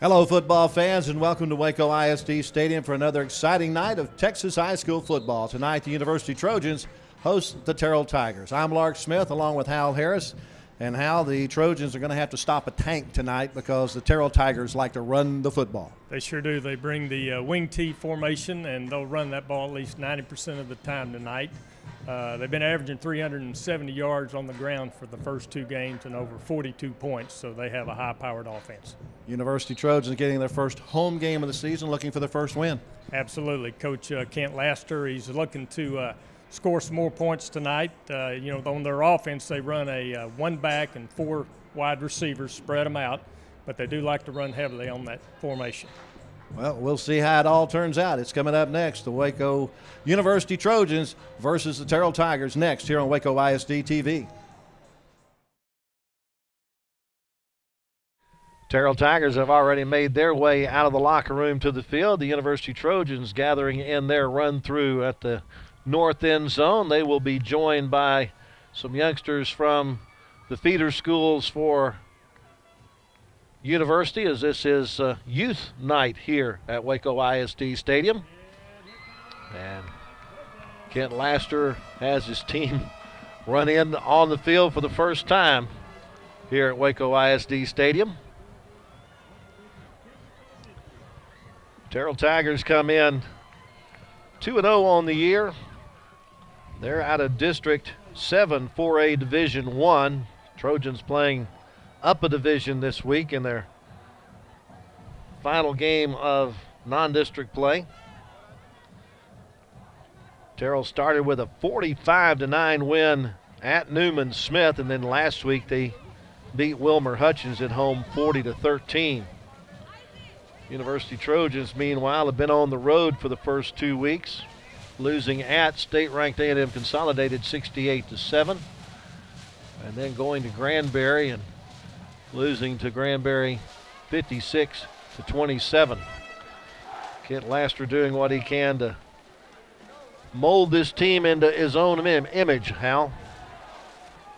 Hello, football fans, and welcome to Waco ISD Stadium for another exciting night of Texas high school football. Tonight, the University Trojans host the Terrell Tigers. I'm Lark Smith, along with Hal Harris. And Hal, the Trojans are going to have to stop a tank tonight because the Terrell Tigers like to run the football. They sure do. They bring the wing T formation, and they'll run that ball at least 90% of the time tonight. They've been averaging 370 yards on the ground for the first two games and over 42 points, so they have a high-powered offense. University Trojans getting their first home game of the season, looking for their first win. Absolutely. Coach Kent Laster, he's looking to score some more points tonight. On their offense, they run a one-back and four wide receivers, spread them out, but they do like to run heavily on that formation. Well, we'll see how it all turns out. It's coming up next, the Waco University Trojans versus the Terrell Tigers, next here on Waco ISD TV. Terrell Tigers have already made their way out of the locker room to the field. The University Trojans gathering in their run-through at the north end zone. They will be joined by some youngsters from the feeder schools for University, as this is youth night here at Waco ISD Stadium. And Kent Laster has his team run in on the field for the first time here at Waco ISD Stadium. Terrell Tigers come in 2-0 on the year. They're out of District 7 4A Division 1. Trojans playing up a division this week in their final game of non-district play. Terrell started with a 45-9 win at Newman Smith, and then last week they beat Wilmer Hutchins at home 40-13. University Trojans, meanwhile, have been on the road for the first 2 weeks, losing at state-ranked A&M Consolidated 68-7, and then going to Granbury and losing to Granbury 56-27. Kent Laster doing what he can to mold this team into his own image, Hal.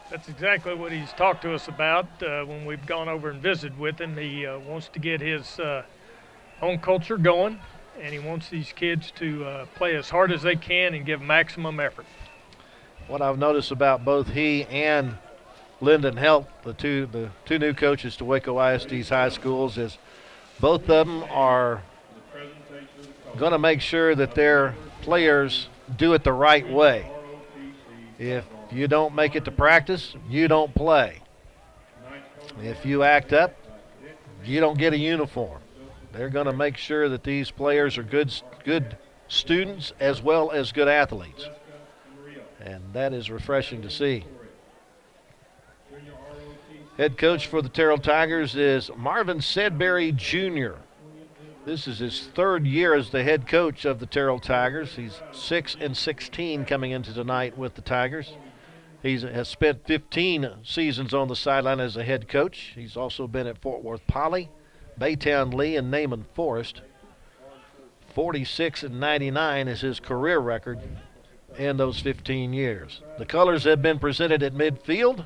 That's exactly what he's talked to us about when we've gone over and visited with him. He wants to get his own culture going, and he wants these kids to play as hard as they can and give maximum effort. What I've noticed about both he and Lyndon Helt, the two new coaches to Waco ISD's high schools, is both of them are going to make sure that their players do it the right way. If you don't make it to practice, you don't play. If you act up, you don't get a uniform. They're going to make sure that these players are good students as well as good athletes. And that is refreshing to see. Head coach for the Terrell Tigers is Marvin Sedberry Jr. This is his third year as the head coach of the Terrell Tigers. He's 6-16 coming into tonight with the Tigers. He has spent 15 seasons on the sideline as a head coach. He's also been at Fort Worth Poly, Baytown Lee, and Naaman Forest. 46-99 is his career record in those 15 years. The colors have been presented at midfield,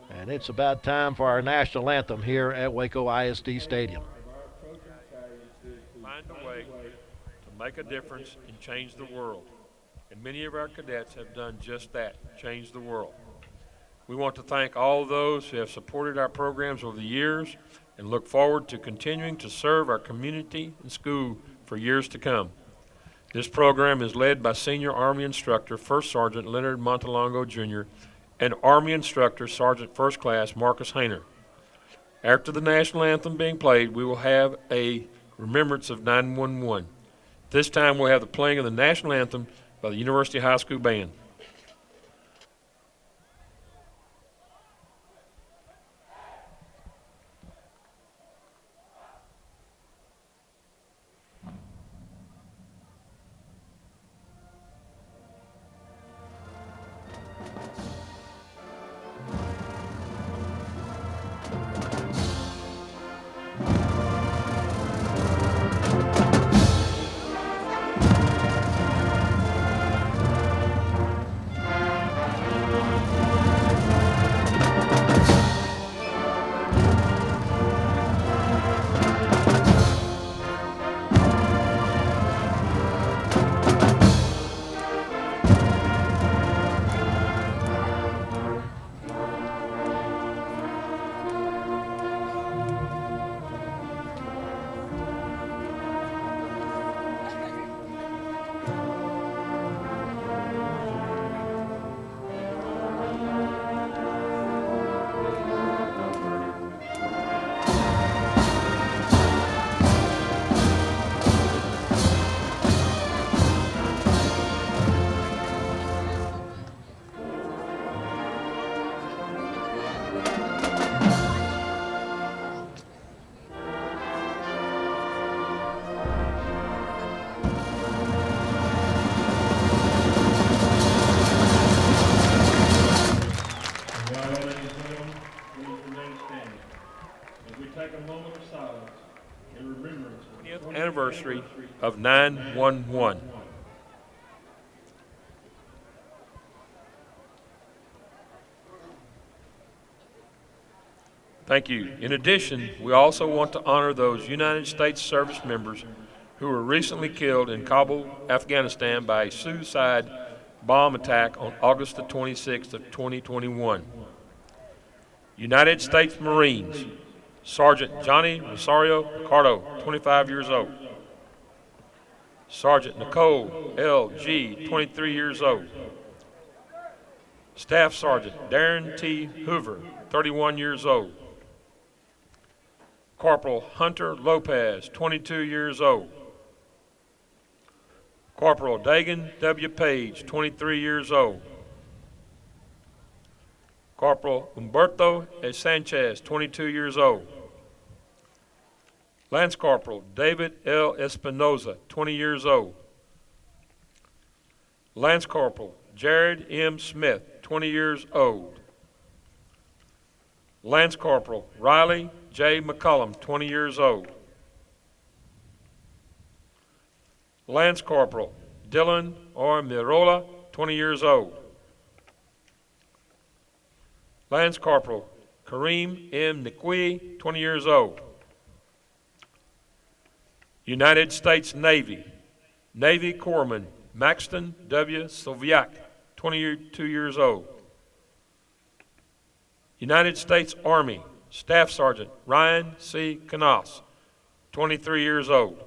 and it's about time for our national anthem here at Waco ISD Stadium. Find a way to make a difference and change the world. And many of our cadets have done just that, change the world. We want to thank all those who have supported our programs over the years and look forward to continuing to serve our community and school for years to come. This program is led by Senior Army Instructor First Sergeant Leonard Montalongo Jr. and Army Instructor Sergeant First Class Marcus Hayner. After the national anthem being played, we will have a remembrance of 911. This time we'll have the playing of the national anthem by the University High School Band. standing as we take a moment of silence in remembrance of the 20th anniversary of 9/11. Thank you. In addition, we also want to honor those United States service members who were recently killed in Kabul, Afghanistan by a suicide bomb attack on August the 26th of 2021. United States Marines, Sergeant Johnny Rosario Ricardo, 25 years old. Sergeant Nicole L.G., 23 years old. Staff Sergeant Darren T. Hoover, 31 years old. Corporal Hunter Lopez, 22 years old. Corporal Dagan W. Page, 23 years old. Corporal Humberto A. Sanchez, 22 years old. Lance Corporal David L. Espinoza, 20 years old. Lance Corporal Jared M. Smith, 20 years old. Lance Corporal Riley J. McCullum, 20 years old. Lance Corporal Dylan R. Mirola, 20 years old. Lance Corporal Kareem M. Nikwi, 20 years old. United States Navy, Navy Corpsman Maxton W. Soviak, 22 years old. United States Army, Staff Sergeant Ryan C. Canas, 23 years old.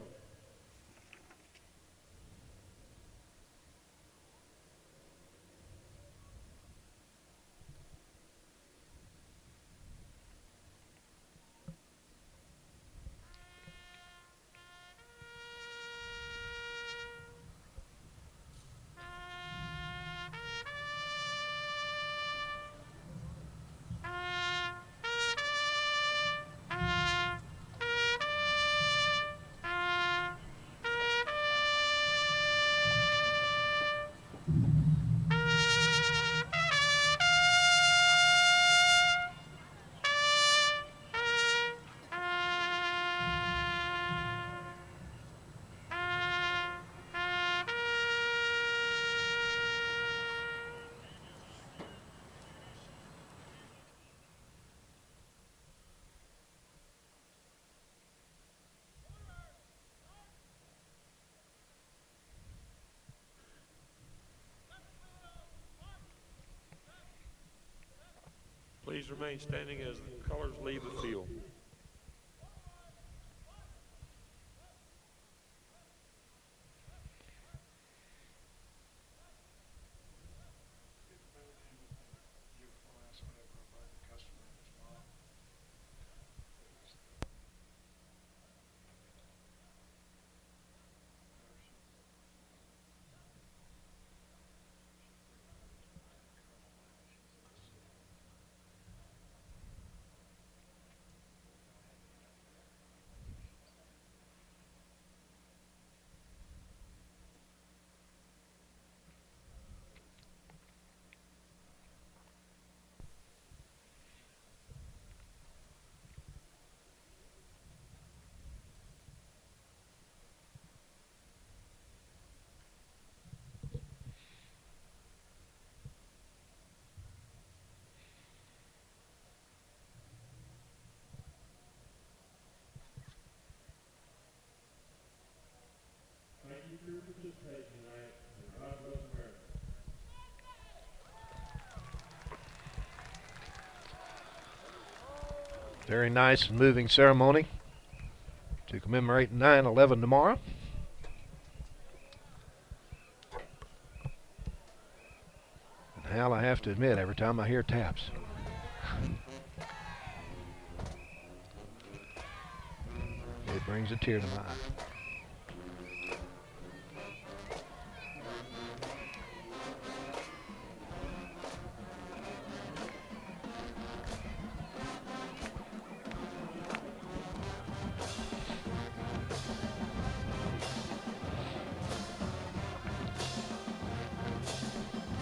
Please remain standing as the colors leave the field. Very nice and moving ceremony to commemorate 9/11 tomorrow. And Hal, I have to admit, every time I hear taps, it brings a tear to my eye.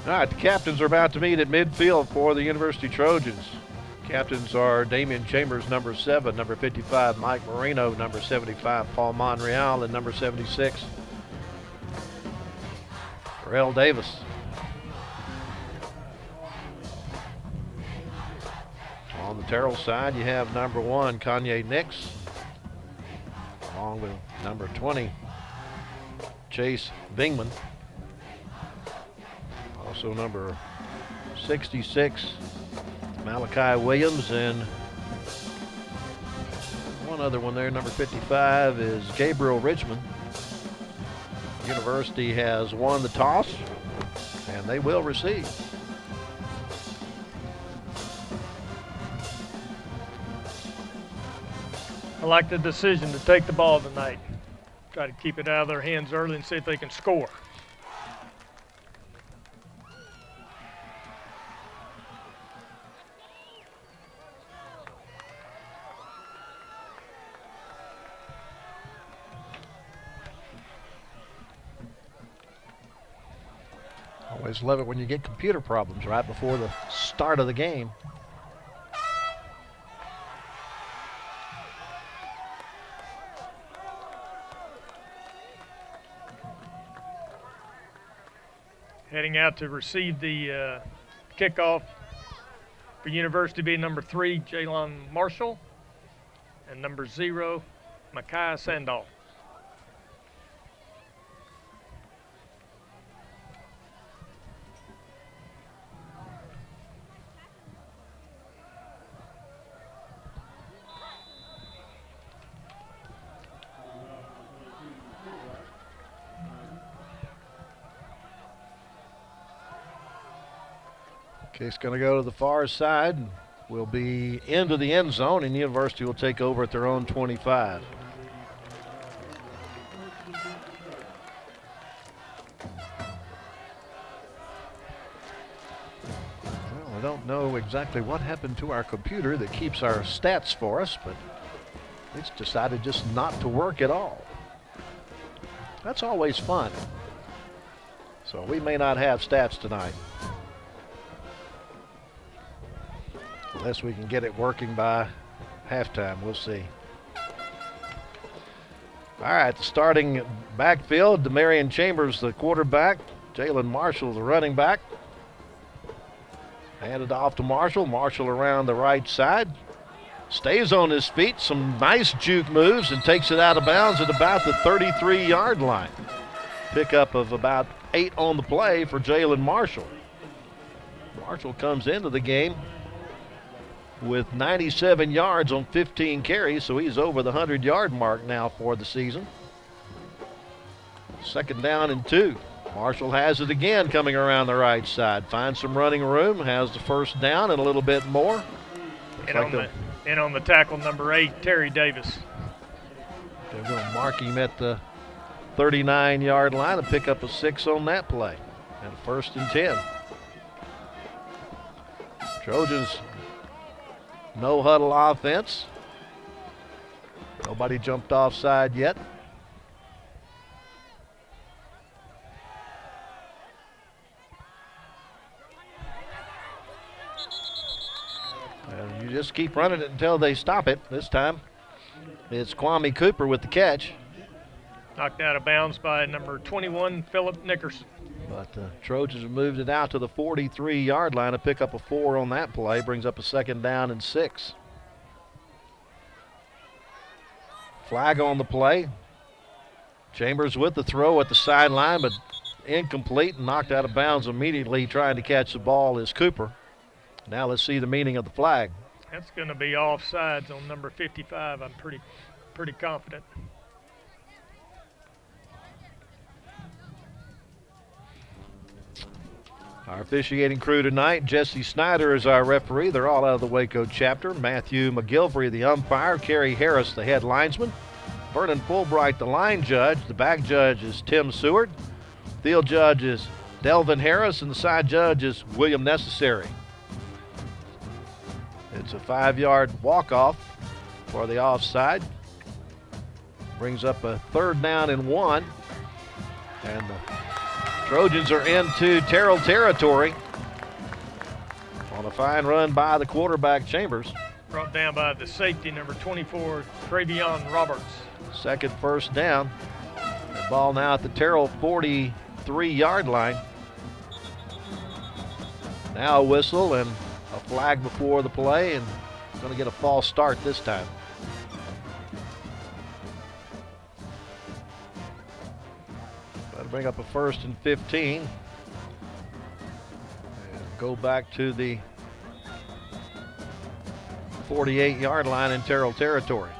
All right, the captains are about to meet at midfield for the University Trojans. Captains are Damian Chambers, number 7, number 55, Mike Marino, number 75, Paul Monreal, and number 76, Terrell Davis. On the Terrell side, you have number 1, Kanye Nix, along with number 20, Chase Bingman. Also number 66, Malachi Williams, and one other one there, number 55, is Gabriel Richmond. University has won the toss, and they will receive. I like the decision to take the ball tonight. Try to keep it out of their hands early and see if they can score. Always love it when you get computer problems right before the start of the game. Heading out to receive the kickoff for University being number 3, Jalen Marshall, and number 0, Micaiah Sandow. Kick's going to go to the far side. Will be into the end zone, and University will take over at their own 25. Well, I don't know exactly what happened to our computer that keeps our stats for us, but it's decided just not to work at all. That's always fun. So we may not have stats tonight, unless we can get it working by halftime. We'll see. All right, starting backfield, Demarion Chambers, the quarterback. Jalen Marshall, the running back. Handed off to Marshall. Marshall around the right side. Stays on his feet. Some nice juke moves and takes it out of bounds at about the 33-yard line. Pickup of about 8 on the play for Jalen Marshall. Marshall comes into the game with 97 yards on 15 carries, so he's over the 100-yard mark now for the season. 2nd down and 2. Marshall has it again coming around the right side. Finds some running room, has the 1st down and a little bit more. And on the tackle, number 8, Terry Davis. They're going to mark him at the 39-yard line and pick up a 6 on that play. And a 1st and 10. Trojans, no huddle offense. Nobody jumped offside yet. And you just keep running it until they stop it. This time it's Kwame Cooper with the catch. Knocked out of bounds by number 21, Philip Nickerson. But Trojans have moved it out to the 43-yard line to pick up a 4 on that play. Brings up a 2nd down and 6. Flag on the play. Chambers with the throw at the sideline, but incomplete and knocked out of bounds immediately. Trying to catch the ball is Cooper. Now let's see the meaning of the flag. That's going to be offsides on number 55. I'm pretty confident. Our officiating crew tonight, Jesse Snyder is our referee. They're all out of the Waco chapter. Matthew McGilvery, the umpire. Kerry Harris, the head linesman. Vernon Fulbright, the line judge. The back judge is Tim Seward. Field judge is Delvin Harris, and the side judge is William Necessary. It's a 5-yard walk-off for the offside. Brings up a 3rd down and 1. And the Trojans are into Terrell territory on a fine run by the quarterback, Chambers. Brought down by the safety, number 24, Travion Roberts. Second first down. The ball now at the Terrell 43-yard line. Now a whistle and a flag before the play, and going to get a false start this time. That'll bring up a 1st and 15. And go back to the 48-yard line in Terrell territory.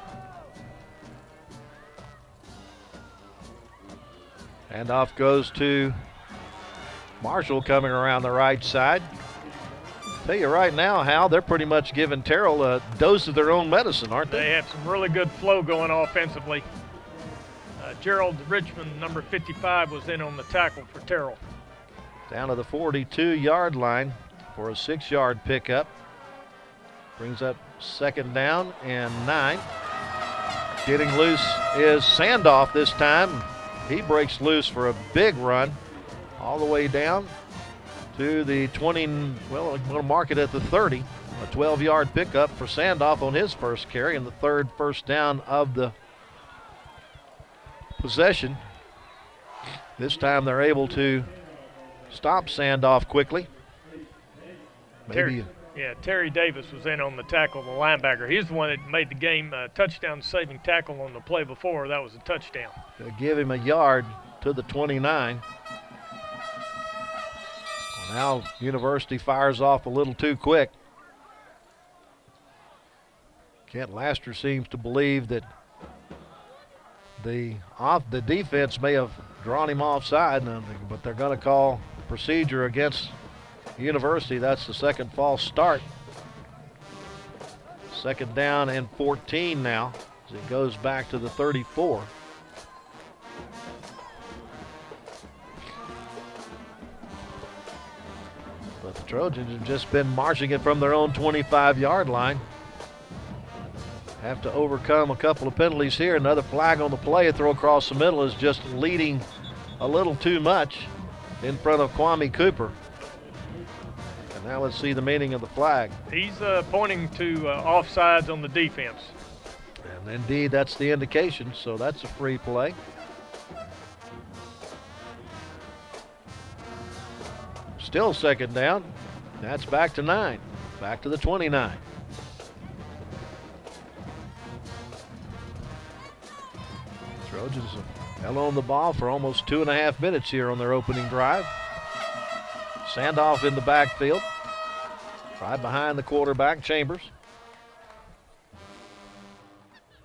Handoff goes to Marshall coming around the right side. Tell you right now, Hal, they're pretty much giving Terrell a dose of their own medicine, aren't they? They have some really good flow going offensively. Gerald Richmond, number 55, was in on the tackle for Terrell. Down to the 42-yard line for a 6-yard pickup. Brings up 2nd down and 9. Getting loose is Sandoff this time. He breaks loose for a big run all the way down to the 20, well, I'm going to mark it at the 30. A 12-yard pickup for Sandoff on his first carry and the 3rd first down of the possession. This time they're able to stop Sandoff quickly. Terry Davis was in on the tackle, the linebacker. He's the one that made the game touchdown-saving tackle on the play before. That was a touchdown. To give him a yard to the 29. Now University fires off a little too quick. Kent Laster seems to believe that the defense may have drawn him offside, but they're going to call procedure against University. That's the 2nd false start. 2nd down and 14 now as it goes back to the 34. But the Trojans have just been marching it from their own 25-yard line. Have to overcome a couple of penalties here. Another flag on the play. A throw across the middle is just leading a little too much in front of Kwame Cooper. And now let's see the meaning of the flag. He's pointing to offsides on the defense. And indeed, that's the indication, so that's a free play. Still 2nd down. That's back to 9. Back to the 29. Trojans have held on the ball for almost 2.5 minutes here on their opening drive. Sandoff in the backfield. Right behind the quarterback, Chambers.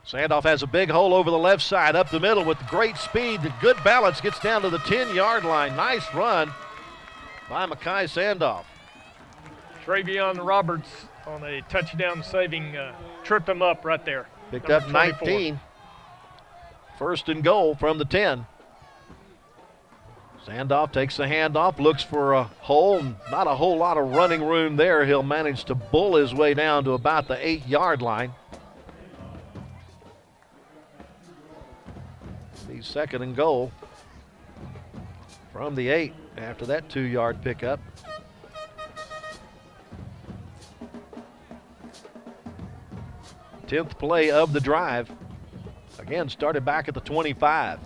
Sandoff has a big hole over the left side, up the middle with great speed. The good balance gets down to the 10-yard line. Nice run by Mekhi Sandoff. Travion Roberts on a touchdown-saving, tripped him up right there. Picked up 19. 1st and goal from the 10. Sandoff takes the handoff, looks for a hole. Not a whole lot of running room there. He'll manage to bull his way down to about the 8-yard line. The 2nd and goal from the 8 after that 2-yard pickup. Tenth play of the drive. Again, started back at the 25.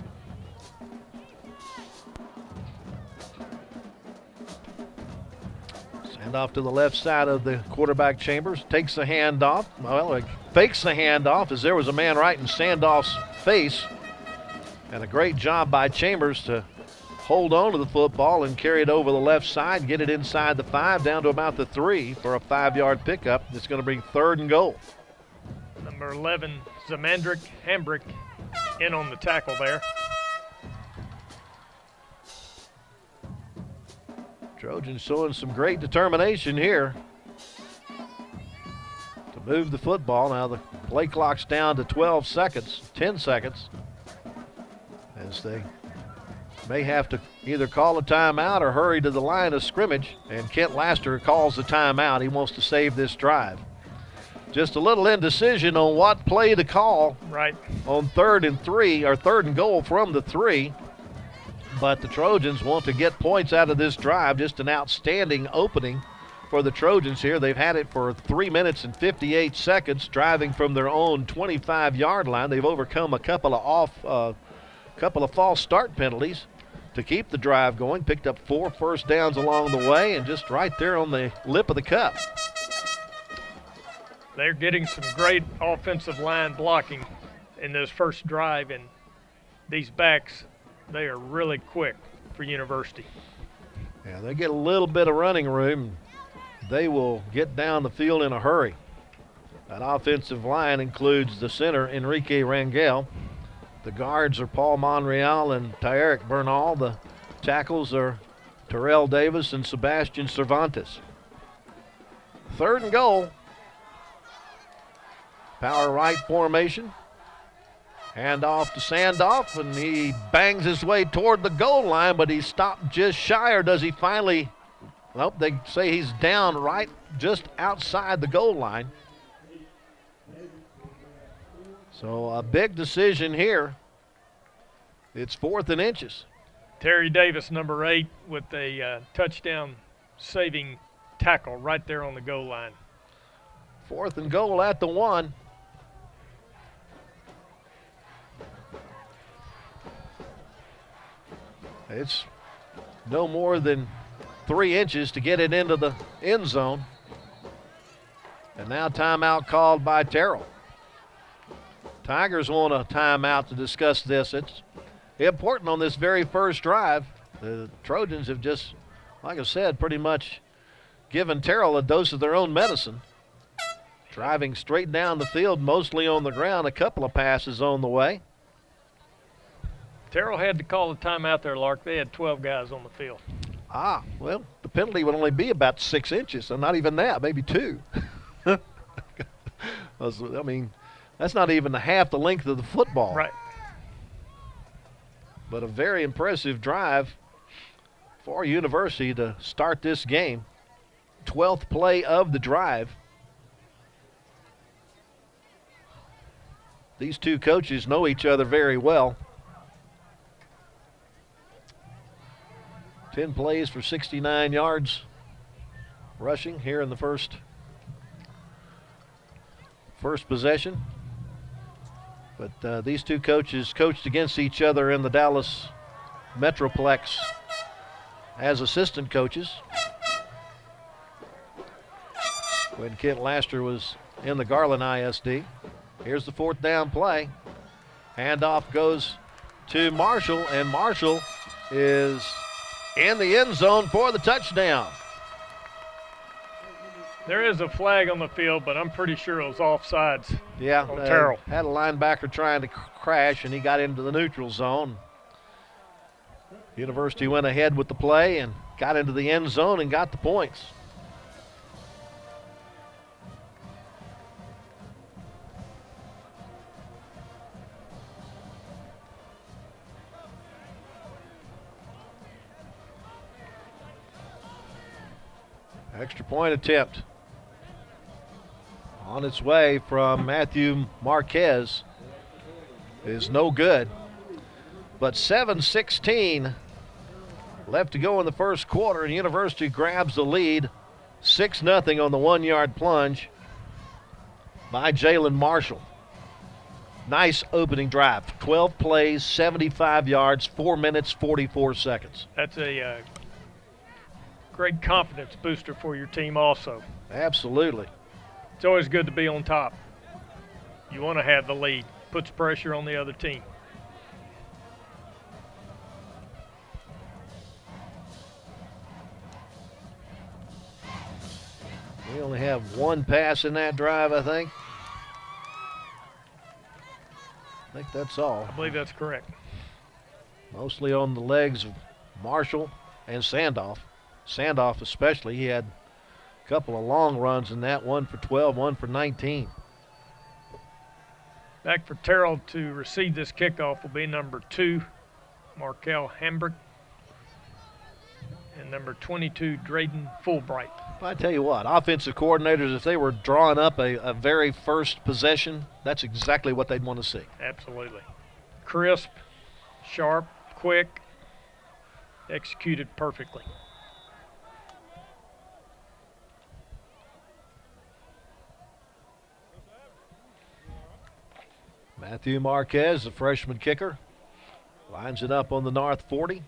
Sandoff to the left side of the quarterback, Chambers. Takes the handoff. Well, fakes the handoff as there was a man right in Sandoff's face. And a great job by Chambers to hold on to the football and carry it over the left side, get it inside the 5, down to about the 3 for a 5-yard pickup. It's going to bring 3rd and goal. Number 11, Zamandrick Hambrick, in on the tackle there. Trojans showing some great determination here to move the football. Now the play clock's down to 10 seconds, as they may have to either call a timeout or hurry to the line of scrimmage, and Kent Laster calls the timeout. He wants to save this drive. Just a little indecision on what play to call right on 3rd and 3, or 3rd and goal from the 3. But the Trojans want to get points out of this drive. Just an outstanding opening for the Trojans here. They've had it for 3 minutes and 58 seconds, driving from their own 25-yard line. They've overcome a couple of false start penalties to keep the drive going. Picked up 4 first downs along the way, and just right there on the lip of the cup. They're getting some great offensive line blocking in this first drive, and these backs, they are really quick for University. Yeah, they get a little bit of running room. They will get down the field in a hurry. That offensive line includes the center, Enrique Rangel. The guards are Paul Monreal and Tyerick Bernal. The tackles are Terrell Davis and Sebastian Cervantes. 3rd and goal. Power right formation. Hand off to Sandoff, and he bangs his way toward the goal line, but he's stopped just shy, or does he finally? Nope, they say he's down right just outside the goal line. So a big decision here. It's 4th and inches. Terry Davis, number 8, with a touchdown-saving tackle right there on the goal line. 4th and goal at the 1. It's no more than 3 inches to get it into the end zone. And now timeout called by Terrell. Tigers want a timeout to discuss this. It's important on this very first drive. The Trojans have just, like I said, pretty much given Terrell a dose of their own medicine. Driving straight down the field, mostly on the ground, a couple of passes on the way. Terrell had to call a timeout there, Lark. They had 12 guys on the field. Well, the penalty would only be about 6 inches, so not even that, maybe 2. I mean, that's not even half the length of the football. Right. But a very impressive drive for University to start this game. 12th play of the drive. These two coaches know each other very well. 10 plays for 69 yards rushing here in the first possession. But these two coaches coached against each other in the Dallas Metroplex as assistant coaches when Kent Laster was in the Garland ISD. Here's the 4th down play. Handoff goes to Marshall, and Marshall is in the end zone for the touchdown. There is a flag on the field, but I'm pretty sure it was offsides. Yeah, on Terrell. Had a linebacker trying to crash, and he got into the neutral zone. University went ahead with the play and got into the end zone and got the points. Extra point attempt on its way from Matthew Marquez is no good. But 7:16 left to go in the first quarter, and University grabs the lead 6-0 on the 1-yard plunge by Jalen Marshall. Nice opening drive. 12 plays, 75 yards, 4 minutes, 44 seconds. That's a great confidence booster for your team also. Absolutely. It's always good to be on top. You want to have the lead. Puts pressure on the other team. We only have one pass in that drive, I think. I think that's all. I believe that's correct. Mostly on the legs of Marshall and Sandoff. Sandoff especially. He had a couple of long runs in that, one for 12, one for 19. Back for Terrell to receive this kickoff will be number 2, Markel Hambrick, and number 22, Drayden Fulbright. I tell you what, offensive coordinators, if they were drawing up a very first possession, that's exactly what they'd want to see. Absolutely. Crisp, sharp, quick, executed perfectly. Matthew Marquez, the freshman kicker, lines it up on the north 40.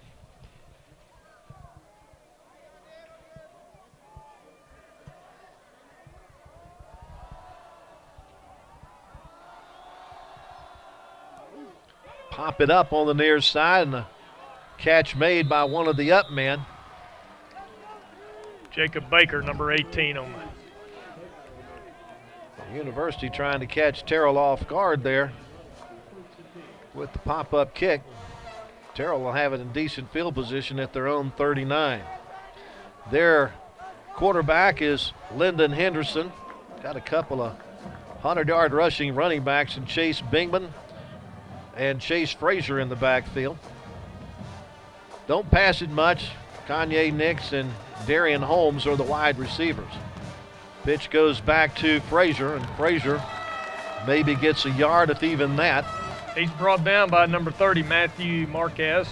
Pop it up on the near side, and a catch made by one of the up men. Jacob Baker, number 18 on The University trying to catch Terrell off guard there with the pop-up kick. Terrell will have it in decent field position at their own 39. Their quarterback is Lyndon Henderson. Got a couple of 100-yard rushing running backs in Chase Bingman and Chase Frazier in the backfield. Don't pass it much. Kanye Nix and Darian Holmes are the wide receivers. Pitch goes back to Frazier, and Frazier maybe gets a yard, if even that. He's brought down by number 30, Matthew Marquez.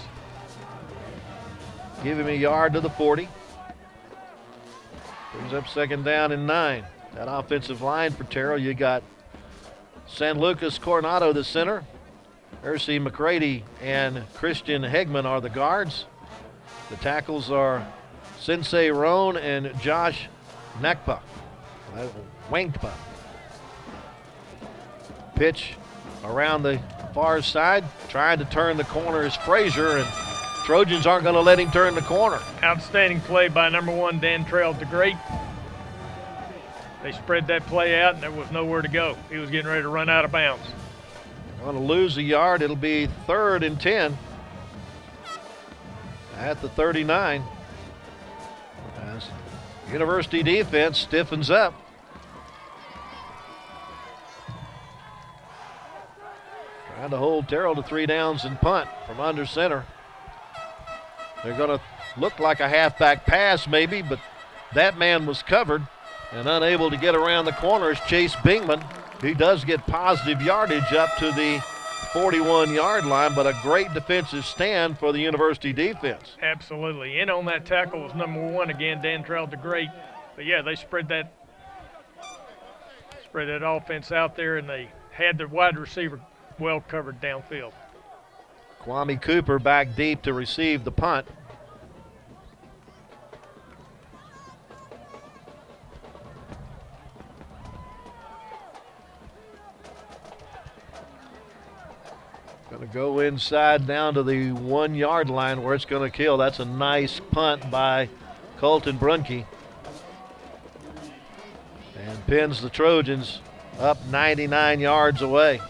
Give him a yard to the 40. Brings up second down and 9. That offensive line for Terrell, you got San Lucas Coronado, the center. Ercy McCready and Christian Hegman are the guards. The tackles are Sensei Roan and Josh Nakpa. Wankpa. Pitch around the far side. Trying to turn the corner is Frazier, and Trojans aren't going to let him turn the corner. Outstanding play by number 1, Terrell the Great. They spread that play out, and there was nowhere to go. He was getting ready to run out of bounds. Going to lose a yard. It'll be 3rd and 10 at the 39. As University defense stiffens up. Trying to hold Terrell to 3 downs and punt from under center. They're going to look like a halfback pass maybe, but that man was covered and unable to get around the corner is Chase Bingman. He does get positive yardage up to the 41-yard line, but a great defensive stand for the University defense. Absolutely. In on that tackle was number 1 again, Terrell the Great. But yeah, they spread that offense out there, and they had the wide receiver well covered downfield. Kwame Cooper back deep to receive the punt. Going to go inside down to the 1-yard line where it's going to kill. That's a nice punt by Colton Brunke. And pins the Trojans up 99 yards away.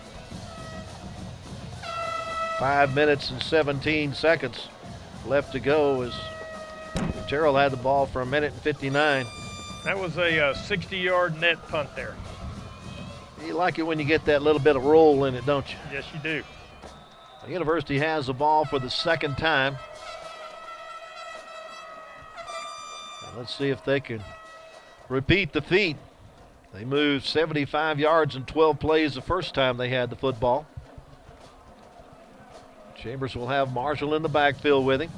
5 minutes and 17 seconds left to go as Terrell had the ball for 1 minute and 59. That was a 60-yard net punt there. You like it when you get that little bit of roll in it, don't you? Yes, you do. The University has the ball for the 2nd time. Now let's see if they can repeat the feat. They moved 75 yards in 12 plays the first time they had the football. Chambers will have Marshall in the backfield with him.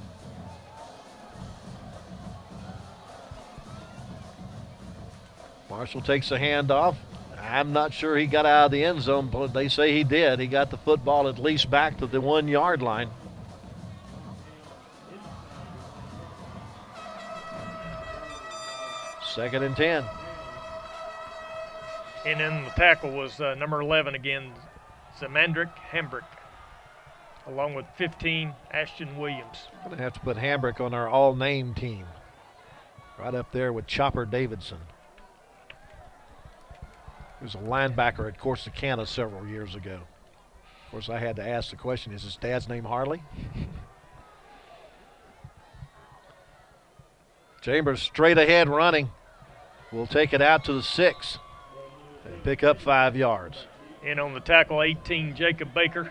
Marshall takes a handoff. I'm not sure he got out of the end zone, but they say he did. He got the football at least back to the 1-yard line. Second and 10. And then the tackle was number 11 again, Zamandrick Hambrick, along with 15, Ashton Williams. Going to have to put Hambrick on our all-name team. Right up there with Chopper Davidson. He was a linebacker at Corsicana several years ago. Of course, I had to ask the question, is his dad's name Harley? Chambers straight ahead running. Will take it out to the 6 and pick up 5 yards. In on the tackle, 18, Jacob Baker.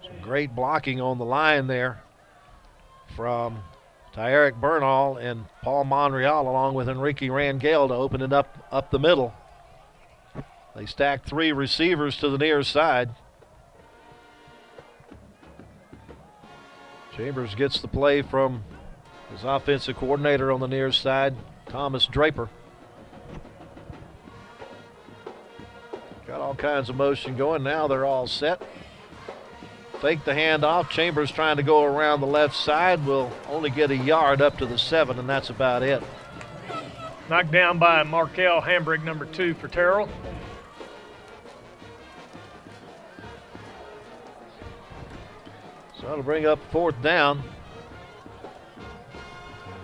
Some great blocking on the line there from Tyerick Bernal and Paul Monreal, along with Enrique Rangel, to open it up the middle. They stacked 3 receivers to the near side. Chambers gets the play from his offensive coordinator on the near side, Thomas Draper. Got all kinds of motion going. Now they're all set. Fake the handoff. Chambers trying to go around the left side. Will only get a yard up to the 7, and that's about it. Knocked down by Markel Hambrick, number 2 for Terrell. So that'll bring up 4th down.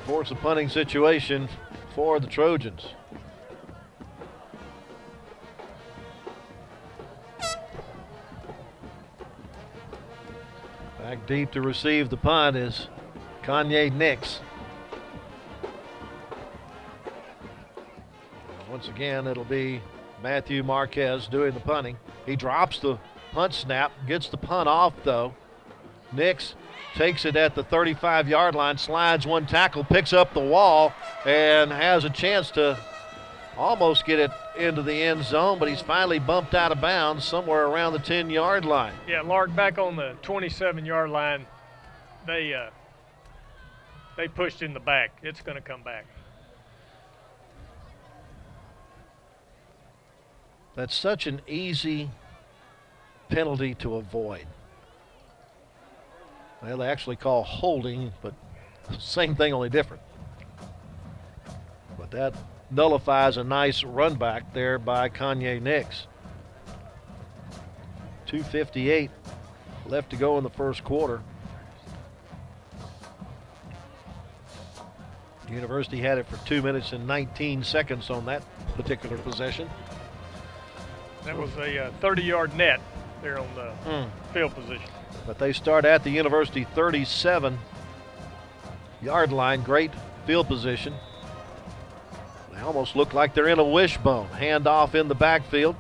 Force a punting situation for the Trojans. Back deep to receive the punt is Kanye Nix. Once again, it'll be Matthew Marquez doing the punting. He drops the punt snap, gets the punt off though. Nix takes it at the 35-yard line, slides one tackle, picks up the wall, and has a chance to almost get it into the end zone, but he's finally bumped out of bounds somewhere around the 10-yard line. Yeah, Lark, back on the 27-yard line, they pushed in the back. It's going to come back. That's such an easy penalty to avoid. Well, they actually call holding, but same thing, only different. But that nullifies a nice run back there by Kanye Nix. 2:58 left to go in the first quarter. The University had it for 2 minutes and 19 seconds on that particular possession. That was a 30-yard net there on the field position. But they start at the University 37-yard line. Great field position. They almost look like they're in a wishbone. Handoff in the backfield.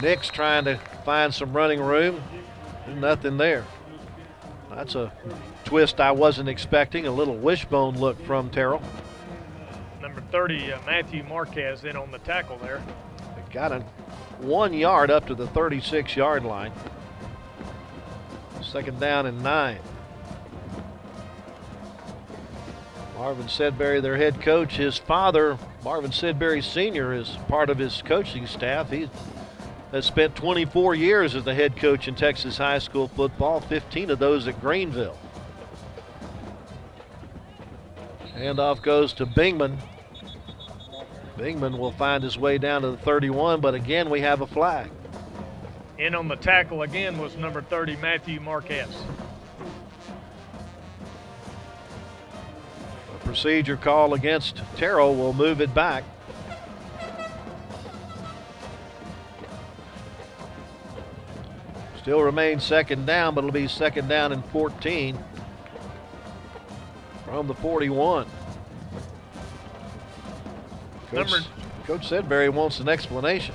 Nix trying to find some running room. Nothing there. That's a twist I wasn't expecting. A little wishbone look from Terrell. Number 30, Matthew Marquez, in on the tackle there. They got a 1 yard up to the 36-yard line. 2nd down and 9. Marvin Sedbury, their head coach. His father, Marvin Sedbury Sr., is part of his coaching staff. He has spent 24 years as the head coach in Texas high school football, 15 of those at Greenville. Handoff goes to Bingman. Bingman will find his way down to the 31, but again we have a flag. In on the tackle again was number 30, Matthew Marquez. A procedure call against Terrell will move it back. Still remains 2nd down, but it'll be 2nd down and 14 from the 41. Coach Sedbury wants an explanation.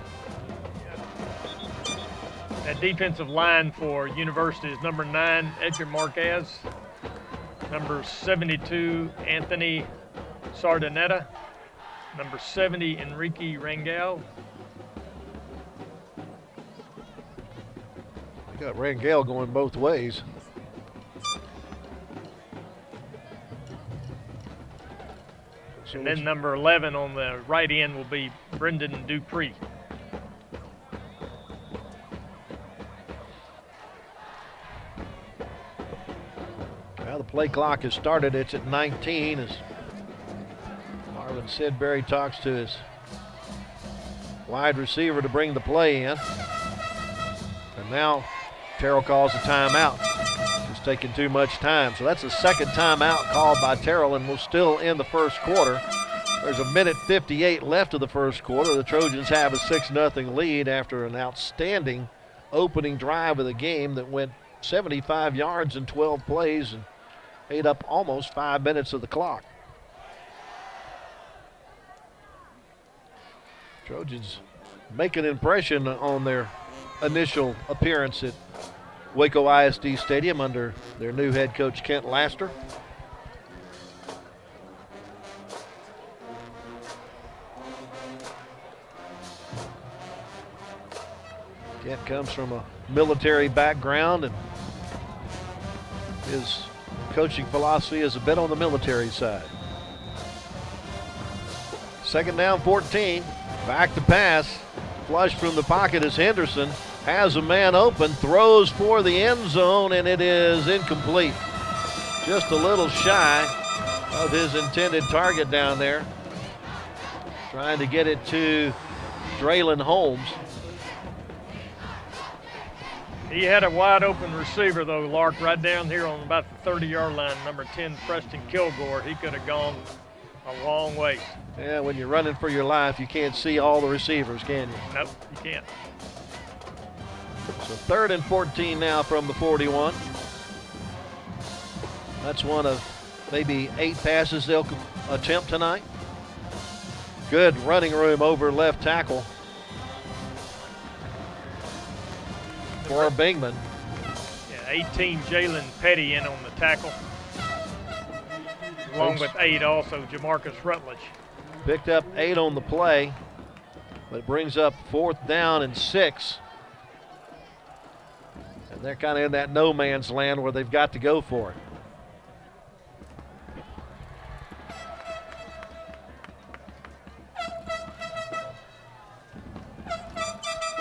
That defensive line for University is number 9, Edgar Marquez, number 72, Anthony Sardinetta, number 70, Enrique Rangel. We got Rangel going both ways. And then number 11 on the right end will be Brendan Dupree. Well, the play clock has started. It's at 19 as Marvin Sedbury talks to his wide receiver to bring the play in. And now Terrell calls a timeout. It's taking too much time. So that's the 2nd timeout called by Terrell, and we're still in the first quarter. There's 1:58 left of the first quarter. The Trojans have a 6-0 lead after an outstanding opening drive of the game that went 75 yards in 12 plays and ate up almost 5 minutes of the clock. Trojans make an impression on their initial appearance at Waco ISD Stadium under their new head coach Kent Laster. Kent comes from a military background, and his coaching philosophy is a bit on the military side. 2nd down, 14. Back to pass. Flush from the pocket is Henderson. Has a man open. Throws for the end zone, and it is incomplete. Just a little shy of his intended target down there. Trying to get it to Draylon Holmes. He had a wide open receiver, though, Lark, right down here on about the 30-yard line, number 10, Preston Kilgore. He could have gone a long way. Yeah, when you're running for your life, you can't see all the receivers, can you? Nope, you can't. So 3rd and 14 now from the 41. That's one of maybe 8 passes they'll attempt tonight. Good running room over left tackle for Bingman. Yeah, 18, Jalen Petty in on the tackle. Along with 8 also, Jamarcus Rutledge. Picked up 8 on the play, but brings up 4th down and 6. And they're kind of in that no man's land where they've got to go for it.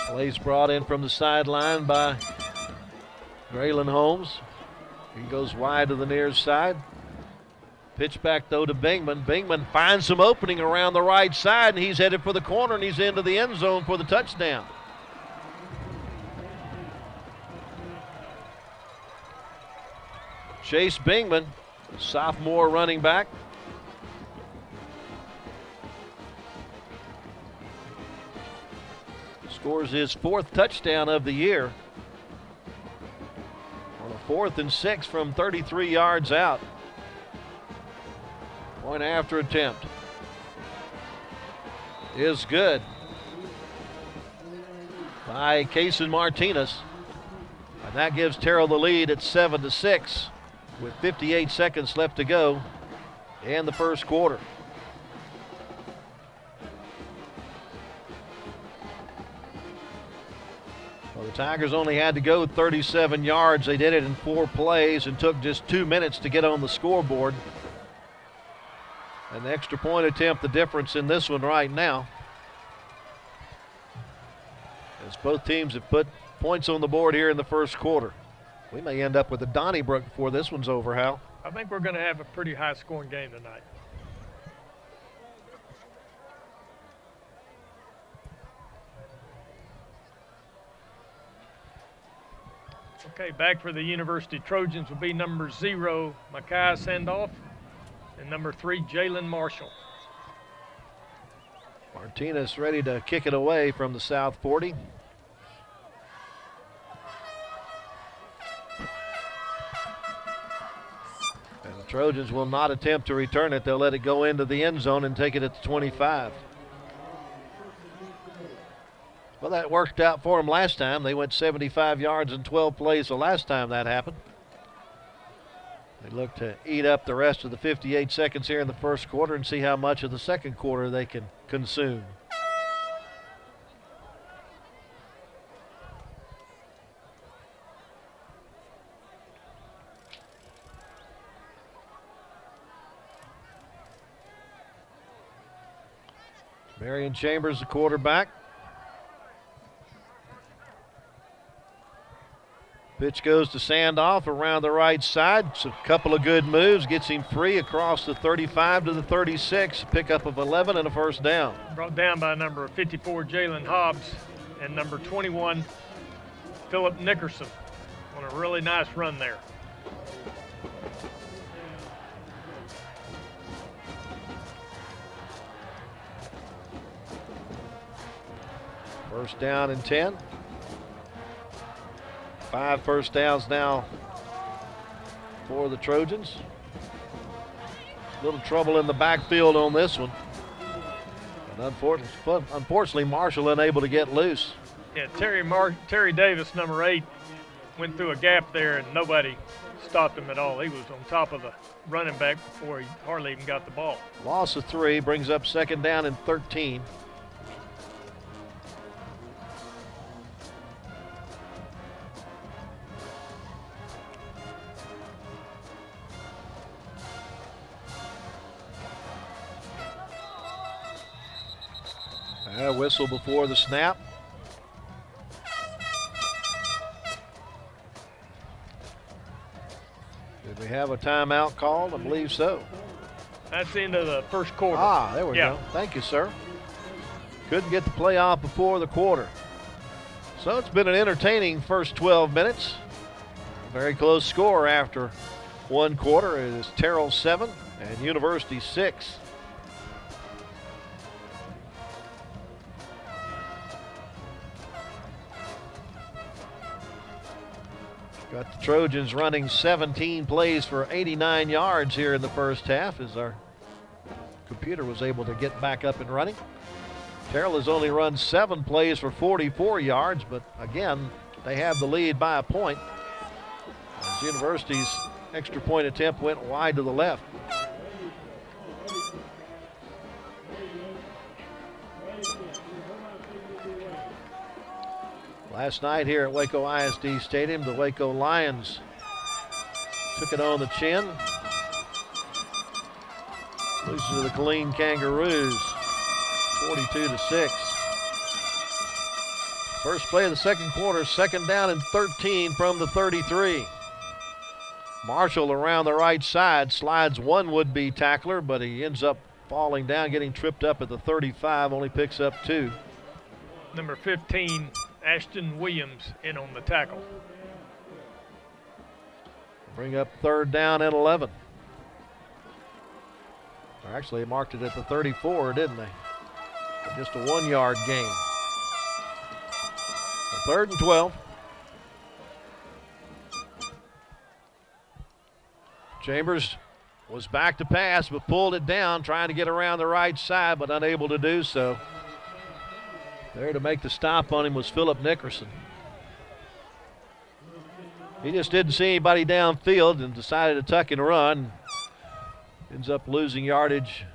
Plays brought in from the sideline by Draylon Holmes. He goes wide to the near side. Pitch back though to Bingman. Bingman finds some opening around the right side, and he's headed for the corner, and he's into the end zone for the touchdown. Chase Bingman, sophomore running back. Scores his 4th touchdown of the year on a 4th and 6 from 33 yards out. Point after attempt is good by Cason Martinez. And that gives Terrell the lead at 7-6 with 58 seconds left to go in the first quarter. Well, the Tigers only had to go 37 yards. They did it in 4 plays and took just 2 minutes to get on the scoreboard. An extra point attempt, the difference in this one right now. As both teams have put points on the board here in the first quarter. We may end up with a Donnybrook before this one's over, Hal. I think we're going to have a pretty high-scoring game tonight. Okay, back for the University Trojans will be number 0, Micaiah Sandoff, and number 3, Jalen Marshall. Martinez ready to kick it away from the South 40. And the Trojans will not attempt to return it. They'll let it go into the end zone and take it at the 25. Well, that worked out for them last time. They went 75 yards in 12 plays the last time that happened. They look to eat up the rest of the 58 seconds here in the first quarter and see how much of the second quarter they can consume. Marion Chambers, the quarterback. Pitch goes to Sandoff around the right side. It's a couple of good moves. Gets him free across the 35 to the 36. Pickup of 11 and a first down. Brought down by number 54, Jalen Hobbs, and number 21, Philip Nickerson, on a really nice run there. First down and 10. 5 first downs now for the Trojans. Little trouble in the backfield on this one. And unfortunately, Marshall unable to get loose. Yeah, Terry Davis, number 8, went through a gap there and nobody stopped him at all. He was on top of the running back before he hardly even got the ball. Loss of 3 brings up second down and 13. Yeah, whistle before the snap. Did we have a timeout called? I believe so. That's the end of the first quarter. Ah, there we go. Thank you, sir. Couldn't get the play off before the quarter. So it's been an entertaining first 12 minutes. A very close score after one quarter. It is Terrell 7 and University 6. Got the Trojans running 17 plays for 89 yards here in the first half as our computer was able to get back up and running. Terrell has only run 7 plays for 44 yards, but again, they have the lead by a point. As University's extra point attempt went wide to the left. Last night here at Waco ISD Stadium, the Waco Lions took it on the chin. Losing to the Killeen Kangaroos, 42-6. First play of the second quarter, second down and 13 from the 33. Marshall around the right side, slides one would-be tackler, but he ends up falling down, getting tripped up at the 35, only picks up 2. Number 15, Ashton Williams, in on the tackle. Bring up third down and 11. Or actually, they marked it at the 34, didn't they? But just a 1-yard gain. So 3rd and 12. Chambers was back to pass, but pulled it down, trying to get around the right side, but unable to do so. There to make the stop on him was Philip Nickerson. He just didn't see anybody downfield and decided to tuck and run. Ends up losing yardage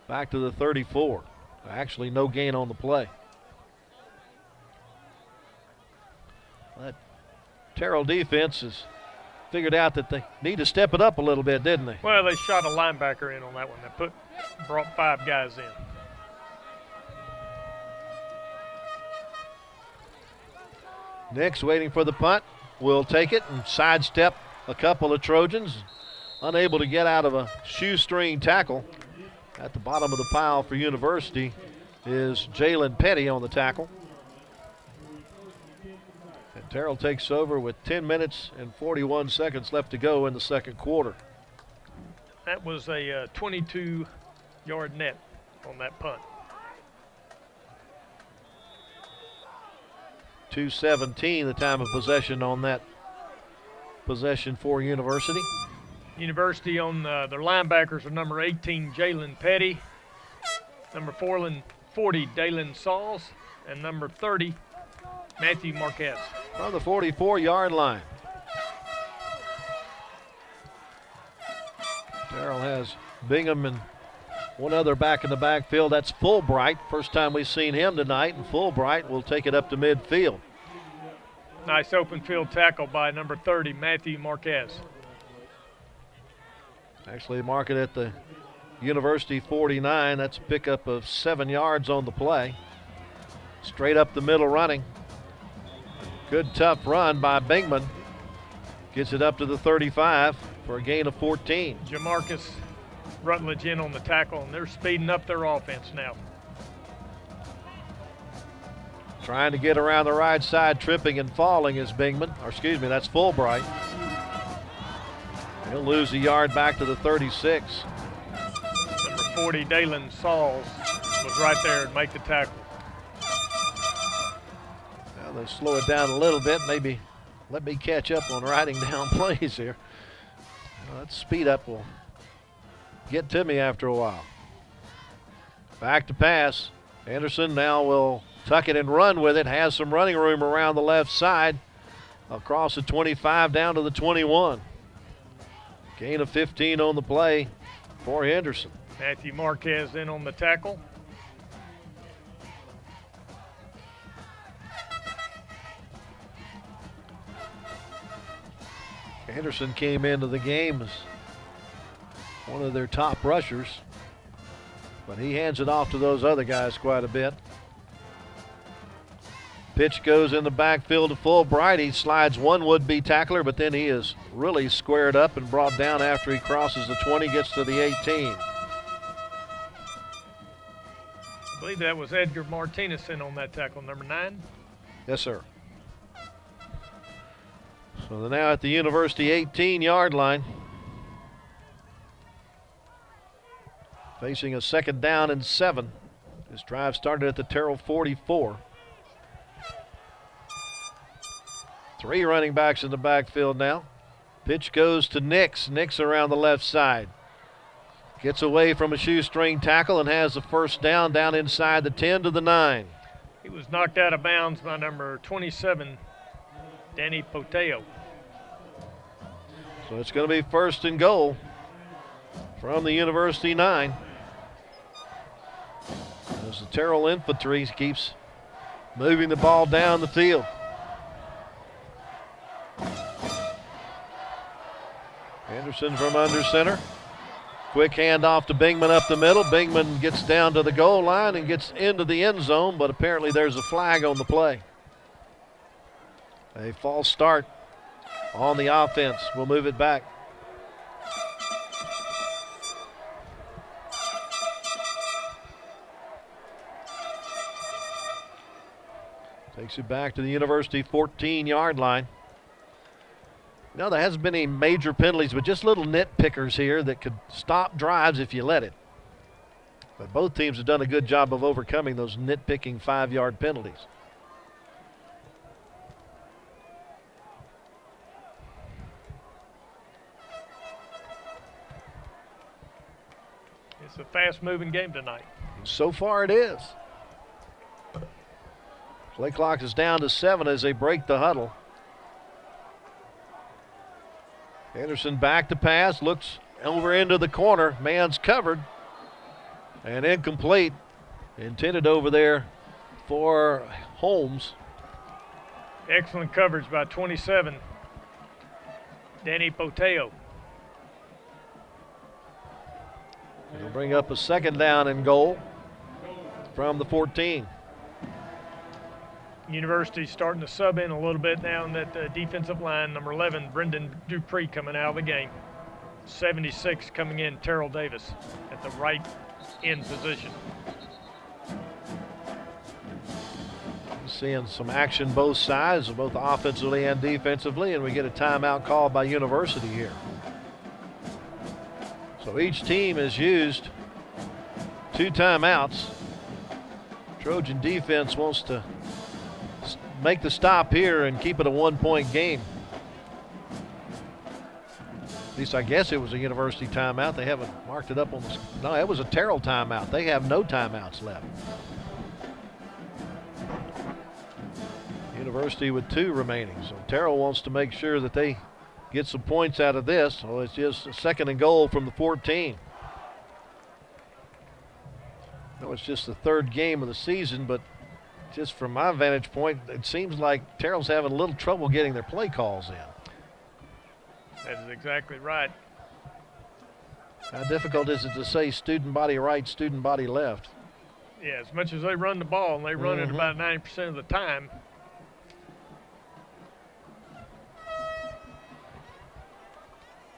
back to the 34. Actually, no gain on the play. That Terrell defense has figured out that they need to step it up a little bit, didn't they? Well, they shot a linebacker in on that one. They brought 5 guys in. Nix waiting for the punt. Will take it and sidestep a couple of Trojans. Unable to get out of a shoestring tackle. At the bottom of the pile for University is Jalen Petty on the tackle. And Terrell takes over with 10 minutes and 41 seconds left to go in the second quarter. That was a 22-yard net on that punt. 2:17 the time of possession on that possession for University. University on their linebackers are number 18, Jalen Petty, number 40, Dalen Sauls, and number 30, Matthew Marquez. From the 44-yard line. Terrell has Bingham and one other back in the backfield. That's Fulbright. First time we've seen him tonight, and Fulbright will take it up to midfield. Nice open field tackle by number 30, Matthew Marquez. Actually mark it at the University 49. That's a pickup of 7 yards on the play. Straight up the middle running. Good tough run by Bingman. Gets it up to the 35 for a gain of 14. Jamarcus Rutledge in on the tackle, and they're speeding up their offense now. Trying to get around the right side, tripping and falling is Bingman. Or excuse me, that's Fulbright. He'll lose a yard back to the 36. Number 40, Dalen Sauls, was right there and make the tackle. Now they slow it down a little bit. Maybe let me catch up on writing down plays here. That speed up will get to me after a while. Back to pass. Anderson now will tuck it and run with it. Has some running room around the left side. Across the 25 down to the 21. Gain of 15 on the play for Henderson. Matthew Marquez in on the tackle. Henderson came into the game as one of their top rushers, but he hands it off to those other guys quite a bit. Pitch goes in the backfield to Fulbright. He slides one would-be tackler, but then he is really squared up and brought down after he crosses the 20, gets to the 18. I believe that was Edgar Martinez in on that tackle, number 9. Yes, sir. So they're now at the University 18-yard line. Facing a 2nd down and 7. This drive started at the Terrell 44. 3 running backs in the backfield now. Pitch goes to Nix. Nix around the left side. Gets away from a shoestring tackle and has the 1st down inside the 10 to the 9. He was knocked out of bounds by number 27, Danny Poteo. So it's going to be 1st and goal from the University 9. As the Terrell Infantry keeps moving the ball down the field. Anderson from under center. Quick handoff to Bingman up the middle. Bingman gets down to the goal line and gets into the end zone, but apparently there's a flag on the play. A false start on the offense. We'll move it back. Takes it back to the University 14-yard line. No, there hasn't been any major penalties, but just little nitpickers here that could stop drives if you let it. But both teams have done a good job of overcoming those nitpicking 5-yard penalties. It's a fast-moving game tonight. So far it is. Play clock is down to 7 as they break the huddle. Anderson back to pass, looks over into the corner. Man's covered and incomplete. Intended over there for Holmes. Excellent coverage by 27, Danny Poteo. It'll bring up a 2nd down and goal from the 14. University starting to sub in a little bit now in that defensive line. Number 11, Brendan Dupree coming out of the game. 76 coming in, Terrell Davis at the right end position. Seeing some action both sides, both offensively and defensively, and we get a timeout called by University here. So each team has used 2 timeouts. Trojan defense wants to make the stop here and keep it a 1-point game. At least I guess it was a University timeout. They haven't marked it up on the. No, it was a Terrell timeout. They have no timeouts left. University with 2 remaining. So Terrell wants to make sure that they get some points out of this. So it's just a 2nd and goal from the 14. No, it's just the 3rd game of the season, but just from my vantage point, it seems like Terrell's having a little trouble getting their play calls in. That is exactly right. How difficult is it to say student body right, student body left? Yeah, as much as they run the ball, and they run it about 90% of the time.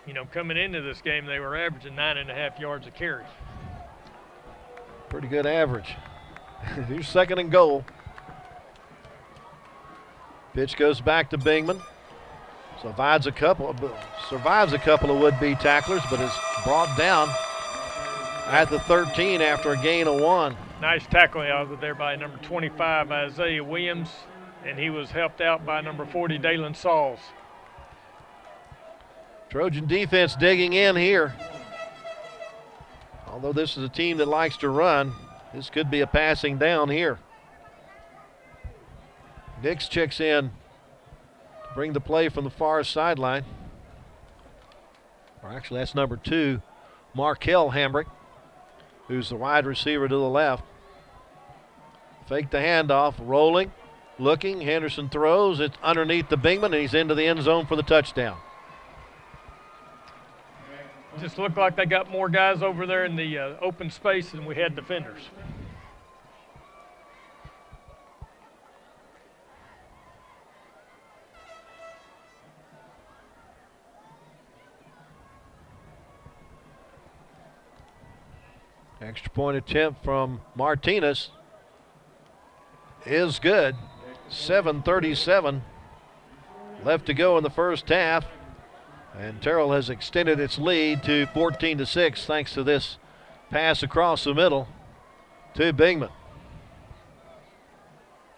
You know, coming into this game, they were averaging 9.5 yards a carry. Pretty good average. Here's 2nd and goal. Pitch goes back to Bingman. Survives a couple of would-be tacklers, but is brought down at the 13 after a gain of 1. Nice tackling out of there by number 25, Isaiah Williams, and he was helped out by number 40, Dalen Sauls. Trojan defense digging in here. Although this is a team that likes to run, this could be a passing down here. Nix checks in to bring the play from the far sideline. Or actually, that's number 2, Markel Hambrick, who's the wide receiver to the left. Fake the handoff, rolling, looking. Henderson throws. It's underneath the Bingman, and he's into the end zone for the touchdown. Just looked like they got more guys over there in the open space than we had defenders. Extra point attempt from Martinez is good. 7:37 left to go in the first half. And Terrell has extended its lead to 14-6 thanks to this pass across the middle to Bingman.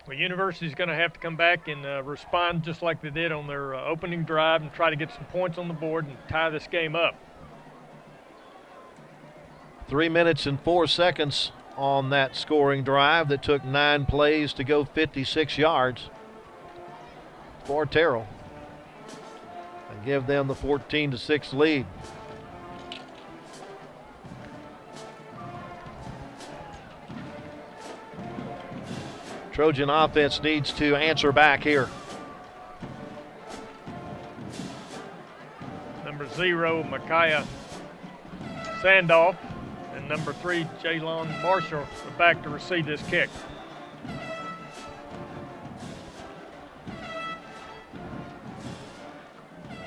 Well, University's going to have to come back and respond just like they did on their opening drive and try to get some points on the board and tie this game up. 3 minutes and 4 seconds on that scoring drive that took 9 plays to go 56 yards for Terrell and give them the 14-6 lead. Trojan offense needs to answer back here. Number 0, Micaiah Sandoff, and number 3, Jalen Marshall are back to receive this kick.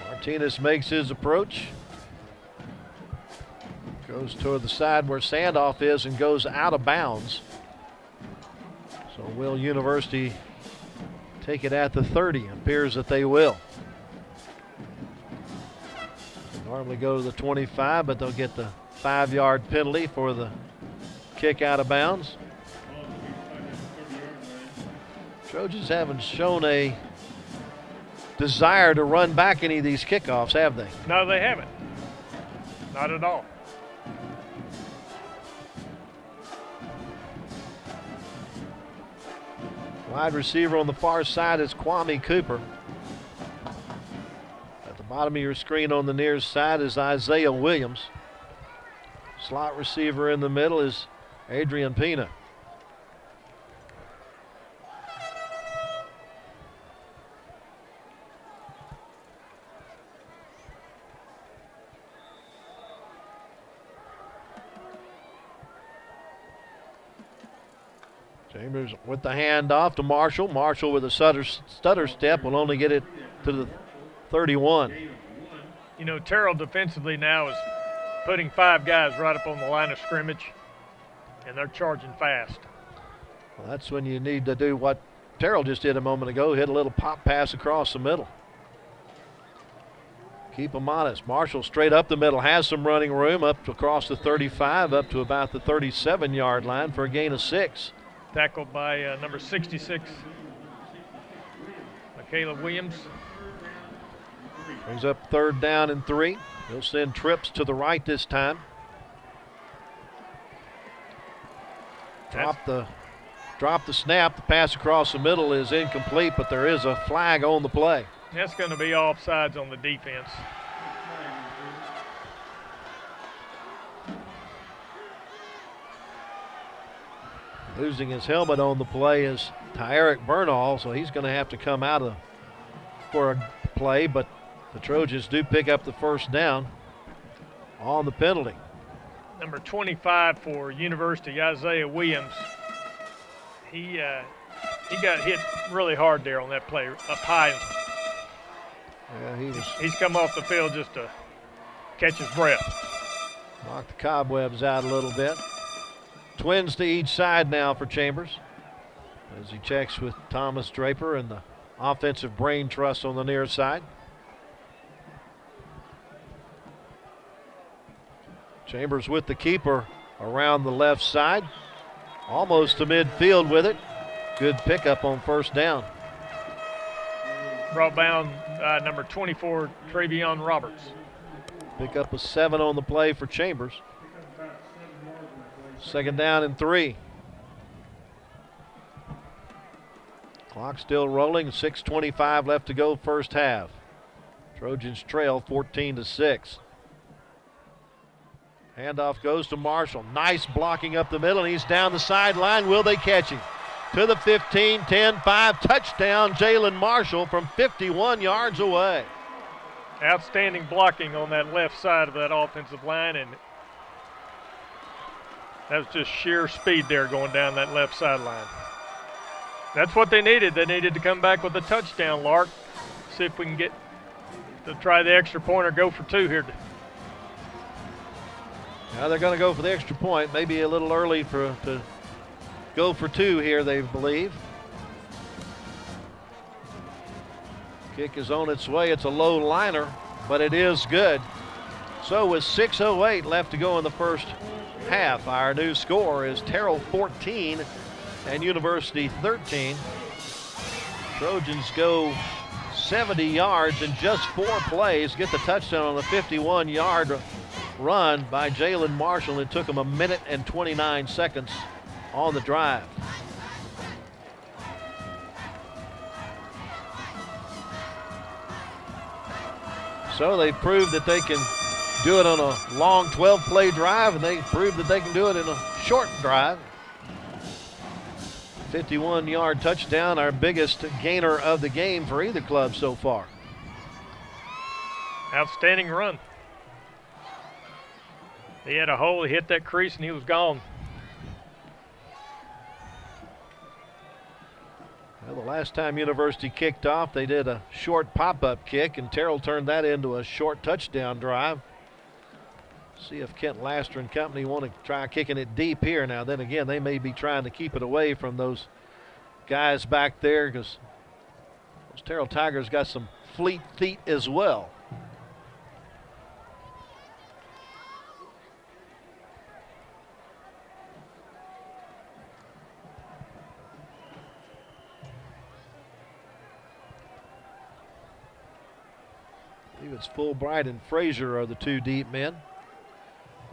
Martinez makes his approach. Goes toward the side where Sandoff is and goes out of bounds. So will University take it at the 30? Appears that they will. They normally go to the 25, but they'll get the 5-yard penalty for the kick out of bounds. Trojans haven't shown a desire to run back any of these kickoffs, have they? No, they haven't. Not at all. Wide receiver on the far side is Kwame Cooper. At the bottom of your screen on the near side is Isaiah Williams. Slot receiver in the middle is Adrian Pina. Chambers with the handoff to Marshall. Marshall with a stutter step will only get it to the 31. You know, Terrell defensively now is putting 5 guys right up on the line of scrimmage, and they're charging fast. Well, that's when you need to do what Terrell just did a moment ago, hit a little pop pass across the middle. Keep them honest. Marshall straight up the middle, has some running room up to across the 35, up to about the 37-yard line for a gain of 6. Tackled by number 66, Michaela Williams. Brings up 3rd down and 3. He'll send trips to the right this time. Drop the snap. The pass across the middle is incomplete, but there is a flag on the play. That's going to be offsides on the defense. Losing his helmet on the play is Tyerick Bernal, so he's going to have to come out for a play, but the Trojans do pick up the 1st down on the penalty. Number 25 for University, Isaiah Williams. He got hit really hard there on that play, up high. Yeah, He's come off the field just to catch his breath. Knocked the cobwebs out a little bit. Twins to each side now for Chambers as he checks with Thomas Draper and the offensive brain trust on the near side. Chambers with the keeper around the left side, almost to midfield with it. Good pickup on 1st down. Brought down number 24, Travion Roberts. Pick up a 7 on the play for Chambers. 2nd down and 3. Clock still rolling. 6:25 left to go, 1st half. Trojans trail 14-6. Handoff goes to Marshall. Nice blocking up the middle, and he's down the sideline. Will they catch him? To the 15, 10, 5. Touchdown, Jalen Marshall from 51 yards away. Outstanding blocking on that left side of that offensive line, and that was just sheer speed there going down that left sideline. That's what they needed. They needed to come back with a touchdown, Lark. See if we can get to try the extra point or go for 2 here. Now they're going to go for the extra point. Maybe a little early to go for two here, they believe. Kick is on its way. It's a low liner, but it is good. So with 6:08 left to go in the first half, our new score is Terrell 14 and University 13. Trojans go 70 yards in just 4 plays, get the touchdown on a 51-yard run by Jalen Marshall. It took him 1 minute and 29 seconds on the drive. So they proved that they can do it on a long 12-play drive, and they proved that they can do it in a short drive. 51-yard touchdown, our biggest gainer of the game for either club so far. Outstanding run. He had a hole, he hit that crease, and he was gone. Well, the last time University kicked off, they did a short pop-up kick, and Terrell turned that into a short touchdown drive. See if Kent Laster and company want to try kicking it deep here. Now, then again, they may be trying to keep it away from those guys back there, because those Terrell Tigers got some fleet feet as well. I believe it's Fulbright and Frazier are the two deep men.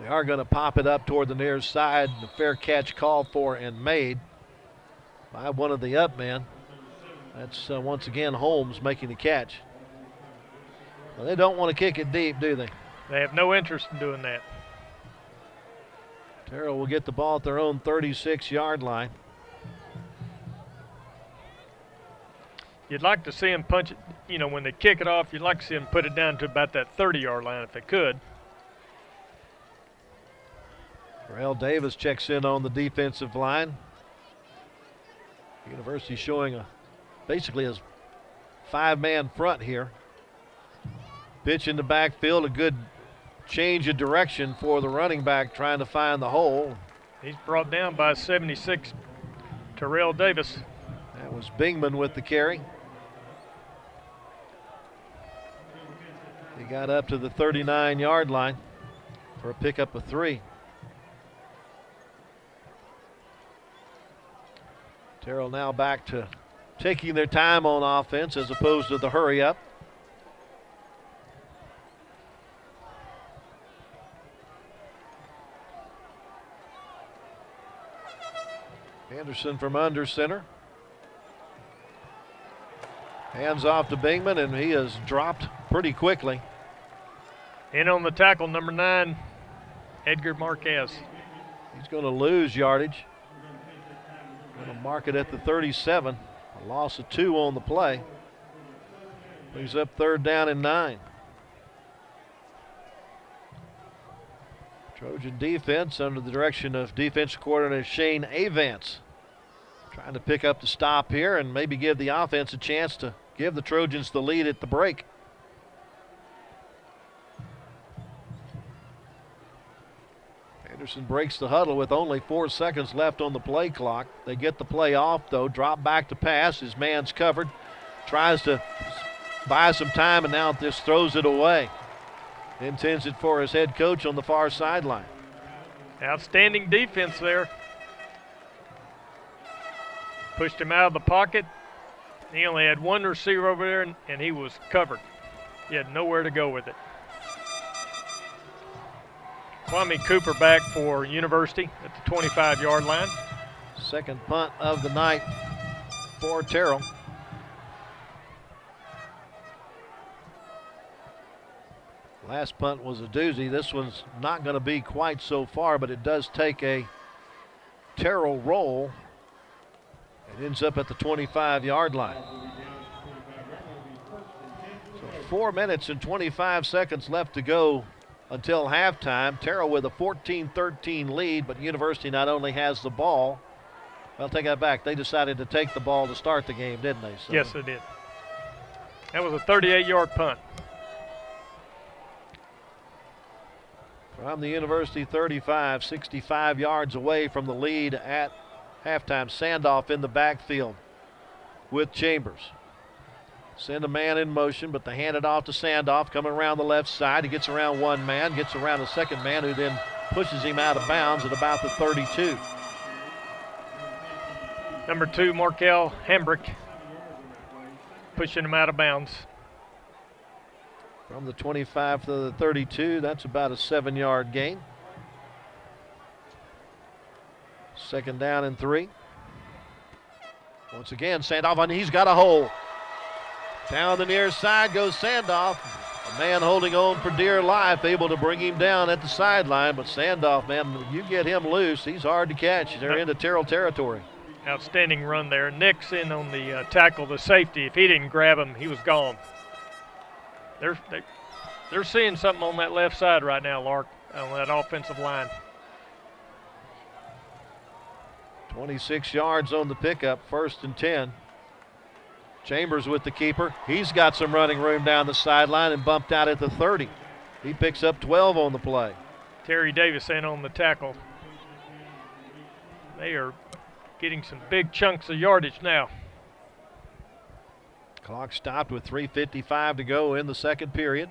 They are going to pop it up toward the near side. The fair catch called for and made by one of the up men. That's once again Holmes making the catch. Well, they don't want to kick it deep, do they? They have no interest in doing that. Terrell will get the ball at their own 36-yard line. You'd like to see them punch it, you know, when they kick it off, you'd like to see them put it down to about that 30-yard line if they could. Terrell Davis checks in on the defensive line. University showing basically a 5-man front here. Pitch in the backfield, a good change of direction for the running back trying to find the hole. He's brought down by 76, Terrell Davis. That was Bingman with the carry. He got up to the 39-yard line for a pickup of 3. Terrell now back to taking their time on offense as opposed to the hurry up. Anderson from under center. Hands off to Bingman, and he is dropped pretty quickly. In on the tackle, number 9, Edgar Marquez. He's going to lose yardage. Going to mark it at the 37. A loss of 2 on the play. Brings up 3rd down and 9. Trojan defense under the direction of defensive coordinator Shane Avance. Trying to pick up the stop here and maybe give the offense a chance to give the Trojans the lead at the break. Anderson breaks the huddle with only 4 seconds left on the play clock. They get the play off, though. Drop back to pass. His man's covered. Tries to buy some time, and now just throws it away. Intends it for his head coach on the far sideline. Outstanding defense there. Pushed him out of the pocket. He only had one receiver over there, and he was covered. He had nowhere to go with it. Kwame Cooper back for University at the 25-yard line. Second punt of the night for Terrell. Last punt was a doozy. This one's not going to be quite so far, but it does take a Terrell roll. It ends up at the 25-yard line. So 4 minutes and 25 seconds left to go until halftime. Terrell with a 14-13 lead, but University not only has the ball, I'll take that back. They decided to take the ball to start the game, didn't they? So yes, they did. That was a 38-yard punt. From the University 35, 65 yards away from the lead at halftime. Sandoff in the backfield with Chambers. Send a man in motion, but they hand it off to Sandoff coming around the left side. He gets around one man, gets around a second man who then pushes him out of bounds at about the 32. Number 2, Markel Hambrick, pushing him out of bounds. From the 25 to the 32, that's about a 7-yard gain. Second down and 3. Once again, Sandoff, and he's got a hole. Down the near side goes Sandoff. A man holding on for dear life, able to bring him down at the sideline. But Sandoff, man, you get him loose, he's hard to catch. They're into Terrell territory. Outstanding run there. Nick's in on the tackle, the safety. If he didn't grab him, he was gone. They're seeing something on that left side right now, Lark, on that offensive line. 26 yards on the pickup, 1st and 10. Chambers with the keeper. He's got some running room down the sideline and bumped out at the 30. He picks up 12 on the play. Terry Davis in on the tackle. They are getting some big chunks of yardage now. Clock stopped with 3:55 to go in the second period.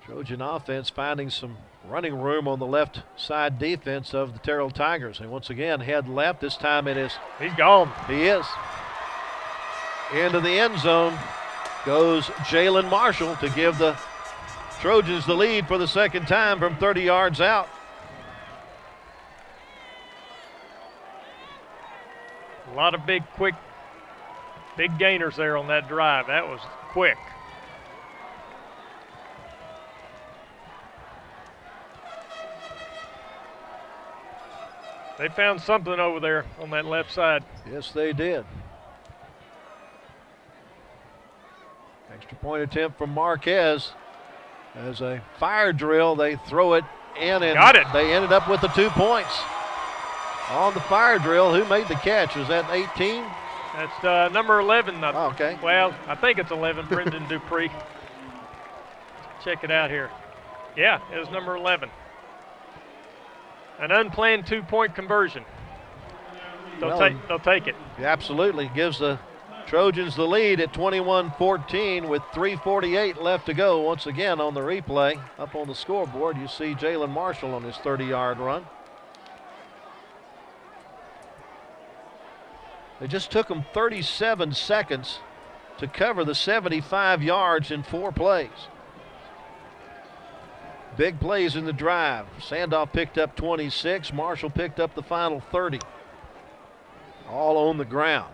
Trojan offense finding some running room on the left side defense of the Terrell Tigers. And once again, head left. This time it is. He's gone. He is. Into the end zone goes Jalen Marshall to give the Trojans the lead for the second time from 30 yards out. A lot of big gainers there on that drive. That was quick. They found something over there on that left side. Yes, they did. Extra point attempt from Marquez. As a fire drill, they throw it in, and got it. They ended up with the 2 points. On the fire drill, who made the catch? Was that 18? That's number 11. Oh, okay. Well, I think it's 11, Brendan Dupree. Check it out here. Yeah, it was number 11. An unplanned 2-point conversion. They'll take it. Yeah, absolutely. Gives the Trojans the lead at 21-14 with 3:48 left to go. Once again on the replay, up on the scoreboard, you see Jalen Marshall on his 30-yard run. It just took them 37 seconds to cover the 75 yards in 4 plays. Big plays in the drive. Sandoff picked up 26. Marshall picked up the final 30. All on the ground.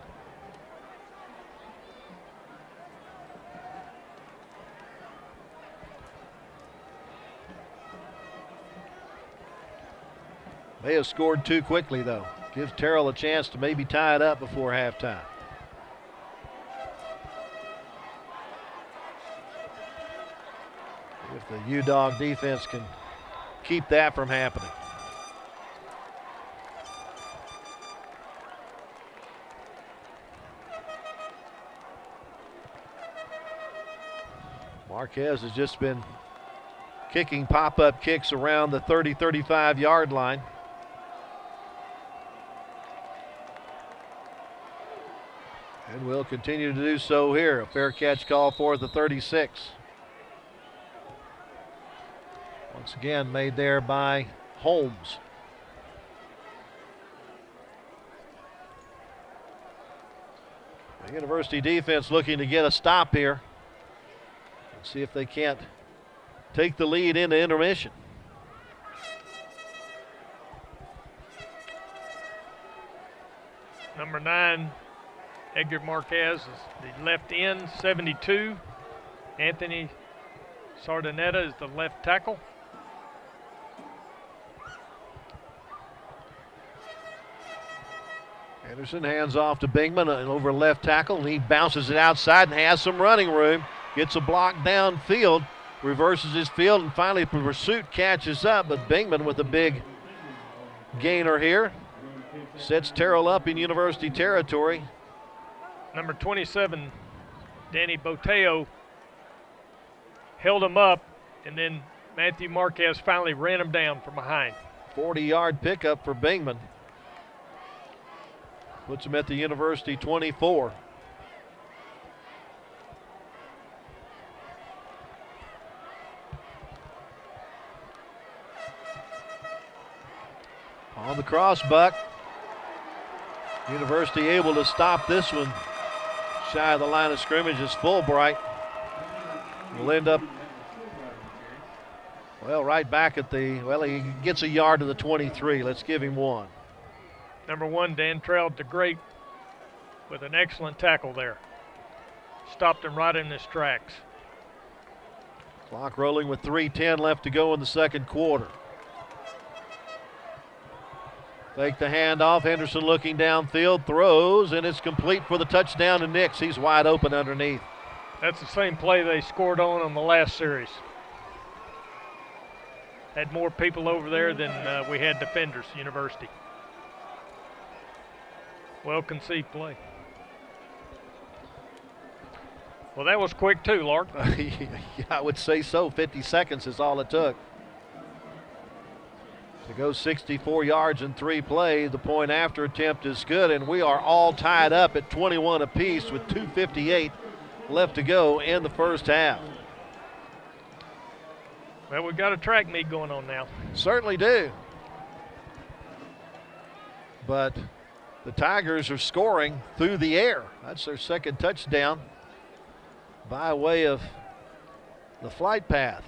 They have scored too quickly, though. Gives Terrell a chance to maybe tie it up before halftime. If the U-Dog defense can keep that from happening. Marquez has just been kicking pop-up kicks around the 30-35 yard line. And will continue to do so here. A fair catch call for the 36. Once again made there by Holmes. The University defense looking to get a stop here. Let's see if they can't take the lead into intermission. Number 9, Edgar Marquez is the left end, 72. Anthony Sardinetta is the left tackle. Anderson hands off to Bingman over left tackle, and he bounces it outside and has some running room. Gets a block downfield, reverses his field, and finally pursuit catches up, but Bingman with a big gainer here. Sets Terrell up in University territory. Number 27, Danny Boteo, held him up and then Matthew Marquez finally ran him down from behind. 40-yard pickup for Bingman. Puts him at the University 24. On the crossbuck. University able to stop this one shy of the line of scrimmage as Fulbright will end up, well, right back at the, well, he gets a yard to the 23. Let's give him one. Number 1, Dan Terrell, the great, with an excellent tackle there. Stopped him right in his tracks. Clock rolling with 3:10 left to go in the second quarter. Take the handoff. Henderson looking downfield, throws, and it's complete for the touchdown to Nix. He's wide open underneath. That's the same play they scored on the last series. Had more people over there than we had defenders, University. Well conceived play. Well, that was quick too, Lark. Yeah, I would say so. 50 seconds is all it took. To go 64 yards in 3 plays, the point after attempt is good, and we are all tied up at 21 apiece with 2:58 left to go in the first half. Well, we've got a track meet going on now. Certainly do. But the Tigers are scoring through the air. That's their second touchdown by way of the flight path.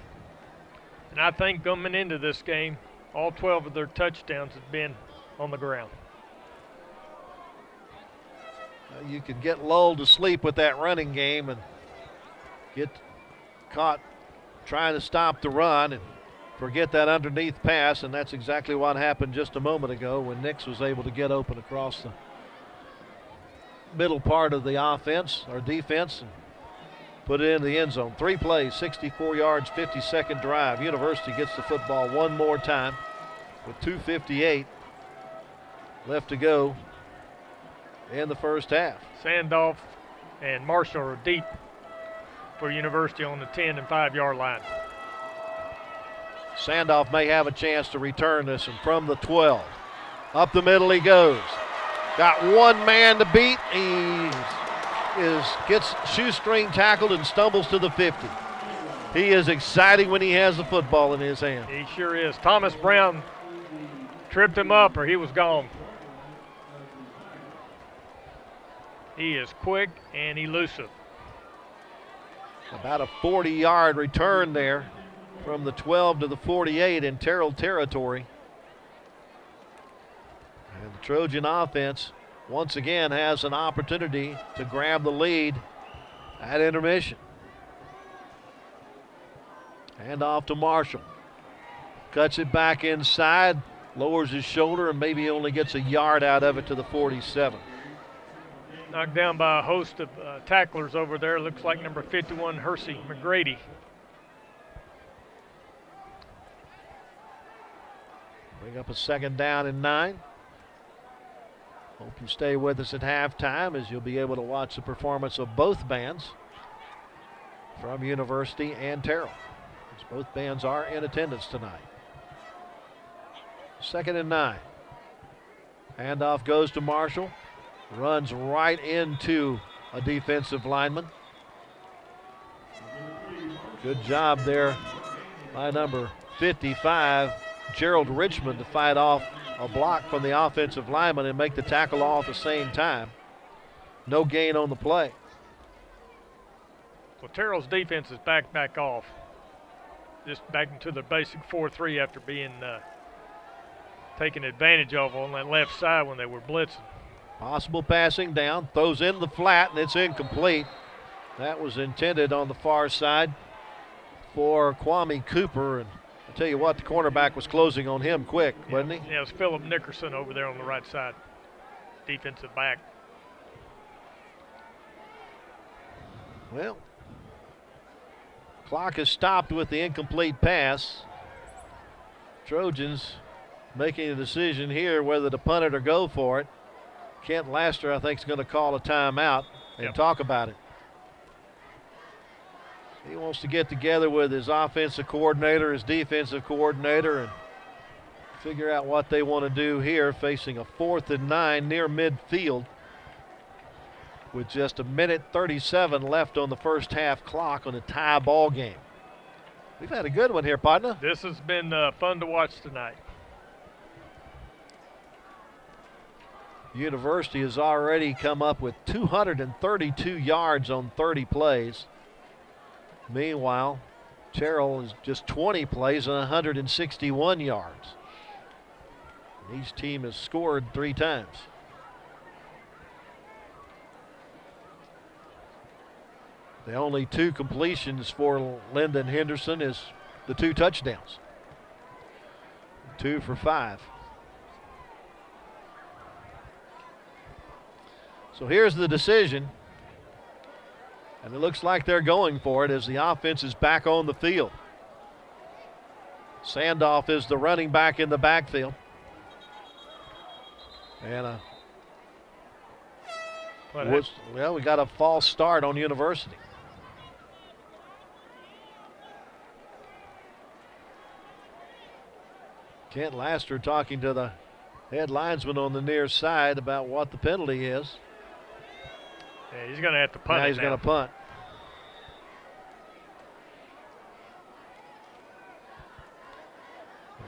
And I think coming into this game, all 12 of their touchdowns have been on the ground. You can get lulled to sleep with that running game and get caught trying to stop the run and forget that underneath pass, and that's exactly what happened just a moment ago when Nix was able to get open across the middle part of the offense or defense and put it in the end zone. 3 plays, 64 yards, 50-second drive. University gets the football one more time with 2:58 left to go in the first half. Sandoff and Marshall are deep for University on the 10 and 5-yard line. Sandoff may have a chance to return this one from the 12. Up the middle he goes. Got one man to beat. He gets shoestring tackled and stumbles to the 50. He is exciting when he has the football in his hand. He sure is. Thomas Brown tripped him up or he was gone. He is quick and elusive. About a 40-yard return there from the 12 to the 48 in Terrell territory. And the Trojan offense once again has an opportunity to grab the lead at intermission. Hand off to Marshall. Cuts it back inside, lowers his shoulder, and maybe only gets a yard out of it to the 47. Knocked down by a host of tacklers over there. Looks like number 51, Hersey McGrady. Bring up a second down and 9. Hope you stay with us at halftime as you'll be able to watch the performance of both bands from University and Terrell, as both bands are in attendance tonight. Second and 9. Handoff goes to Marshall. Runs right into a defensive lineman. Good job there by number 55, Gerald Richmond, to fight off a block from the offensive lineman and make the tackle all at the same time. No gain on the play. Well, Terrell's defense is back off. Just back into the basic 4-3 after being taken advantage of on that left side when they were blitzing. Possible passing down, throws in the flat, and it's incomplete. That was intended on the far side for Kwame Cooper. And I'll tell you what, the cornerback was closing on him quick, wasn't he? Yeah, it was Philip Nickerson over there on the right side, defensive back. Well, clock is stopped with the incomplete pass. Trojans making a decision here whether to punt it or go for it. Kent Laster, I think, is going to call a timeout and talk about it. He wants to get together with his offensive coordinator, his defensive coordinator, and figure out what they want to do here, facing a 4th and 9 near midfield with just 1:37 left on the first half clock on a tie ball game. We've had a good one here, partner. This has been fun to watch tonight. University has already come up with 232 yards on 30 plays. Meanwhile, Terrell is just 20 plays and 161 yards. And each team has scored 3 times. The only 2 completions for Lyndon Henderson is the 2 touchdowns. 2 for 5. So here's the decision. And it looks like they're going for it as the offense is back on the field. Sandoff is the running back in the backfield. And we got a false start on University. Kent Laster talking to the head linesman on the near side about what the penalty is. Yeah, he's going to have to punt. Now he's going to punt.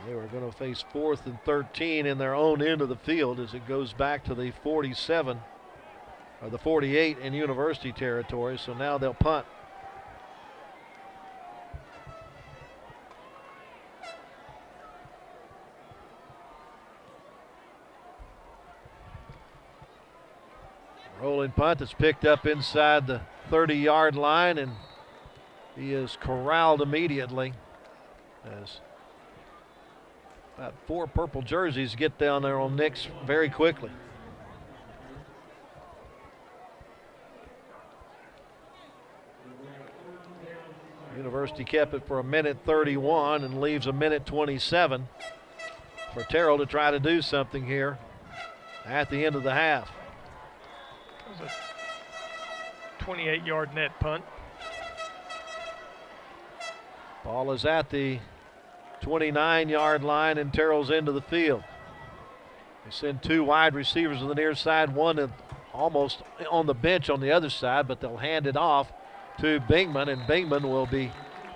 They were going to face 4th and 13 in their own end of the field as it goes back to the 47 or the 48 in University territory. So now they'll punt. Rolling punt that's picked up inside the 30-yard line, and he is corralled immediately as about 4 purple jerseys get down there on Nick's very quickly. University kept it for 1:31 and leaves 1:27 for Terrell to try to do something here at the end of the half. It was a 28-yard net punt. Ball is at the 29-yard line and Terrell's into the field. They send 2 wide receivers on the near side, one almost on the bench on the other side, but they'll hand it off to Bingman, and Bingman will be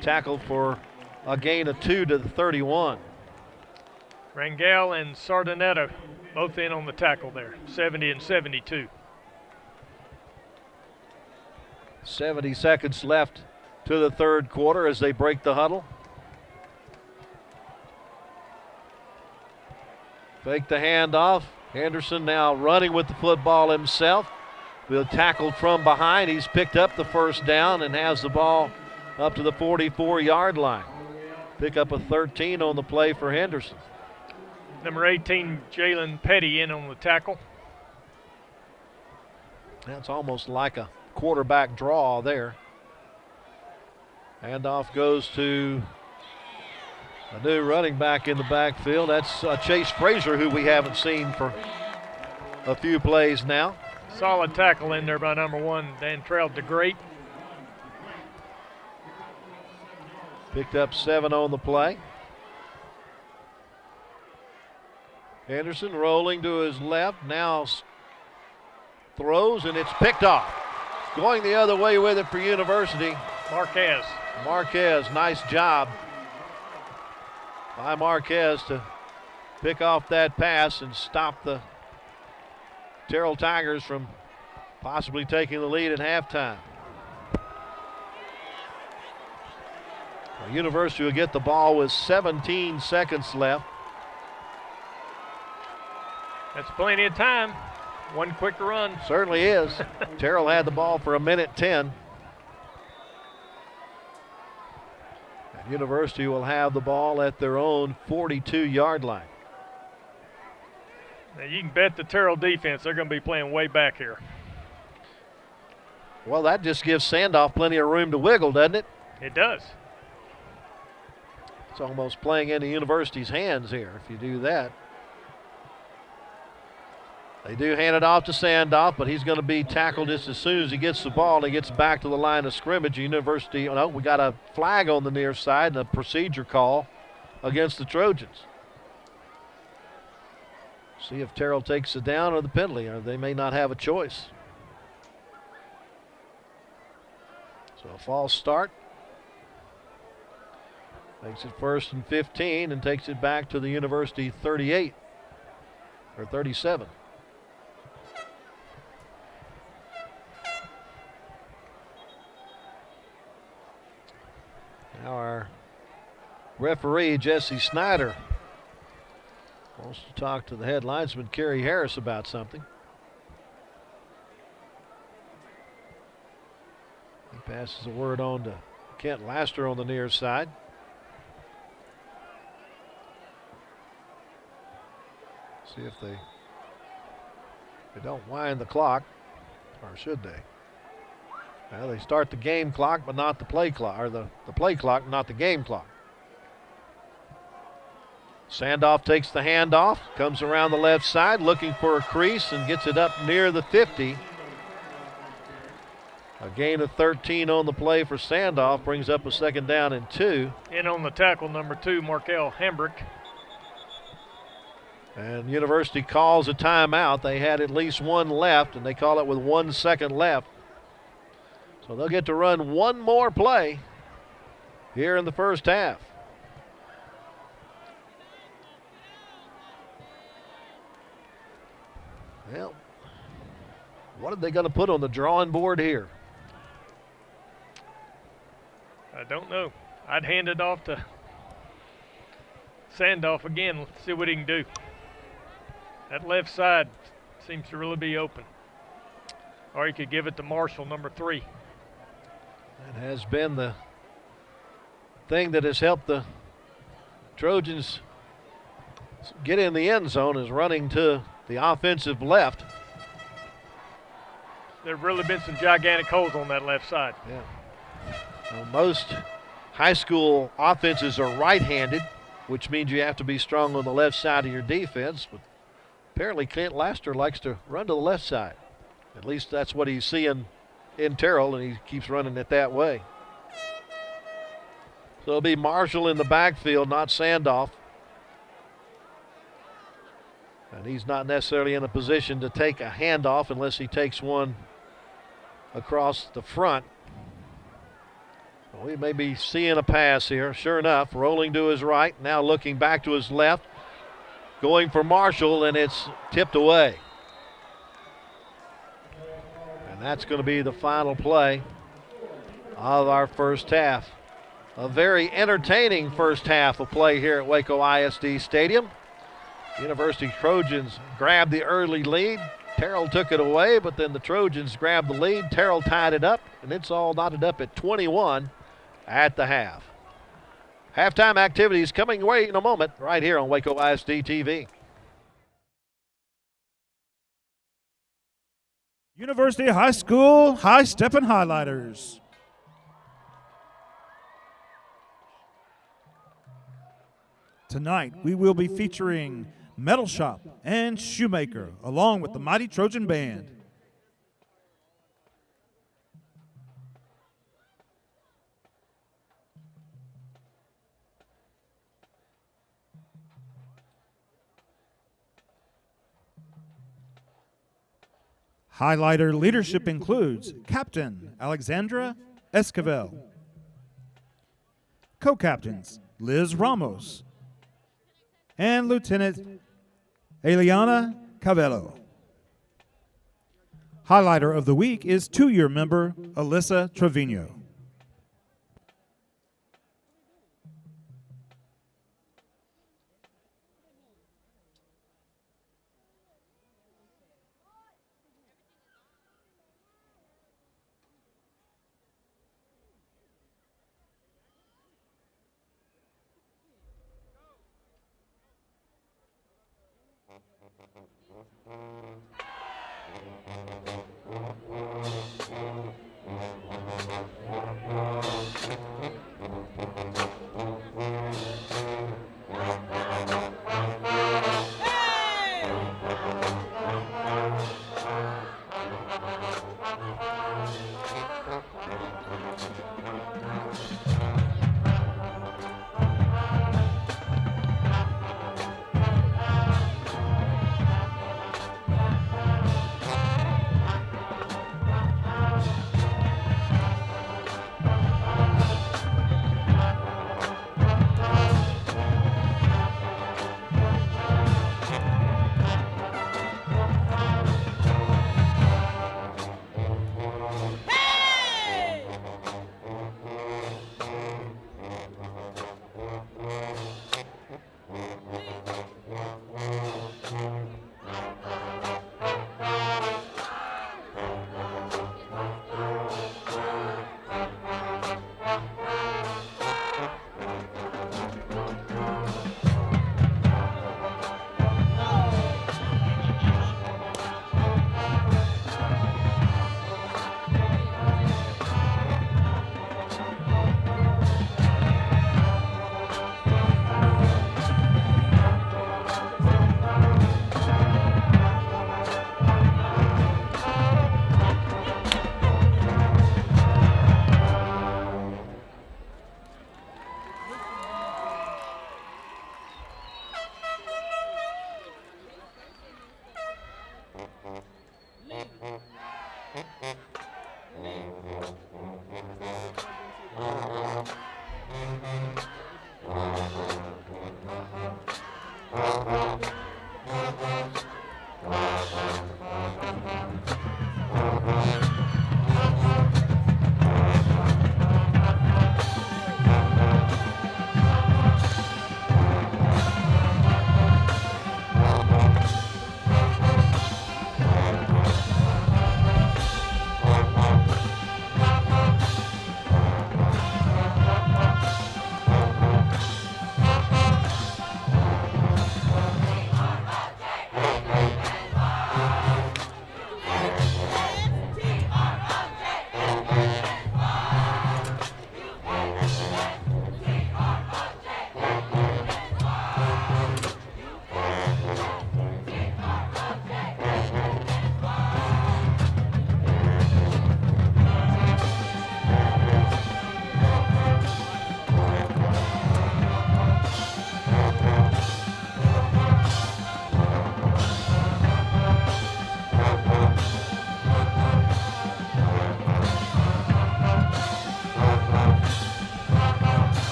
tackled for a gain of 2 to the 31. Rangel and Sardinetta both in on the tackle there, 70 and 72. 70 seconds left to the third quarter as they break the huddle. Fake the handoff. Henderson now running with the football himself. Will tackled from behind. He's picked up the first down and has the ball up to the 44-yard line. Pick up a 13 on the play for Henderson. Number 18, Jalen Petty in on the tackle. That's almost like a quarterback draw there. Handoff goes to a new running back in the backfield. That's Chase Frazier, who we haven't seen for a few plays now. Solid tackle in there by number 1, Dantrell DeGreat. Picked up 7 on the play. Henderson rolling to his left, now throws, and it's picked off. Going the other way with it for University. Marquez, nice job by Marquez to pick off that pass and stop the Terrell Tigers from possibly taking the lead at halftime. University will get the ball with 17 seconds left. That's plenty of time. One quick run. Certainly is. Terrell had the ball for 1:10. And University will have the ball at their own 42-yard line. Now you can bet the Terrell defense, they're going to be playing way back here. Well, that just gives Sandoff plenty of room to wiggle, doesn't it? It does. It's almost playing into University's hands here if you do that. They do hand it off to Sandoff, but he's going to be tackled just as soon as he gets the ball and he gets back to the line of scrimmage. University, oh no, we got a flag on the near side and a procedure call against the Trojans. See if Terrell takes it down or the penalty, or they may not have a choice. So a false start. Makes it 1st and 15 and takes it back to the University 38 or 37. Now our referee, Jesse Snyder, wants to talk to the head linesman, Kerry Harris, about something. He passes the word on to Kent Laster on the near side. See if they don't wind the clock, or should they? Well, they start the game clock, but not the play clock, or the play clock, not the game clock. Sandoff takes the handoff, comes around the left side looking for a crease and gets it up near the 50. A gain of 13 on the play for Sandoff brings up a 2nd down and 2. In on the tackle, number 2, Markel Hambrick. And University calls a timeout. They had at least one left, and they call it with 1 second left. So they'll get to run one more play here in the first half. Well, what are they going to put on the drawing board here? I don't know. I'd hand it off to Sandoff again. Let's see what he can do. That left side seems to really be open. Or you could give it to Marshall, number 3. That has been the thing that has helped the Trojans get in the end zone, is running to the offensive left. There have really been some gigantic holes on that left side. Yeah. Well, most high school offenses are right-handed, which means you have to be strong on the left side of your defense. But apparently Clint Laster likes to run to the left side. At least that's what he's seeing in Terrell, and he keeps running it that way. So it'll be Marshall in the backfield, not Sandoff. And he's not necessarily in a position to take a handoff unless he takes one across the front. Well, we may be seeing a pass here. Sure enough, rolling to his right, now looking back to his left, going for Marshall, and it's tipped away. And that's going to be the final play of our first half. A very entertaining first half of play here at Waco ISD Stadium. University Trojans grabbed the early lead. Terrell took it away, but then the Trojans grabbed the lead. Terrell tied it up, and it's all knotted up at 21 at the half. Halftime activities coming away in a moment right here on Waco ISD TV. University High School High Steppin' Highlighters. Tonight we will be featuring Metal Shop and Shoemaker along with the Mighty Trojan Band. Highlighter leadership includes Captain Alexandra Esquivel, co-captains Liz Ramos, and Lieutenant Eliana Cavello. Highlighter of the week is two-year member Alyssa Trevino.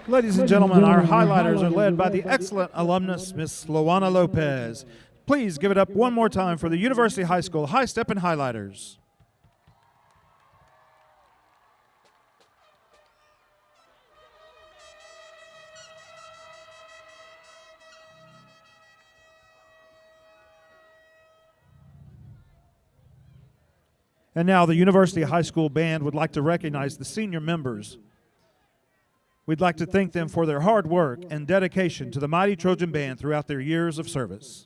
Ladies and gentlemen, our highlighters are led by the excellent alumnus, Miss Loana Lopez. Please give it up one more time for the University High School High Step and Highlighters. And now the University High School Band would like to recognize the senior members. We'd like to thank them for their hard work and dedication to the mighty Trojan Band throughout their years of service.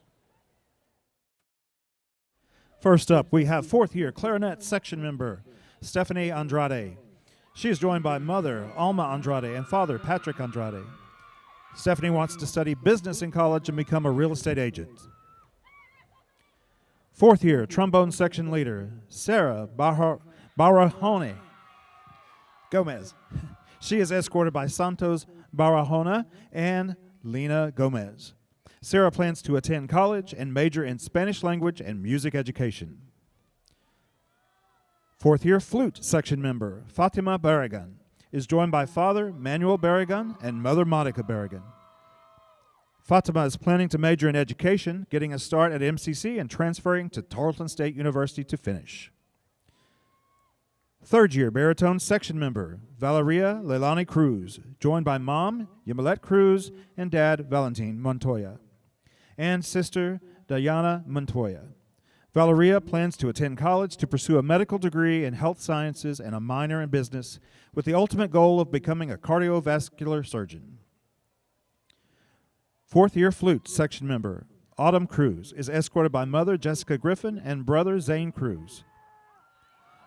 First up, we have fourth-year clarinet section member Stephanie Andrade. She is joined by mother Alma Andrade and father Patrick Andrade. Stephanie wants to study business in college and become a real estate agent. Fourth-year trombone section leader Sarah Barahone Gomez. She is escorted by Santos Barahona and Lena Gomez. Sarah plans to attend college and major in Spanish language and music education. Fourth-year flute section member Fatima Barragan is joined by father Manuel Barragan and mother Monica Barragan. Fatima is planning to major in education, getting a start at MCC and transferring to Tarleton State University to finish. Third-year baritone section member Valeria Leilani Cruz, joined by mom Yamilet Cruz and dad Valentin Montoya, and sister Diana Montoya. Valeria plans to attend college to pursue a medical degree in health sciences and a minor in business, with the ultimate goal of becoming a cardiovascular surgeon. Fourth-year flute section member Autumn Cruz is escorted by mother Jessica Griffin and brother Zane Cruz.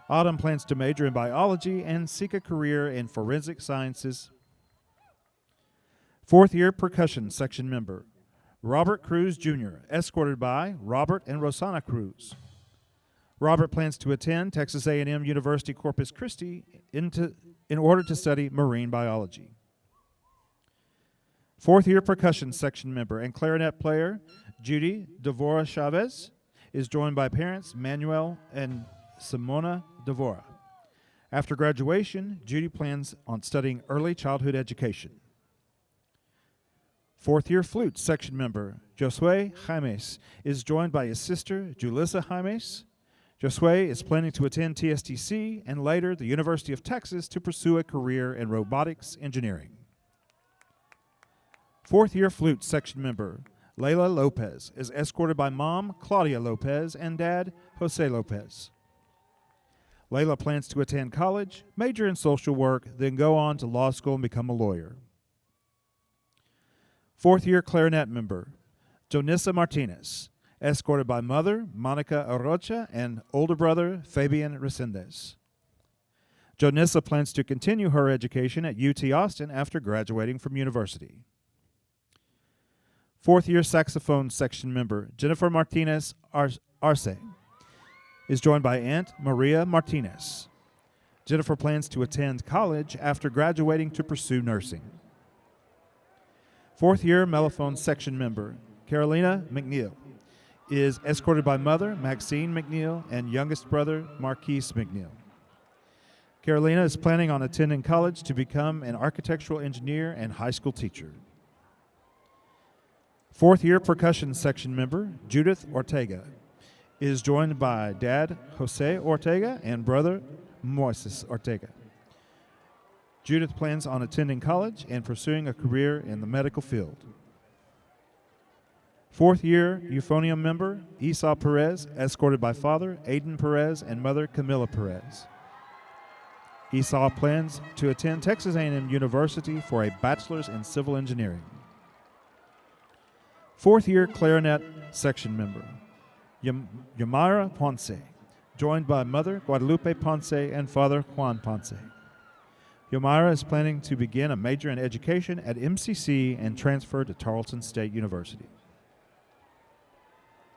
Autumn plans to major in biology and seek a career in forensic sciences. Fourth-year percussion section member Robert Cruz Jr., escorted by Robert and Rosanna Cruz. Robert plans to attend Texas A&M University Corpus Christi in order to study marine biology. Fourth-year percussion section member and clarinet player Judy Devora Chavez is joined by parents Manuel and Simona Devora. After graduation, Judy plans on studying early childhood education. Fourth-year flute section member Josue Jaimes is joined by his sister Julissa Jaimes. Josue is planning to attend TSTC and later the University of Texas to pursue a career in robotics engineering. Fourth-year flute section member Layla Lopez is escorted by mom Claudia Lopez and dad Jose Lopez. Layla plans to attend college, major in social work, then go on to law school and become a lawyer. Fourth-year clarinet member Jonissa Martinez, escorted by mother Monica Arrocha and older brother Fabian Resendez. Jonissa plans to continue her education at UT Austin after graduating from university. Fourth-year saxophone section member Jennifer Martinez Arce is joined by Aunt Maria Martinez. Jennifer plans to attend college after graduating to pursue nursing. Fourth year mellophone section member Carolina McNeil is escorted by mother Maxine McNeil and youngest brother Marquise McNeil. Carolina is planning on attending college to become an architectural engineer and high school teacher. Fourth year percussion section member Judith Ortega is joined by dad Jose Ortega and brother Moises Ortega. Judith plans on attending college and pursuing a career in the medical field. Fourth year euphonium member Esau Perez, escorted by father Aiden Perez and mother Camila Perez. Esau plans to attend Texas A&M University for a bachelor's in civil engineering. Fourth year clarinet section member Yamara Ponce, joined by mother Guadalupe Ponce and father Juan Ponce. Yomara is planning to begin a major in education at MCC and transfer to Tarleton State University.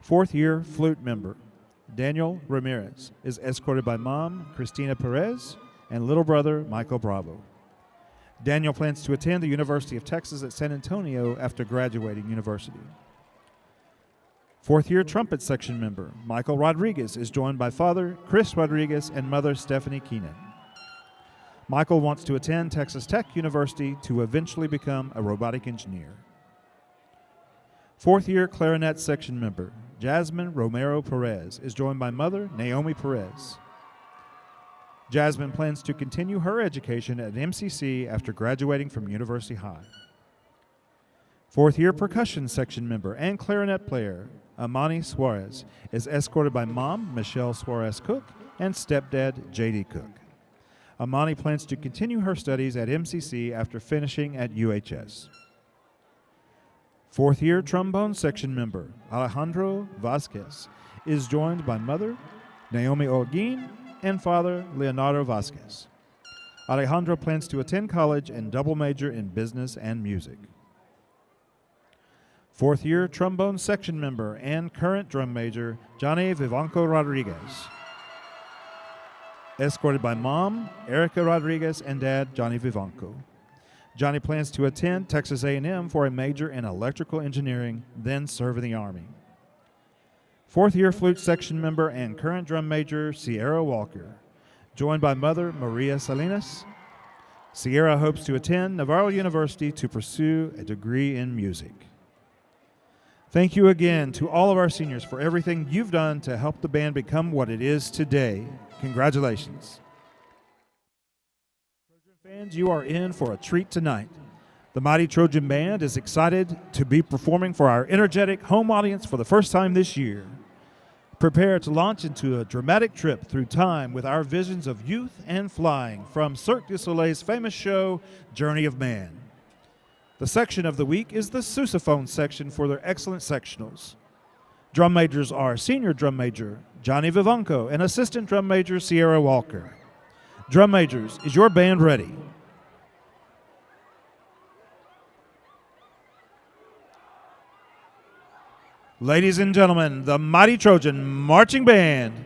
Fourth year flute member Daniel Ramirez is escorted by mom Christina Perez and little brother Michael Bravo. Daniel plans to attend the University of Texas at San Antonio after graduating university. Fourth year trumpet section member Michael Rodriguez is joined by father Chris Rodriguez and mother Stephanie Keenan. Michael wants to attend Texas Tech University to eventually become a robotic engineer. Fourth year clarinet section member Jasmine Romero Perez is joined by mother Naomi Perez. Jasmine plans to continue her education at MCC after graduating from University High. Fourth year percussion section member and clarinet player Amani Suarez is escorted by mom Michelle Suarez Cook and stepdad J.D. Cook. Amani plans to continue her studies at MCC after finishing at UHS. Fourth year trombone section member Alejandro Vasquez is joined by mother Naomi Olguin and father Leonardo Vasquez. Alejandro plans to attend college and double major in business and music. Fourth year trombone section member and current drum major Johnny Vivanco Rodriguez, escorted by mom Erica Rodriguez and dad Johnny Vivanco. Johnny plans to attend Texas A&M for a major in electrical engineering, then serve in the Army. Fourth year flute section member and current drum major Sierra Walker, joined by mother Maria Salinas. Sierra hopes to attend Navarro University to pursue a degree in music. Thank you again to all of our seniors for everything you've done to help the band become what it is today. Congratulations. Trojan fans, you are in for a treat tonight. The Mighty Trojan Band is excited to be performing for our energetic home audience for the first time this year. Prepare to launch into a dramatic trip through time with our visions of youth and flying from Cirque du Soleil's famous show, Journey of Man. The section of the week is the sousaphone section for their excellent sectionals. Drum majors are senior drum major Johnny Vivanco and assistant drum major Sierra Walker. Drum majors, is your band ready? Ladies and gentlemen, the Mighty Trojan Marching Band.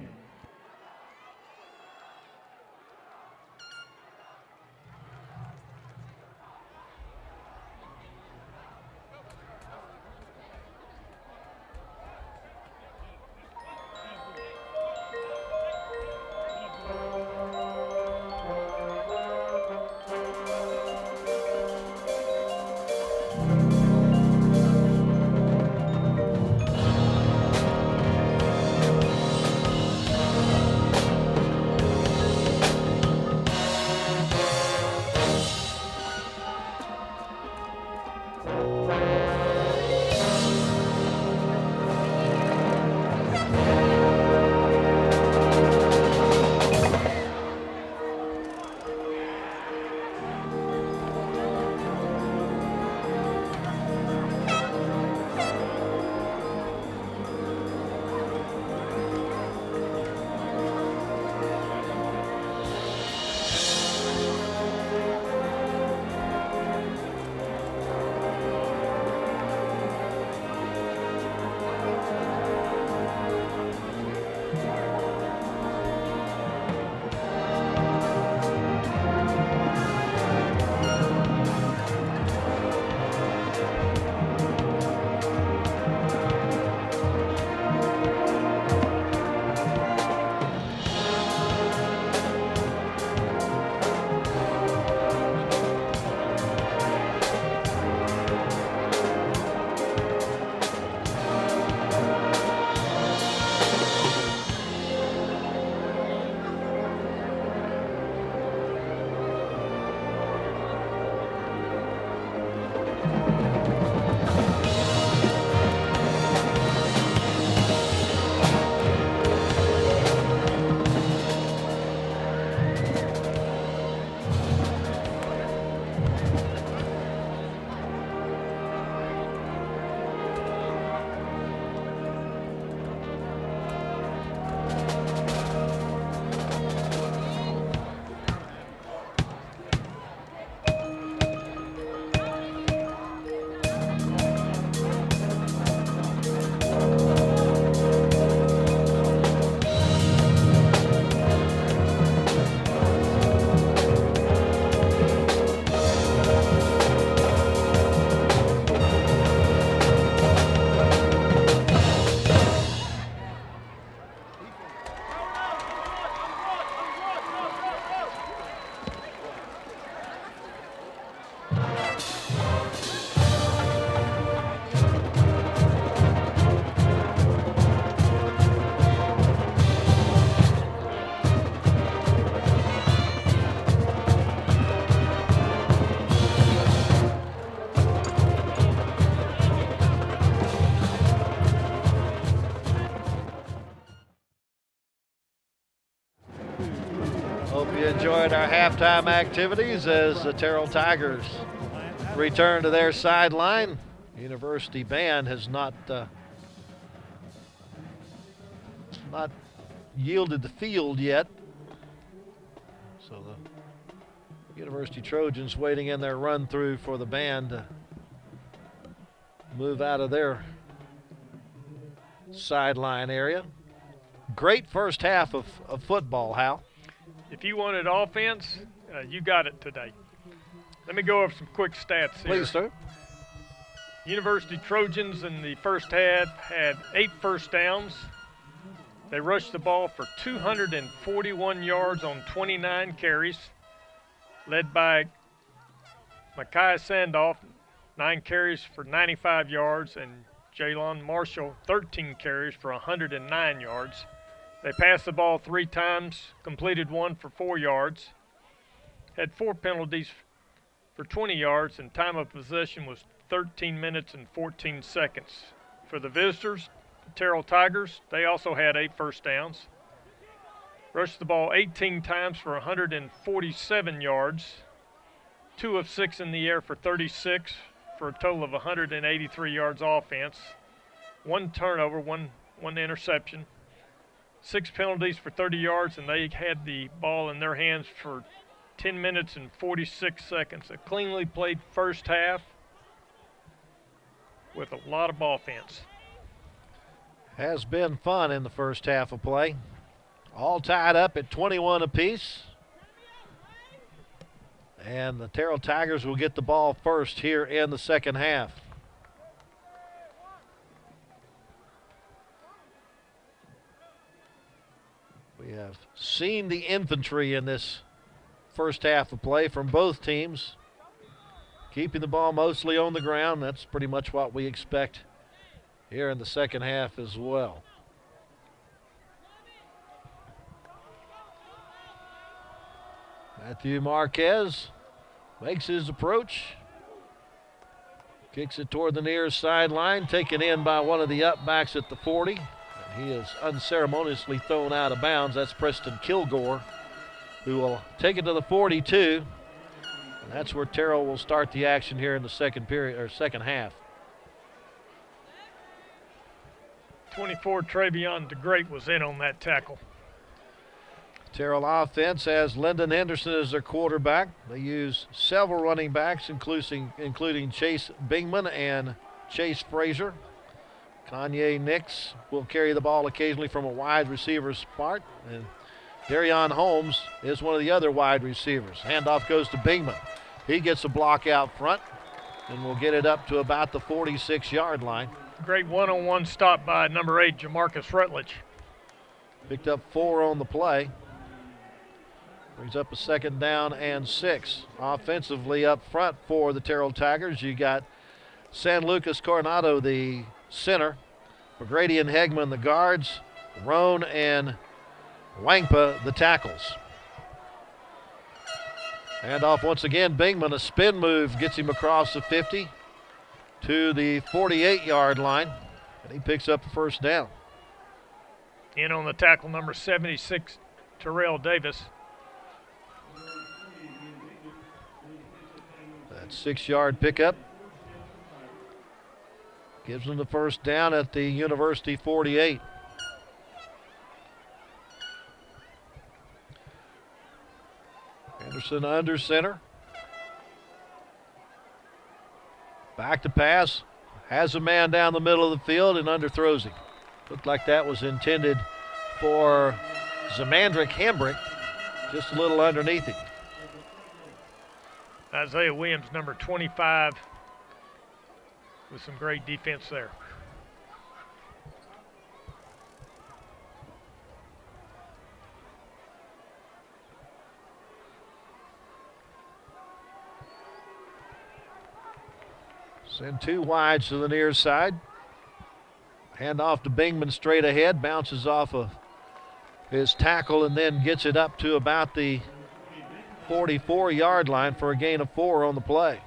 halftime activities as the Terrell Tigers return to their sideline. University band has not yielded the field yet. So the University Trojans waiting in their run through for the band to move out of their sideline area. Great first half of football, Hal. If you wanted offense, you got it today. Let me go over some quick stats here. Please, sir. University Trojans in the first half had 8 first downs. They rushed the ball for 241 yards on 29 carries, led by Micaiah Sandoff, 9 carries for 95 yards, and Jalon Marshall, 13 carries for 109 yards. They passed the ball 3 times, completed 1 for 4 yards, had 4 penalties for 20 yards, and time of possession was 13 minutes and 14 seconds. For the visitors, the Terrell Tigers, they also had 8 first downs, rushed the ball 18 times for 147 yards, 2 of 6 in the air for 36, for a total of 183 yards offense, 1 turnover, one interception, 6 penalties for 30 yards, and they had the ball in their hands for 10 minutes and 46 seconds. A cleanly played first half with a lot of offense. Has been fun in the first half of play. All tied up at 21 apiece. And the Terrell Tigers will get the ball first here in the second half. We have seen the infantry in this first half of play from both teams. Keeping the ball mostly on the ground. That's pretty much what we expect here in the second half as well. Matthew Marquez makes his approach. Kicks it toward the near sideline, taken in by one of the upbacks at the 40. And he is unceremoniously thrown out of bounds. That's Preston Kilgore, who will take it to the 42. And that's where Terrell will start the action here in the second half. 24 Travion DeGreat was in on that tackle. Terrell offense has Lyndon Henderson as their quarterback. They use several running backs, including Chase Bingman and Chase Frazier. Kanye Nix will carry the ball occasionally from a wide receiver spot. And Darion Holmes is one of the other wide receivers. Handoff goes to Bingman. He gets a block out front and will get it up to about the 46-yard line. Great one-on-one stop by number 8, Jamarcus Rutledge. Picked up 4 on the play. Brings up a 2nd down and 6. Offensively up front for the Terrell Tigers, you got San Lucas Coronado, the center, McGrady and Hegman, the guards, Roan and Wangpa, the tackles. Handoff once again, Bingman, a spin move, gets him across the 50 to the 48-yard line, and he picks up a 1st down. In on the tackle, number 76, Terrell Davis. That 6-yard pickup gives them the 1st down at the University 48. Anderson under center. Back to pass. Has a man down the middle of the field and underthrows him. Looked like that was intended for Zamandrick Hambrick, just a little underneath him. Isaiah Williams, number 25, with some great defense there. Send 2 wides to the near side. Hand off to Bingman straight ahead, bounces off of his tackle and then gets it up to about the 44-yard line for a gain of 4 on the play.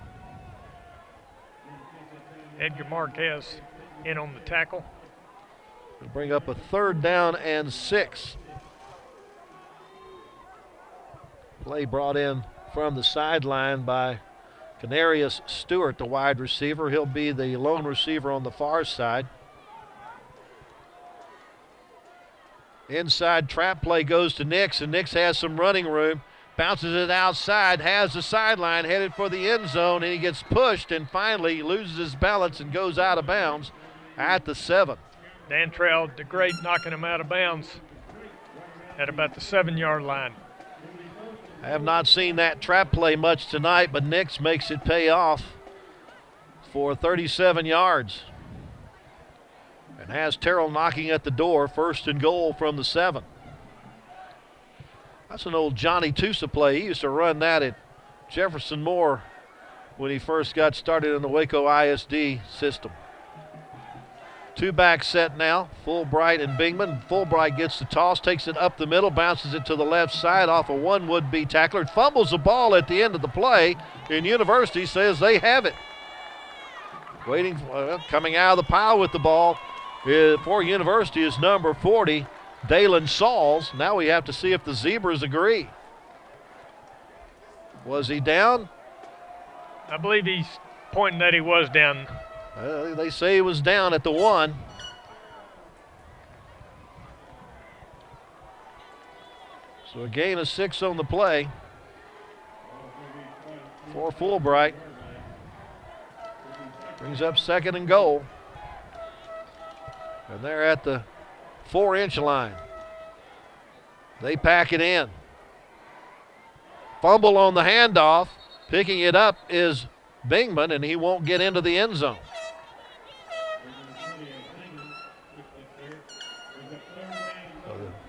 Edgar Marquez in on the tackle. It'll bring up a 3rd down and 6. Play brought in from the sideline by Canarius Stewart, the wide receiver. He'll be the lone receiver on the far side. Inside trap play goes to Nix, and Nix has some running room. Bounces it outside, has the sideline, headed for the end zone, and he gets pushed and finally loses his balance and goes out of bounds at the 7. Dan Terrell, the great, knocking him out of bounds at about the 7-yard line. I have not seen that trap play much tonight, but Nix makes it pay off for 37 yards. And has Terrell knocking at the door, 1st and goal from the 7. That's an old Johnny Tusa play. He used to run that at Jefferson Moore when he first got started in the Waco ISD system. 2-back set now, Fulbright and Bingman. Fulbright gets the toss, takes it up the middle, bounces it to the left side off of one would-be tackler, fumbles the ball at the end of the play, and University says they have it. Waiting, coming out of the pile with the ball for University is number 40, Dalen Sauls. Now we have to see if the Zebras agree. Was he down? I believe he's pointing that he was down. They say he was down at the 1. So a gain of 6 on the play for Fulbright. Brings up 2nd and goal. And they're at the 4-inch line. They pack it in. Fumble on the handoff. Picking it up is Bingman, and he won't get into the end zone.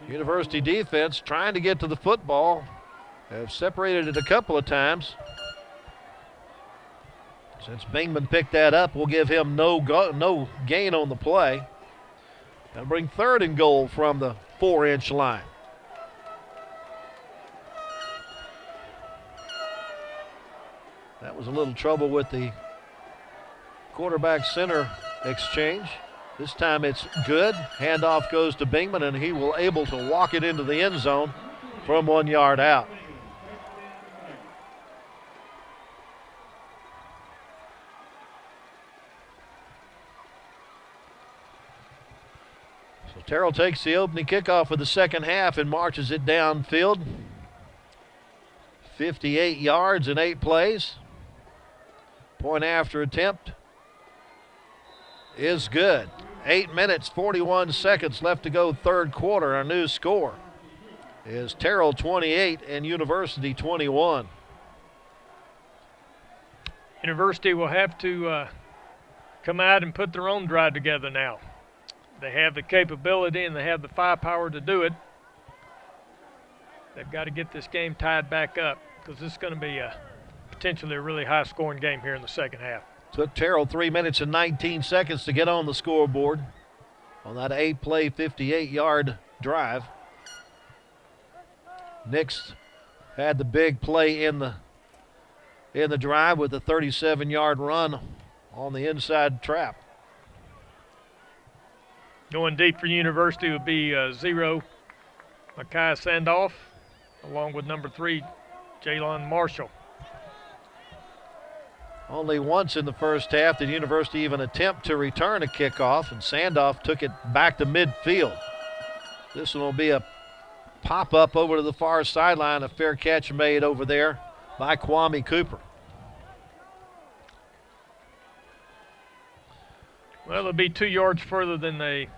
University defense trying to get to the football. Have separated it a couple of times. Since Bingman picked that up, we'll give him no gain on the play. That'll bring 3rd and goal from the 4-inch line. That was a little trouble with the quarterback center exchange. This time it's good. Handoff goes to Bingman, and he will able to walk it into the end zone from 1 yard out. So Terrell takes the opening kickoff of the second half and marches it downfield. 58 yards in 8 plays. Point after attempt is good. 8 minutes, 41 seconds left to go, 3rd quarter. Our new score is Terrell 28 and University 21. University will have to come out and put their own drive together now. They have the capability and they have the firepower to do it. They've got to get this game tied back up because this is going to be potentially a really high-scoring game here in the second half. Took Terrell 3 minutes and 19 seconds to get on the scoreboard on that 8-play, 58-yard drive. Nix had the big play in the drive with a 37-yard run on the inside trap. Going deep for University would be 0, Micaiah Sandoff, along with number 3, Jalen Marshall. Only once in the first half did University even attempt to return a kickoff, and Sandoff took it back to midfield. This one will be a pop-up over to the far sideline, a fair catch made over there by Kwame Cooper. Well, it'll be 2 yards further than they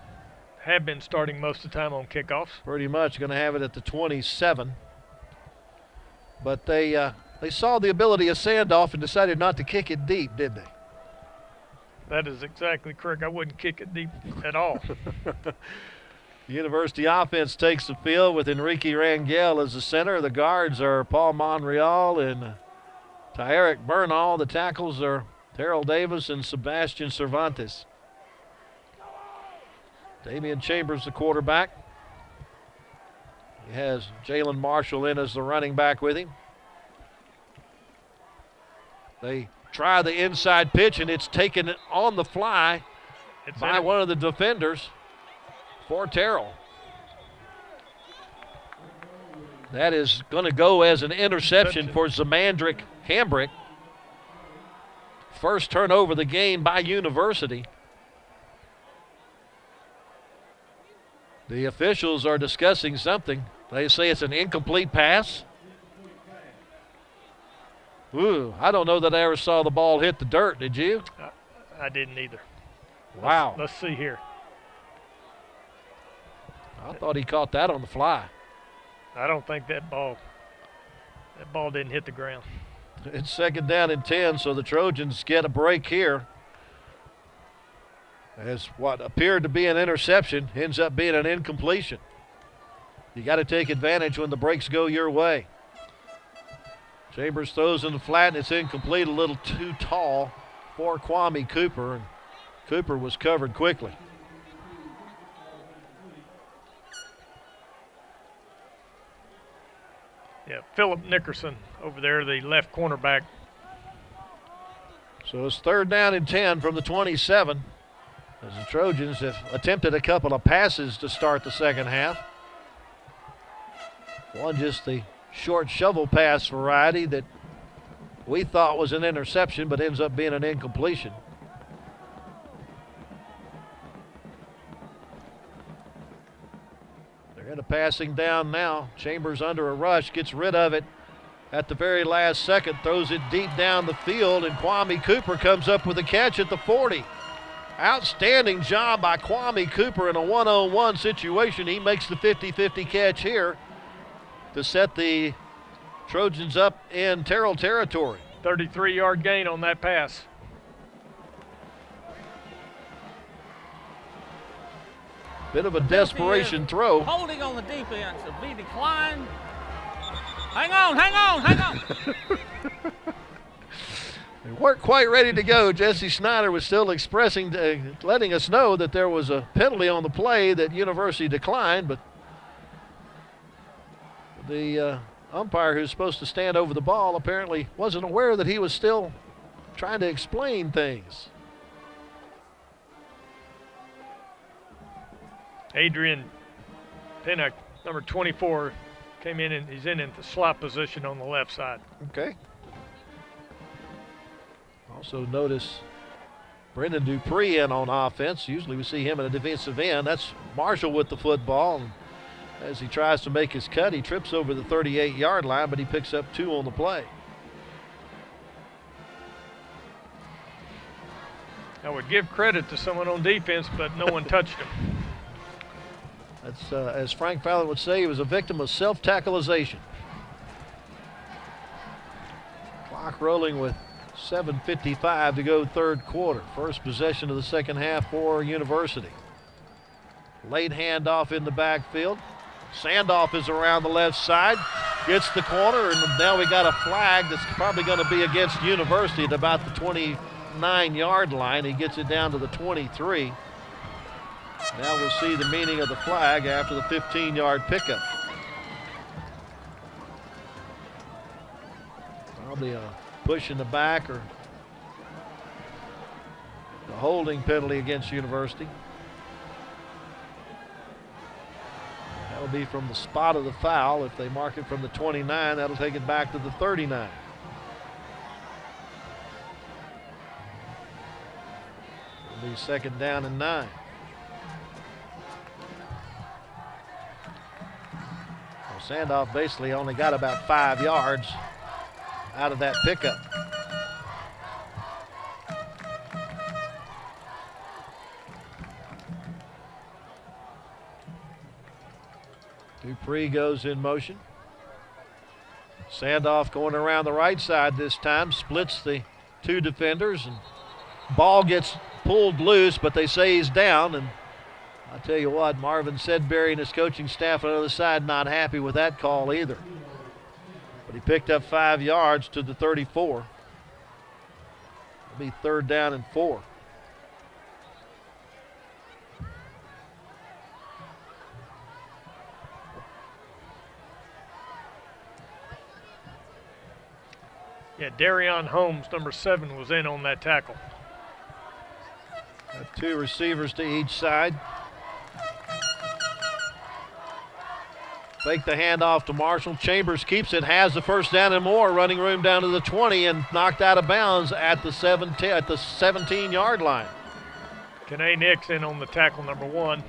have been starting most of the time on kickoffs. Pretty much going to have it at the 27. But they saw the ability of Sandoff and decided not to kick it deep, didn't they? That is exactly correct. I wouldn't kick it deep at all. University offense takes the field with Enrique Rangel as the center. The guards are Paul Monreal and Tyerick Bernal. The tackles are Terrell Davis and Sebastian Cervantes. Damian Chambers, the quarterback. He has Jalen Marshall in as the running back with him. They try the inside pitch, and it's taken on the fly by one of the defenders for Terrell. That is going to go as an interception for Zamandrick Hambrick. First turnover of the game by University. The officials are discussing something. They say it's an incomplete pass. Ooh, I don't know that I ever saw the ball hit the dirt. Did you? I didn't either. Wow. Let's see here. I thought he caught that on the fly. I don't think that ball didn't hit the ground. It's second down and 10, so the Trojans get a break here. As what appeared to be an interception ends up being an incompletion. You got to take advantage when the breaks go your way. Chambers throws in the flat, and it's incomplete, a little too tall for Kwame Cooper, and Cooper was covered quickly. Yeah, Philip Nickerson over there, the left cornerback. So it's third down and 10 from the 27. As the Trojans have attempted a couple of passes to start the second half. One just the short shovel pass variety that we thought was an interception, but ends up being an incompletion. They're in a passing down now. Chambers under a rush, gets rid of it at the very last second, throws it deep down the field, and Kwame Cooper comes up with a catch at the 40. Outstanding job by Kwame Cooper in a one-on-one situation. He makes the 50-50 catch here to set the Trojans up in Terrell territory. 33-yard gain on that pass. Bit of a desperation throw. Holding on the defense of be declined. Hang on. They weren't quite ready to go. Jesse Snyder was still expressing, letting us know that there was a penalty on the play that University declined, but the umpire who's supposed to stand over the ball apparently wasn't aware that he was still trying to explain things. Adrian Pinnock, number 24, came in and he's in the slot position on the left side. Okay. Also notice Brendan Dupree in on offense. Usually we see him in a defensive end. That's Marshall with the football. And as he tries to make his cut, he trips over the 38-yard line, but he picks up 2 on the play. I would give credit to someone on defense, but no one touched him. That's, as Frank Fallon would say, he was a victim of self-tackleization. Clock rolling with 7:55 to go third quarter. First possession of the second half for University. Late handoff in the backfield. Sandoff is around the left side. Gets the corner, and now we got a flag that's probably going to be against University at about the 29-yard line. He gets it down to the 23. Now we'll see the meaning of the flag after the 15-yard pickup. Probably a push in the back or the holding penalty against University. That'll be from the spot of the foul. If they mark it from the 29, that'll take it back to the 39. It'll be second down and 9. Sandoff basically only got about 5 yards out of that pickup. Dupree goes in motion. Sandoff going around the right side this time, splits the 2 defenders, and ball gets pulled loose, but they say he's down, and I'll tell you what, Marvin Sedberry and his coaching staff on the other side not happy with that call either. But he picked up 5 yards to the 34. It'll be third down and 4. Yeah, Darion Holmes, number 7, was in on that tackle. Got 2 receivers to each side. Fake the handoff to Marshall. Chambers keeps it, has the first down and more, running room down to the 20 and knocked out of bounds at the 17-yard line. Kenay Nix in on the tackle number 1,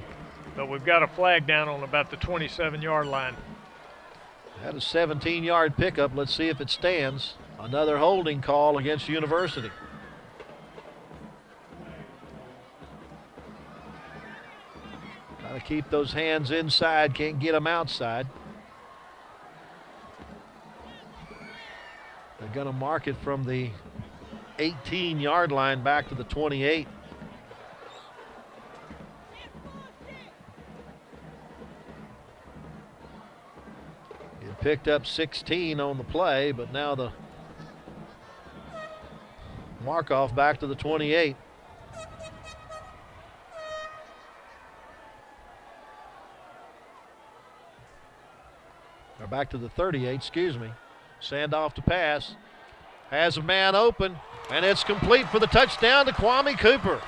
but we've got a flag down on about the 27-yard line. Had a 17-yard pickup. Let's see if it stands. Another holding call against University. Got to keep those hands inside, can't get them outside. They're going to mark it from the 18-yard line back to the 28. It picked up 16 on the play, but now the mark-off back to the 28. Or back to the 38, excuse me. Send off to pass. Has a man open, and it's complete for the touchdown to Kwame Cooper.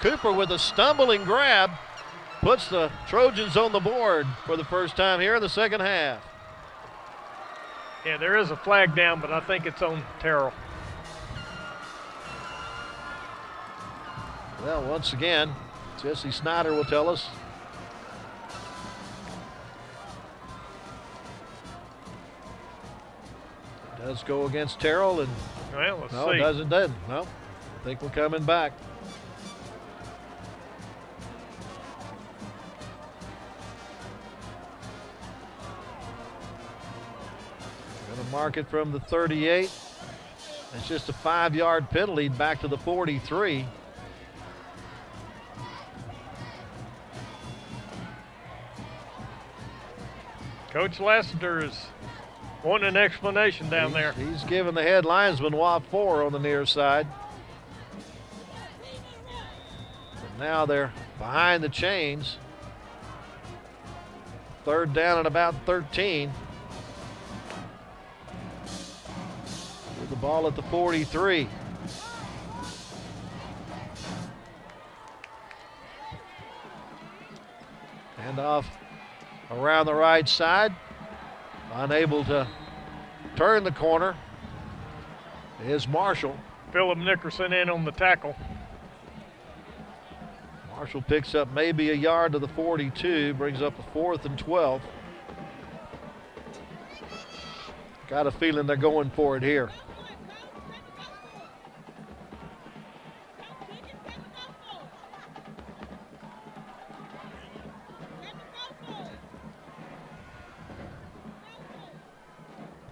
Cooper with a stumbling grab puts the Trojans on the board for the first time here in the second half. Yeah, there is a flag down, but I think it's on Terrell. Well, once again, Jesse Snyder will tell us. It does go against Terrell, and Well, let's no, see. it doesn't. No, I think we're coming back. Going to mark it from the 38. It's just a 5-yard penalty back to the 43. Coach Lassiter is wanting an explanation down there. He's giving the head linesman WAP 4 on the near side. But now they're behind the chains. Third down at about 13. With the ball at the 43. Hand off around the right side. Unable to turn the corner is Marshall. Philip Nickerson in on the tackle. Marshall picks up maybe a yard to the 42, brings up a 4th and 12. Got a feeling they're going for it here.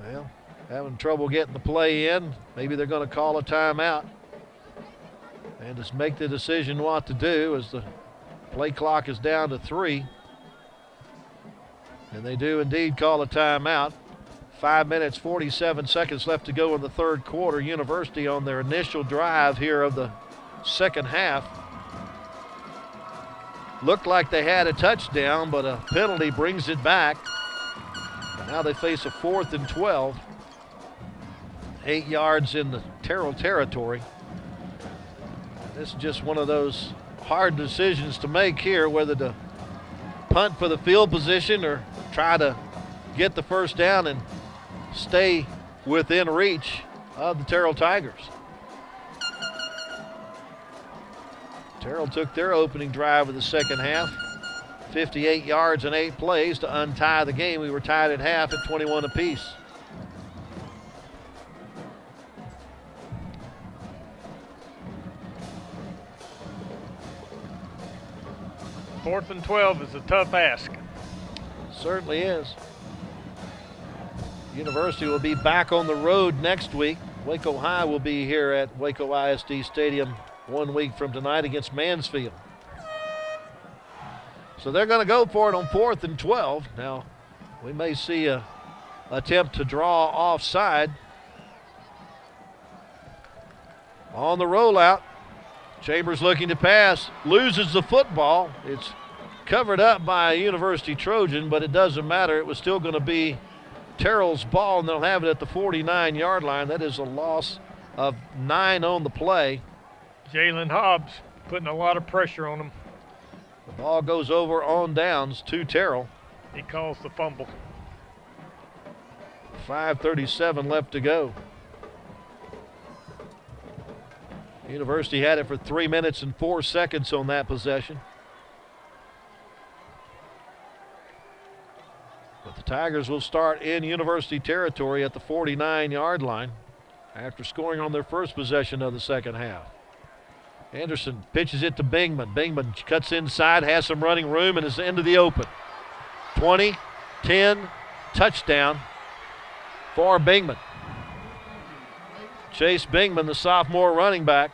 Well, having trouble getting the play in. Maybe they're going to call a timeout and just make the decision what to do as the play clock is down to 3. And they do indeed call a timeout. 5 minutes, 47 seconds left to go in the third quarter. University on their initial drive here of the second half. Looked like they had a touchdown, but a penalty brings it back. Now they face a 4th and 12. 8 yards in the Terrell territory. This is just one of those hard decisions to make here, whether to punt for the field position or try to get the first down and stay within reach of the Terrell Tigers. Terrell took their opening drive of the second half. 58 yards and 8 plays to untie the game. We were tied at half at 21 apiece. Fourth and 12 is a tough ask. Certainly is. University will be back on the road next week. Waco High will be here at Waco ISD Stadium 1 week from tonight against Mansfield. So they're going to go for it on 4th and 12. Now, we may see a attempt to draw offside. On the rollout, Chambers looking to pass, loses the football. It's covered up by a University Trojan, but it doesn't matter. It was still going to be Terrell's ball, and they'll have it at the 49-yard line. That is a loss of 9 on the play. Jalen Hobbs putting a lot of pressure on him. The ball goes over on downs to Terrell. He calls the fumble. 5:37 left to go. University had it for 3 minutes and 4 seconds on that possession. But the Tigers will start in University territory at the 49-yard line after scoring on their first possession of the second half. Anderson pitches it to Bingman. Bingman cuts inside, has some running room, and is into the open. 20, 10, touchdown for Bingman. Chase Bingman, the sophomore running back.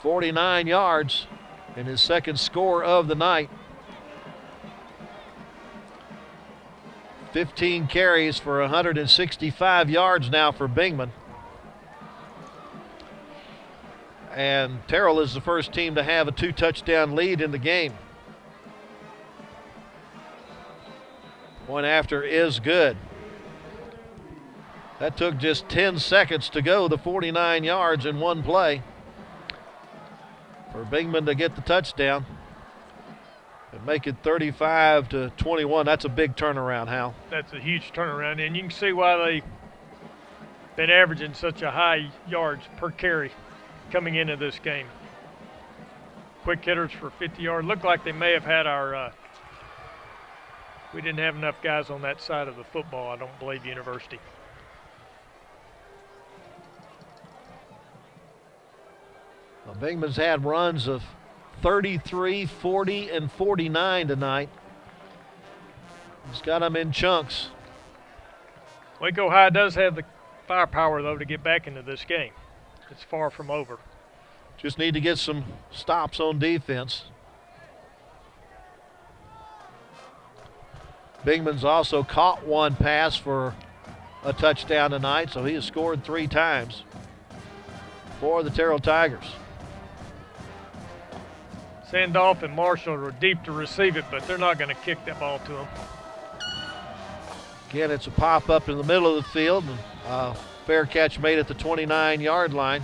49 yards and his second score of the night. 15 carries for 165 yards now for Bingman. And Terrell is the first team to have a 2-touchdown lead in the game. Point after is good. That took just 10 seconds to go, the 49 yards in one play for Bingman to get the touchdown and make it 35-21. That's a big turnaround, Hal. That's a huge turnaround, and you can see why they've been averaging such a high yards per carry coming into this game. Quick hitters for 50 yards. Looked like they may have had our we didn't have enough guys on that side of the football, I don't believe, University. Well, Bingman's had runs of 33, 40, and 49 tonight. He's got them in chunks. Waco High does have the firepower, though, to get back into this game. It's far from over. Just need to get some stops on defense. Bingman's also caught one pass for a touchdown tonight, so he has scored 3 times for the Terrell Tigers. Sandoff and Marshall are deep to receive it, but they're not going to kick that ball to him. Again, it's a pop-up in the middle of the field. And, fair catch made at the 29-yard line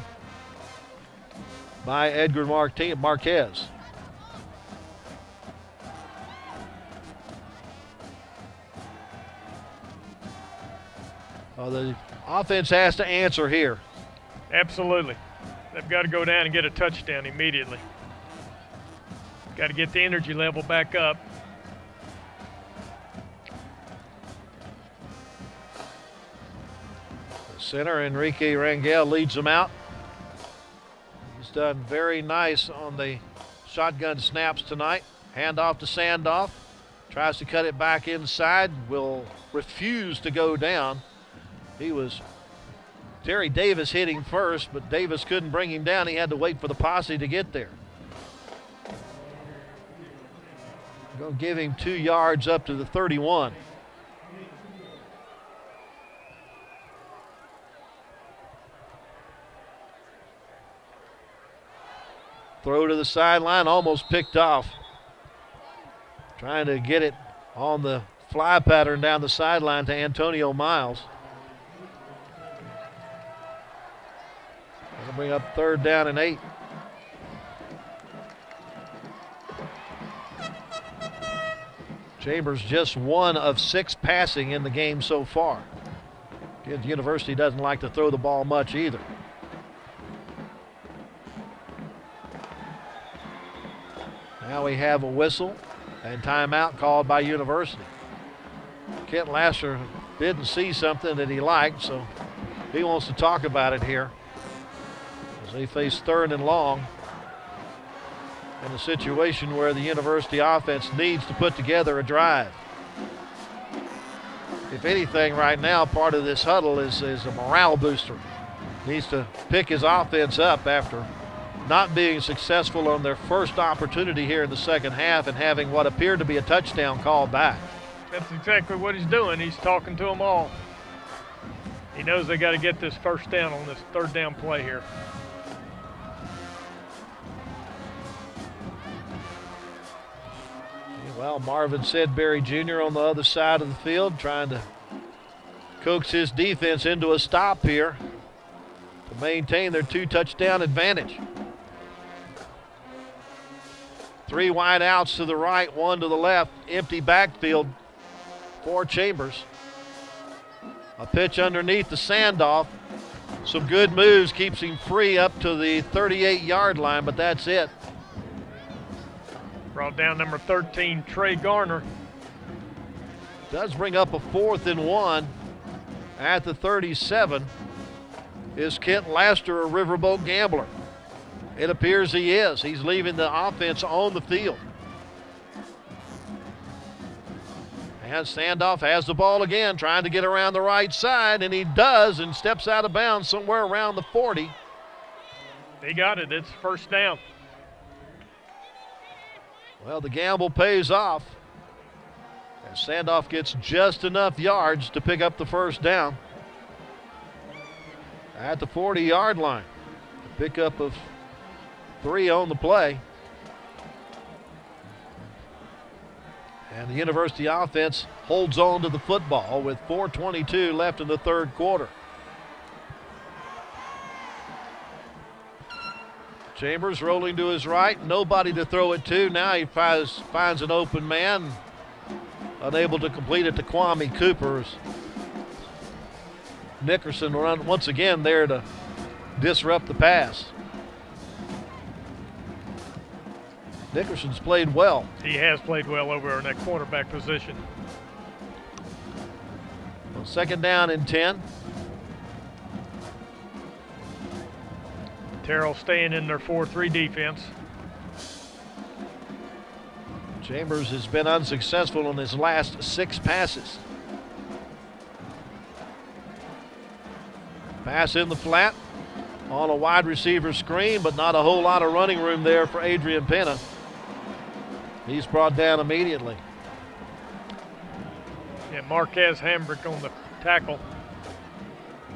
by Edgar Marquez. The offense has to answer here. Absolutely. They've got to go down and get a touchdown immediately. Got to get the energy level back up. The center, Enrique Rangel, leads them out. He's done very nice on the shotgun snaps tonight. Handoff to Sandoff. Tries to cut it back inside. Will refuse to go down. He was Terry Davis hitting first, but Davis couldn't bring him down. He had to wait for the posse to get there. Going to give him 2 yards up to the 31. Throw to the sideline, almost picked off. Trying to get it on the fly pattern down the sideline to Antonio Miles. That'll bring up 3rd down and 8. Chambers just 1 of 6 passing in the game so far. Again, the University doesn't like to throw the ball much either. Now we have a whistle and timeout called by University. Kent Lasser didn't see something that he liked, so he wants to talk about it here as they face 3rd and long in a situation where the University offense needs to put together a drive. If anything right now, part of this huddle is a morale booster. Needs to pick his offense up after not being successful on their first opportunity here in the second half and having what appeared to be a touchdown called back. That's exactly what he's doing. He's talking to them all. He knows they got to get this first down on this 3rd down play here. Well, Marvin Sedberry Jr. on the other side of the field trying to coax his defense into a stop here to maintain their 2-touchdown advantage. 3 wide outs to the right, 1 to the left, empty backfield. for Chambers. A pitch underneath the Sandoff. Some good moves, keeps him free up to the 38-yard line, but that's it. Brought down number 13, Trey Garner. Does bring up a 4th and 1 at the 37. Is Kent Laster a Riverboat Gambler? It appears he is. He's leaving the offense on the field. And Sandoff has the ball again, trying to get around the right side, and he does, and steps out of bounds somewhere around the 40. He got it. It's first down. Well, the gamble pays off. And Sandoff gets just enough yards to pick up the first down at the 40-yard line. A pickup of 3 on the play. And the University offense holds on to the football with 4:22 left in the third quarter. Chambers rolling to his right, nobody to throw it to. Now he finds an open man, unable to complete it to Kwame Cooper. Nickerson run once again there to disrupt the pass. Nickerson's played well. He has played well over in that quarterback position. Well, second down and 10. Terrell staying in their 4-3 defense. Chambers has been unsuccessful on his last 6 passes. Pass in the flat on a wide receiver screen, but not a whole lot of running room there for Adrian Pena. He's brought down immediately. Yeah, Marquez Hambrick on the tackle,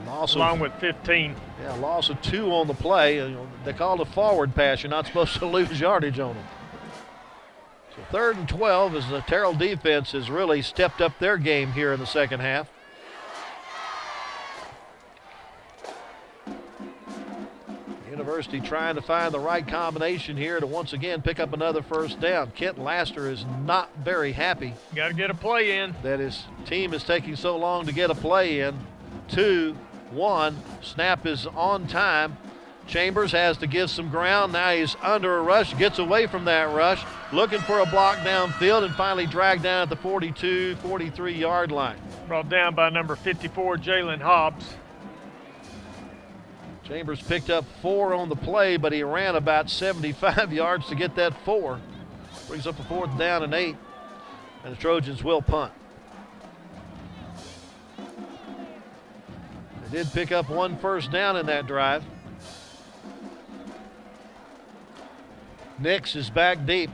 along with 15. Yeah, loss of 2 on the play. They called a forward pass. You're not supposed to lose yardage on them. So 3rd and 12 as the Terrell defense has really stepped up their game here in the second half. University trying to find the right combination here to once again pick up another first down. Kent Laster is not very happy. Got to get a play in. That his team is taking so long to get a play in. 2-1. Snap is on time. Chambers has to give some ground. Now he's under a rush, gets away from that rush, looking for a block downfield, and finally dragged down at the 42, 43-yard line. Brought down by number 54, Jalen Hobbs. Chambers picked up 4 on the play, but he ran about 75 yards to get that 4. Brings up a 4th down and 8, and the Trojans will punt. They did pick up 1 first down in that drive. Nix is back deep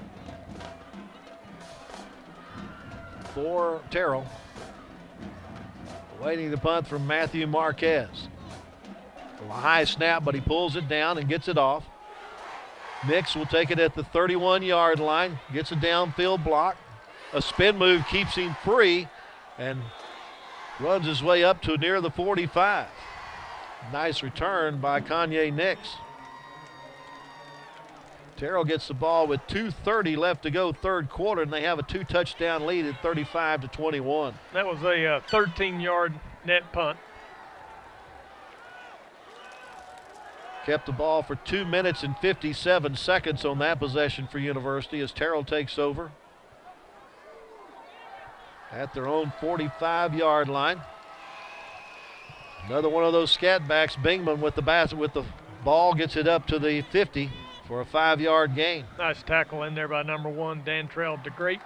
for Terrell. Waiting the punt from Matthew Marquez. A high snap, but he pulls it down and gets it off. Nix will take it at the 31-yard line, gets a downfield block. A spin move keeps him free and runs his way up to near the 45. Nice return by Kanye Nix. Terrell gets the ball with 2:30 left to go, third quarter, and they have a 2-touchdown lead at 35-21. That was a 13-yard net punt. Kept the ball for 2 minutes and 57 seconds on that possession for University as Terrell takes over at their own 45-yard line. Another one of those scat backs. Bingman with the ball gets it up to the 50 for a 5-yard gain. Nice tackle in there by number 1, Dantrell DeGreat.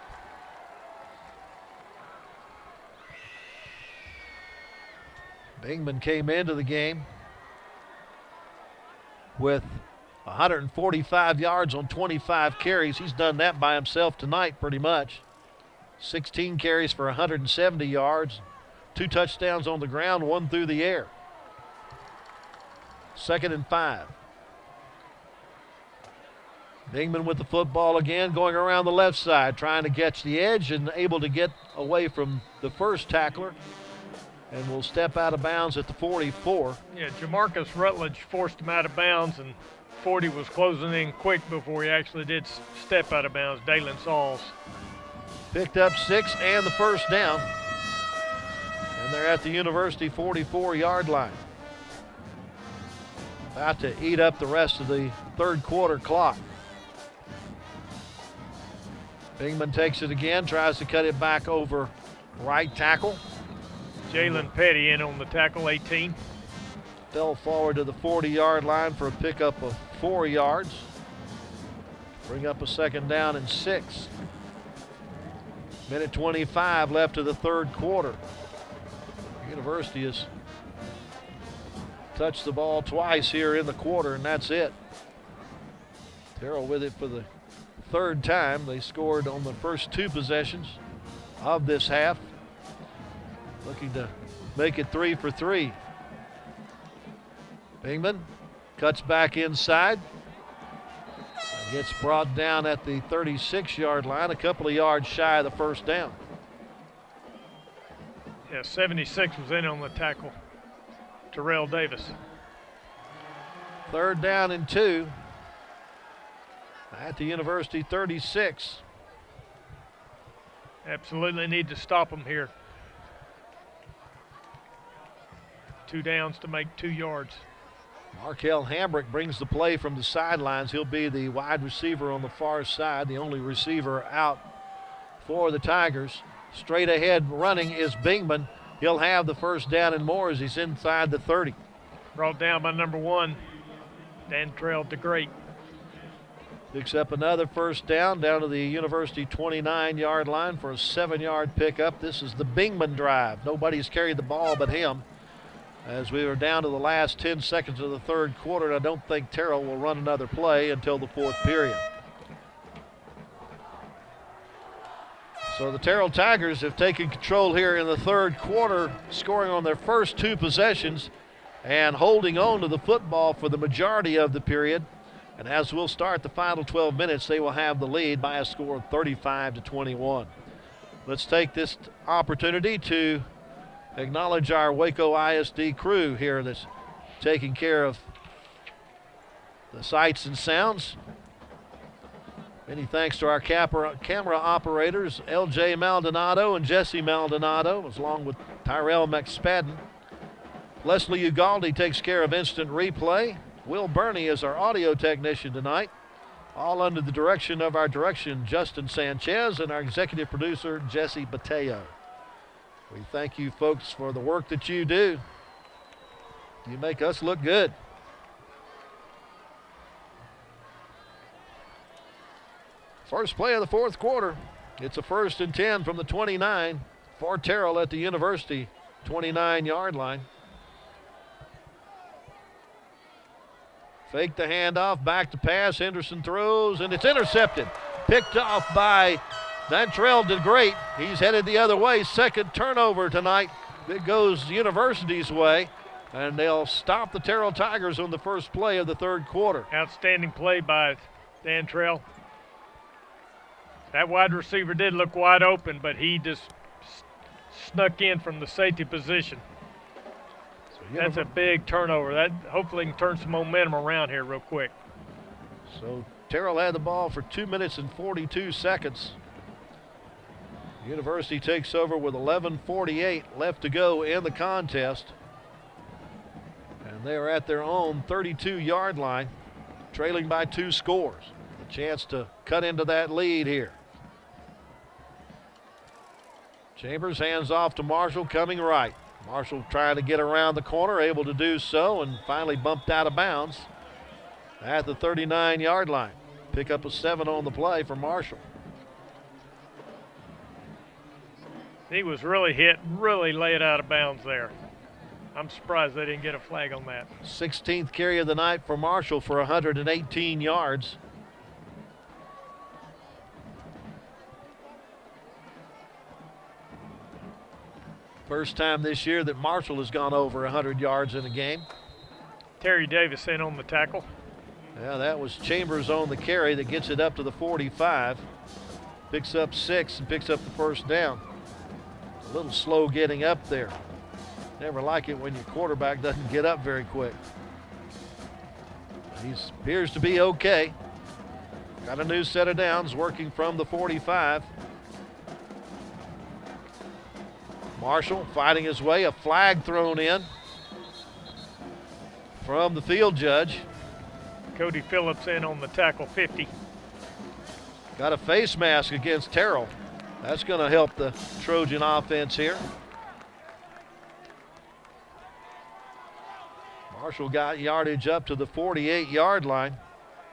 Bingman came into the game with 145 yards on 25 carries. He's done that by himself tonight pretty much. 16 carries for 170 yards, 2 touchdowns on the ground, 1 through the air. 2nd and 5. Bingman with the football again, going around the left side, trying to catch the edge and able to get away from the first tackler, and will step out of bounds at the 44. Yeah, Jamarcus Rutledge forced him out of bounds, and 40 was closing in quick before he actually did step out of bounds. Dalen Sauls. Picked up 6 and the first down. And they're at the University 44-yard line. About to eat up the rest of the third quarter clock. Bingman takes it again, tries to cut it back over right tackle. Jalen Petty in on the tackle, 18. Fell forward to the 40-yard line for a pickup of 4 yards. Bring up a second down and 6. Minute 25 left of the third quarter. University has touched the ball twice here in the quarter, and that's it. Terrell with it for the third time. They scored on the first 2 possessions of this half. Looking to make it 3 for 3. Bingman cuts back inside. Gets brought down at the 36-yard line, a couple of yards shy of the first down. Yeah, 76 was in on the tackle. Terrell Davis. Third down and 2 at the University 36. Absolutely need to stop them here. 2 downs to make 2 yards. Markel Hambrick brings the play from the sidelines. He'll be the wide receiver on the far side, the only receiver out for the Tigers. Straight ahead running is Bingman. He'll have the first down and more as he's inside the 30. Brought down by number 1, Dantrell DeGreat. Picks up another first down to the University 29-yard line for a 7-yard pickup. This is the Bingman drive. Nobody's carried the ball but him. As we are down to the last 10 seconds of the third quarter, and I don't think Terrell will run another play until the fourth period. So the Terrell Tigers have taken control here in the third quarter, scoring on their first 2 possessions and holding on to the football for the majority of the period. And as we'll start the final 12 minutes, they will have the lead by a score of 35-21. Let's take this opportunity to acknowledge our Waco ISD crew here that's taking care of the sights and sounds. Many thanks to our camera operators, LJ Maldonado and Jesse Maldonado, along with Tyrell McSpadden. Leslie Ugaldi takes care of instant replay. Will Burney is our audio technician tonight, all under the direction of our Justin Sanchez, and our executive producer, Jesse Bateo. We thank you folks for the work that you do. You make us look good. First play of the fourth quarter. It's a 1st and 10 from the 29 for Terrell at the University 29-yard line. Fake the handoff, back to pass. Henderson throws, and it's intercepted. Picked off by Dantrell DeGreat. He's headed the other way. Second turnover tonight. It goes University's way, and they'll stop the Terrell Tigers on the first play of the third quarter. Outstanding play by Dantrell. That wide receiver did look wide open, but he just snuck in from the safety position. That's a big turnover. That hopefully can turn some momentum around here real quick. So Terrell had the ball for 2 minutes and 42 seconds. University takes over with 11:48 left to go in the contest. And they are at their own 32-yard line, trailing by 2 scores. A chance to cut into that lead here. Chambers hands off to Marshall, coming right. Marshall trying to get around the corner, able to do so, and finally bumped out of bounds at the 39-yard line. Pick up a 7 on the play for Marshall. He was really hit, really laid out of bounds there. I'm surprised they didn't get a flag on that. 16th carry of the night for Marshall for 118 yards. First time this year that Marshall has gone over 100 yards in a game. Terry Davis in on the tackle. Yeah, that was Chambers on the carry that gets it up to the 45. Picks up 6 and picks up the first down. A little slow getting up there. Never like it when your quarterback doesn't get up very quick. He appears to be okay. Got a new set of downs working from the 45. Marshall fighting his way, a flag thrown in from the field judge. Cody Phillips in on the tackle, 50. Got a face mask against Terrell. That's going to help the Trojan offense here. Marshall got yardage up to the 48-yard line.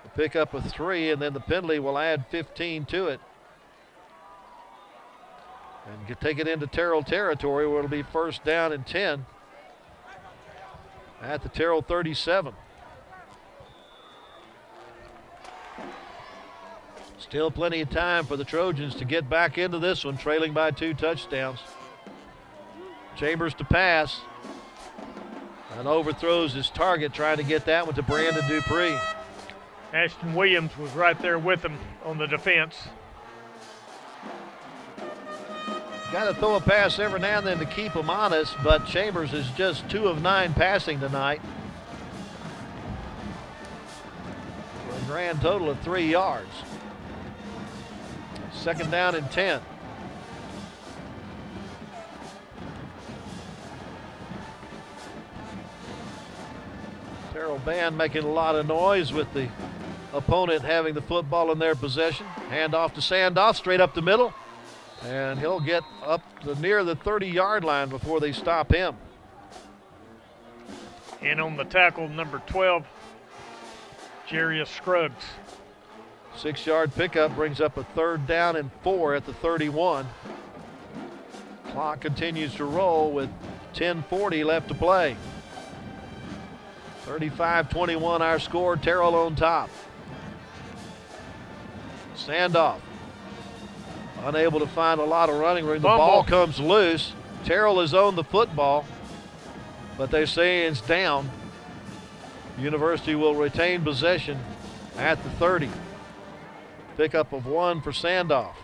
The pickup of 3, and then the penalty will add 15 to it. And take it into Terrell territory where it'll be first down and 10 at the Terrell 37. Still plenty of time for the Trojans to get back into this one, trailing by 2 touchdowns. Chambers to pass. And overthrows his target, trying to get that one to Brandon Dupree. Ashton Williams was right there with him on the defense. Got to throw a pass every now and then to keep him honest, but Chambers is just 2 of 9 passing tonight. For a grand total of 3 yards. Second down and 10. Terrell band making a lot of noise with the opponent having the football in their possession. Hand off to Sandoff, straight up the middle. And he'll get up to near the 30-yard line before they stop him. And on the tackle, number 12, Jarius Scruggs. 6-yard pickup brings up a 3rd down and 4 at the 31. Clock continues to roll with 10:40 left to play. 35-21 our score, Terrell on top. Standoff. Unable to find a lot of running room. The ball comes loose. Terrell has owned the football, but they're saying it's down. University will retain possession at the 30. Pickup of 1 for Sandoff.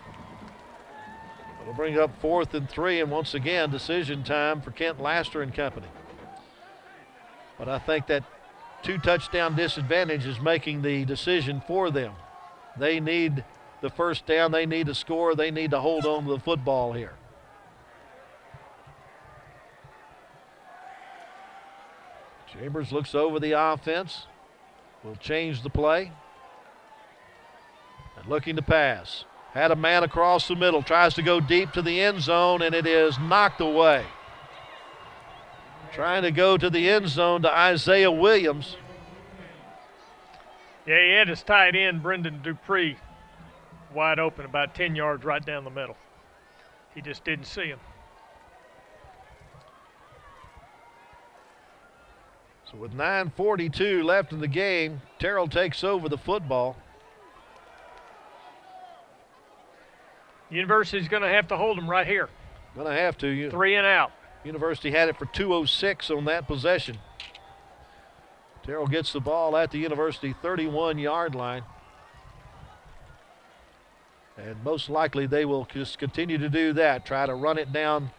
It'll bring up 4th and 3, and once again, decision time for Kent Laster and company. But I think that 2-touchdown disadvantage is making the decision for them. They need the first down. They need to score. They need to hold on to the football here. Chambers looks over the offense. Will change the play. And looking to pass. Had a man across the middle. Tries to go deep to the end zone, and it is knocked away. Trying to go to the end zone to Isaiah Williams. Yeah, he had his tight end, Brendan Dupree, wide open, about 10 yards right down the middle. He just didn't see him. So with 9:42 left in the game, Terrell takes over the football. University's going to have to hold him right here. Going to have to. 3 and out. University had it for 2:06 on that possession. Terrell gets the ball at the University 31-yard line. And most likely they will just continue to do that, try to run it down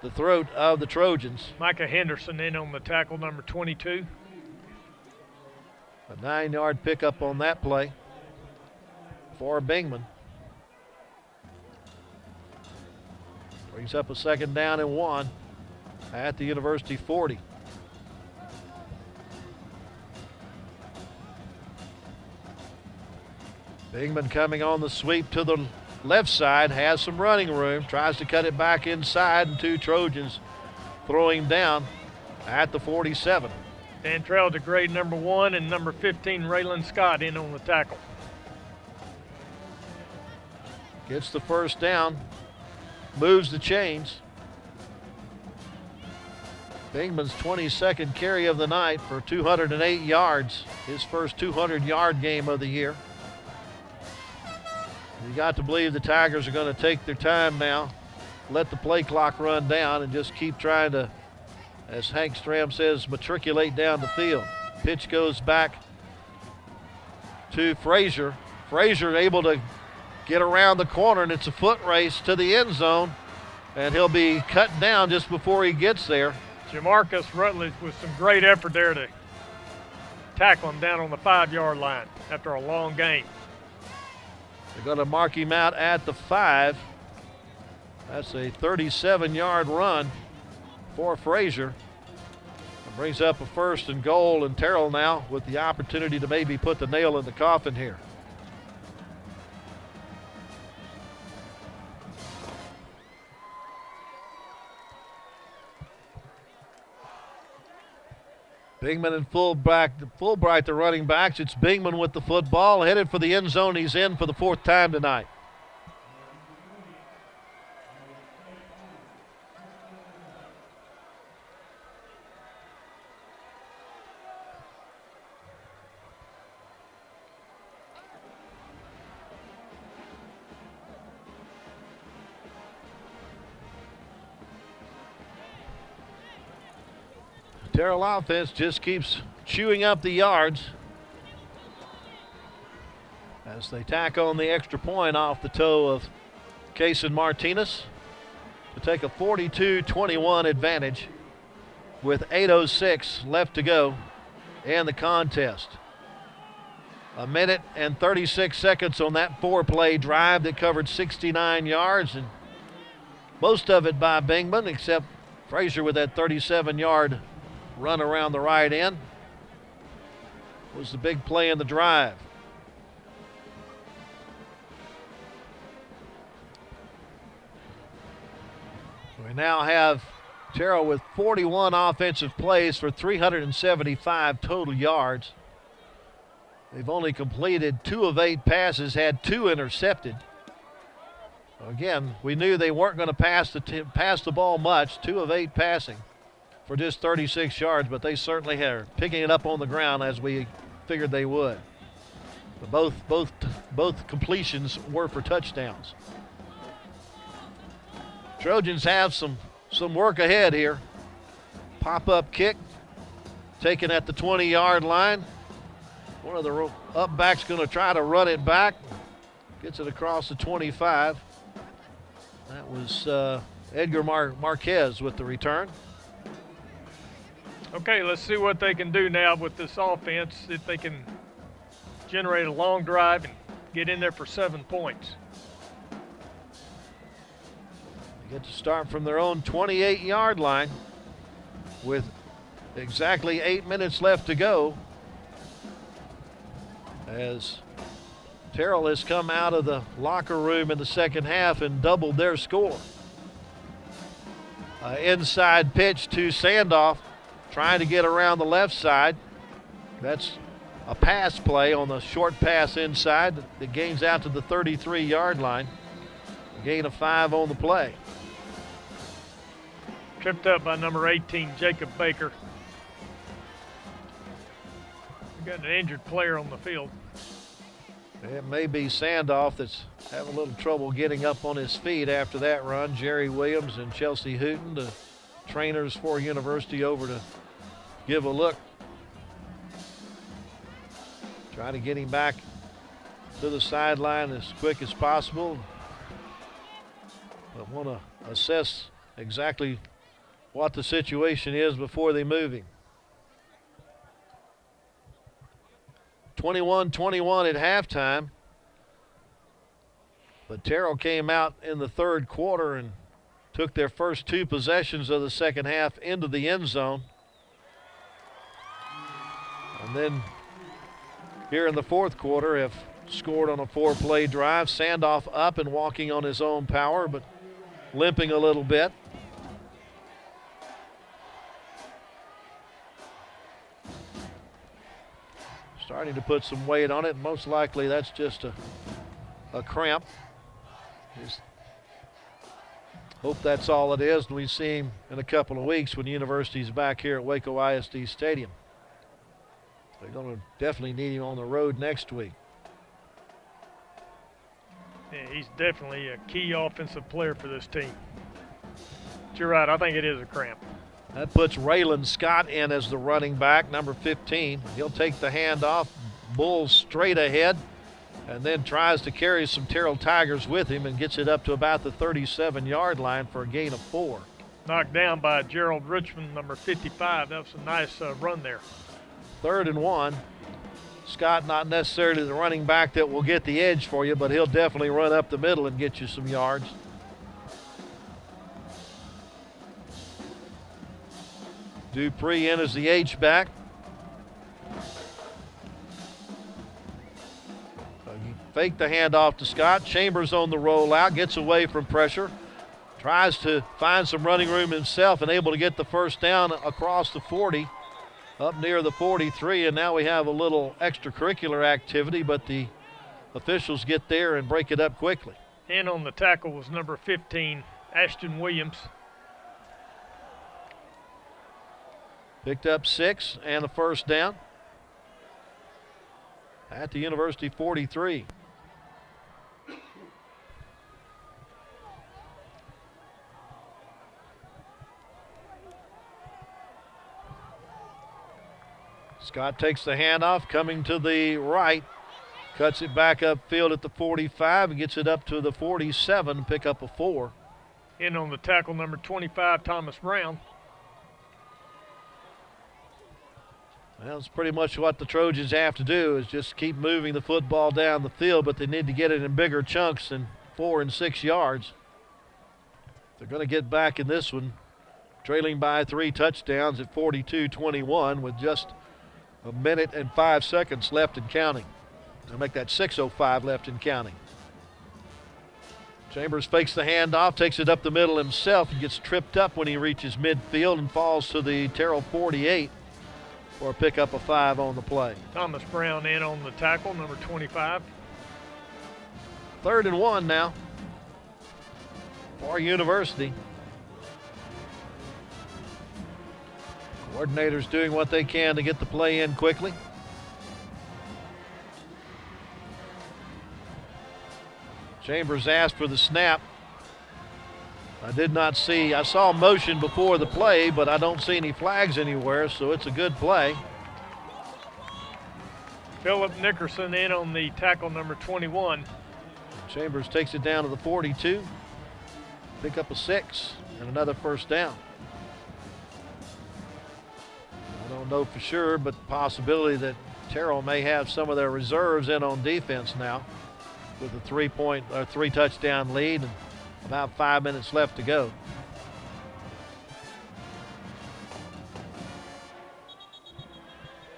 the throat of the Trojans. Micah Henderson in on the tackle, number 22. A 9-yard pickup on that play for Bingman. Brings up a 2nd down and 1 at the University 40. Bingman coming on the sweep to the left side, has some running room, tries to cut it back inside, and 2 Trojans throw him down at the 47. Dan Terrell to grade number 1 and number 15, Raylan Scott in on the tackle. Gets the first down, moves the chains. Bingman's 22nd carry of the night for 208 yards, his first 200-yard game of the year. You got to believe the Tigers are going to take their time now, let the play clock run down, and just keep trying to, as Hank Stram says, matriculate down the field. Pitch goes back to Frazier. Frazier able to get around the corner, and it's a foot race to the end zone, and he'll be cut down just before he gets there. Jamarcus Rutledge with some great effort there to tackle him down on the 5-yard line after a long game. They're going to mark him out at the 5. That's a 37-yard run for Frazier. It brings up a 1st and goal, and Terrell now with the opportunity to maybe put the nail in the coffin here. Bingman and Fulbright, the running backs. It's Bingman with the football, headed for the end zone. He's in for the 4th time tonight. Terrell offense just keeps chewing up the yards as they tack on the extra point off the toe of Cason Martinez to take a 42-21 advantage with 8:06 left to go in the contest. 1 minute and 36 seconds on that 4-play drive that covered 69 yards, and most of it by Bingman, except Frazier with that 37-yard run around the right end was the big play in the drive. We now have Terrell with 41 offensive plays for 375 total yards. They've only completed 2 of 8 passes, had 2 intercepted. Again, we knew they weren't going to pass the ball much, 2 of 8 passing for just 36 yards, but they certainly are picking it up on the ground as we figured they would. But both completions were for touchdowns. Trojans have some work ahead here. Pop-up kick taken at the 20-yard line. One of the up backs going to try to run it back. Gets it across the 25. That was Edgar Marquez with the return. Okay, let's see what they can do now with this offense, if they can generate a long drive and get in there for 7 points. They get to start from their own 28-yard line with exactly 8 minutes left to go, as Terrell has come out of the locker room in the second half and doubled their score. Inside pitch to Sandoff, trying to get around the left side. That's a pass play on the short pass inside that gains out to the 33-yard line. A gain of 5 on the play. Tripped up by number 18, Jacob Baker. We got an injured player on the field. It may be Sandoff that's having a little trouble getting up on his feet after that run. Jerry Williams and Chelsea Hooten, the trainers for University, over to give a look. Try to get him back to the sideline as quick as possible. But want to assess exactly what the situation is before they move him. 21-21 at halftime. But Terrell came out in the 3rd quarter and took their first 2 possessions of the second half into the end zone. And then here in the 4th quarter have scored on a 4-play drive. Sandoff up and walking on his own power, but limping a little bit. Starting to put some weight on it. Most likely that's just a cramp. Just hope that's all it is, and we see him in a couple of weeks when the University's back here at Waco ISD Stadium. They're going to definitely need him on the road next week. Yeah, he's definitely a key offensive player for this team. But you're right, I think it is a cramp. That puts Raylan Scott in as the running back, number 15. He'll take the handoff, Bulls straight ahead, and then tries to carry some Terrell Tigers with him and gets it up to about the 37-yard line for a gain of 4. Knocked down by Gerald Richmond, number 55. That was a nice run there. 3rd and 1. Scott not necessarily the running back that will get the edge for you, but he'll definitely run up the middle and get you some yards. Dupree in as the H-back. Fake the handoff to Scott. Chambers on the rollout, gets away from pressure. Tries to find some running room himself and able to get the first down across the 40, up near the 43, and now we have a little extracurricular activity, but the officials get there and break it up quickly. In on the tackle was number 15, Ashton Williams. Picked up 6 and a first down at the University 43. Scott takes the handoff, coming to the right, cuts it back upfield at the 45 and gets it up to the 47, pick up a 4. In on the tackle, number 25, Thomas Brown. Well, that's pretty much what the Trojans have to do, is just keep moving the football down the field, but they need to get it in bigger chunks than 4 and 6 yards. They're going to get back in this one, trailing by 3 touchdowns at 42-21 with just a minute and 5 seconds left and counting. They'll make that 6:05 left and counting. Chambers fakes the handoff, takes it up the middle himself, and gets tripped up when he reaches midfield and falls to the Terrell 48 for a pickup of 5 on the play. Thomas Brown in on the tackle, number 25. 3rd and 1 now for University. Coordinators doing what they can to get the play in quickly. Chambers asked for the snap. I saw motion before the play, but I don't see any flags anywhere, so it's a good play. Philip Nickerson in on the tackle, number 21. Chambers takes it down to the 42. Pick up a 6 and another first down. I don't know for sure, but the possibility that Terrell may have some of their reserves in on defense now with a 3 touchdown lead and about 5 minutes left to go.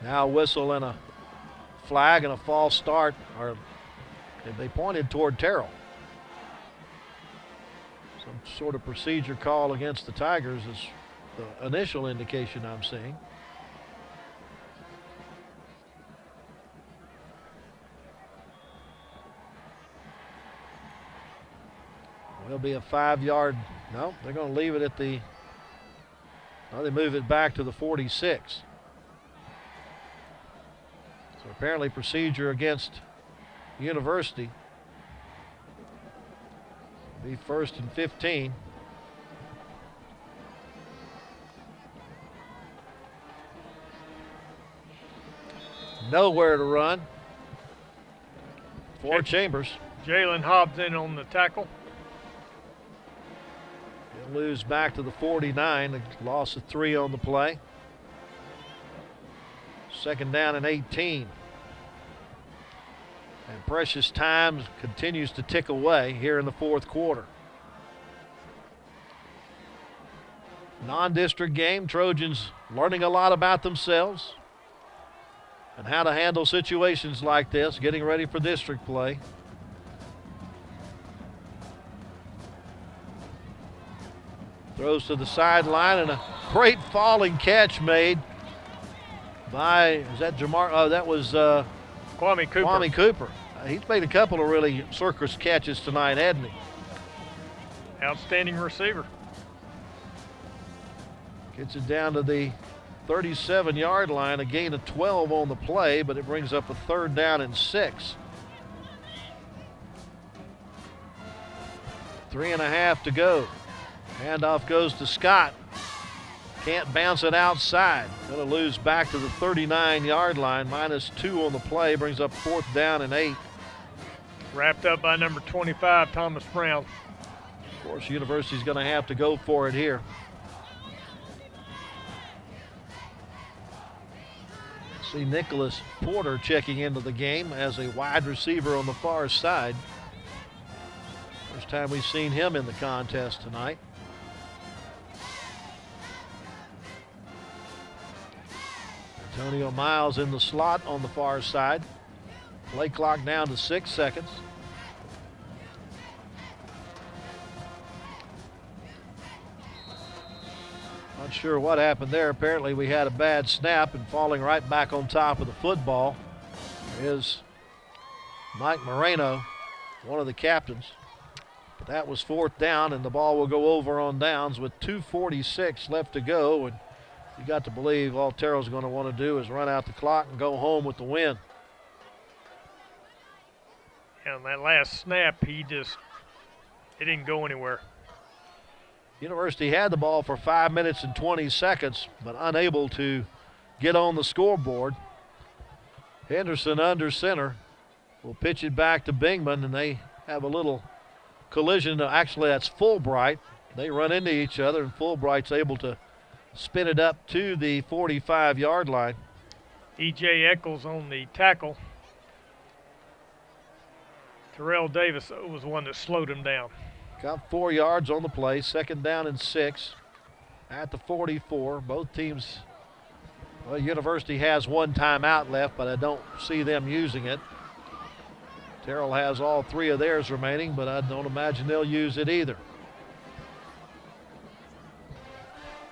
Now a whistle and a flag and a false start, or they pointed toward Terrell. Some sort of procedure call against the Tigers is the initial indication I'm seeing. Will be a 5-yard. No, they're going to leave it at the. No, they move it back to the 46. So apparently procedure against University. Be 1st and 15. Nowhere to run for Chambers. Jalen Hobbs in on the tackle. He'll lose back to the 49, a loss of 3 on the play. 2nd down and 18. And precious time continues to tick away here in the 4th quarter. Non-district game, Trojans learning a lot about themselves and how to handle situations like this, getting ready for district play. Throws to the sideline and a great falling catch made by, is that Jamar? Oh, that was Kwame Cooper. Kwame Cooper. He's made a couple of really circus catches tonight, hasn't he? Outstanding receiver. Gets it down to the 37-yard line, a gain of 12 on the play, but it brings up a 3rd down and 6. 3.5 to go. Handoff goes to Scott. Can't bounce it outside. Going to lose back to the 39-yard line. -2 on the play. Brings up 4th down and 8. Wrapped up by number 25, Thomas Brown. Of course, University's going to have to go for it here. See Nicholas Porter checking into the game as a wide receiver on the far side. First time we've seen him in the contest tonight. Antonio Miles in the slot on the far side. Play clock down to 6 seconds. Not sure what happened there. Apparently we had a bad snap, and falling right back on top of the football is Mike Moreno, one of the captains. But that was 4th down, and the ball will go over on downs with 2:46 left to go. And you got to believe all Terrell's going to want to do is run out the clock and go home with the win. And that last snap, it didn't go anywhere. University had the ball for 5 minutes and 20 seconds, but unable to get on the scoreboard. Henderson under center will pitch it back to Bingman, and they have a little collision. Actually, that's Fulbright. They run into each other, and Fulbright's able to spin it up to the 45-yard line. E.J. Eccles on the tackle. Terrell Davis was the one that slowed him down. Got 4 yards on the play, 2nd down and 6 at the 44. Both teams, well, University has 1 timeout left, but I don't see them using it. Terrell has all 3 of theirs remaining, but I don't imagine they'll use it either.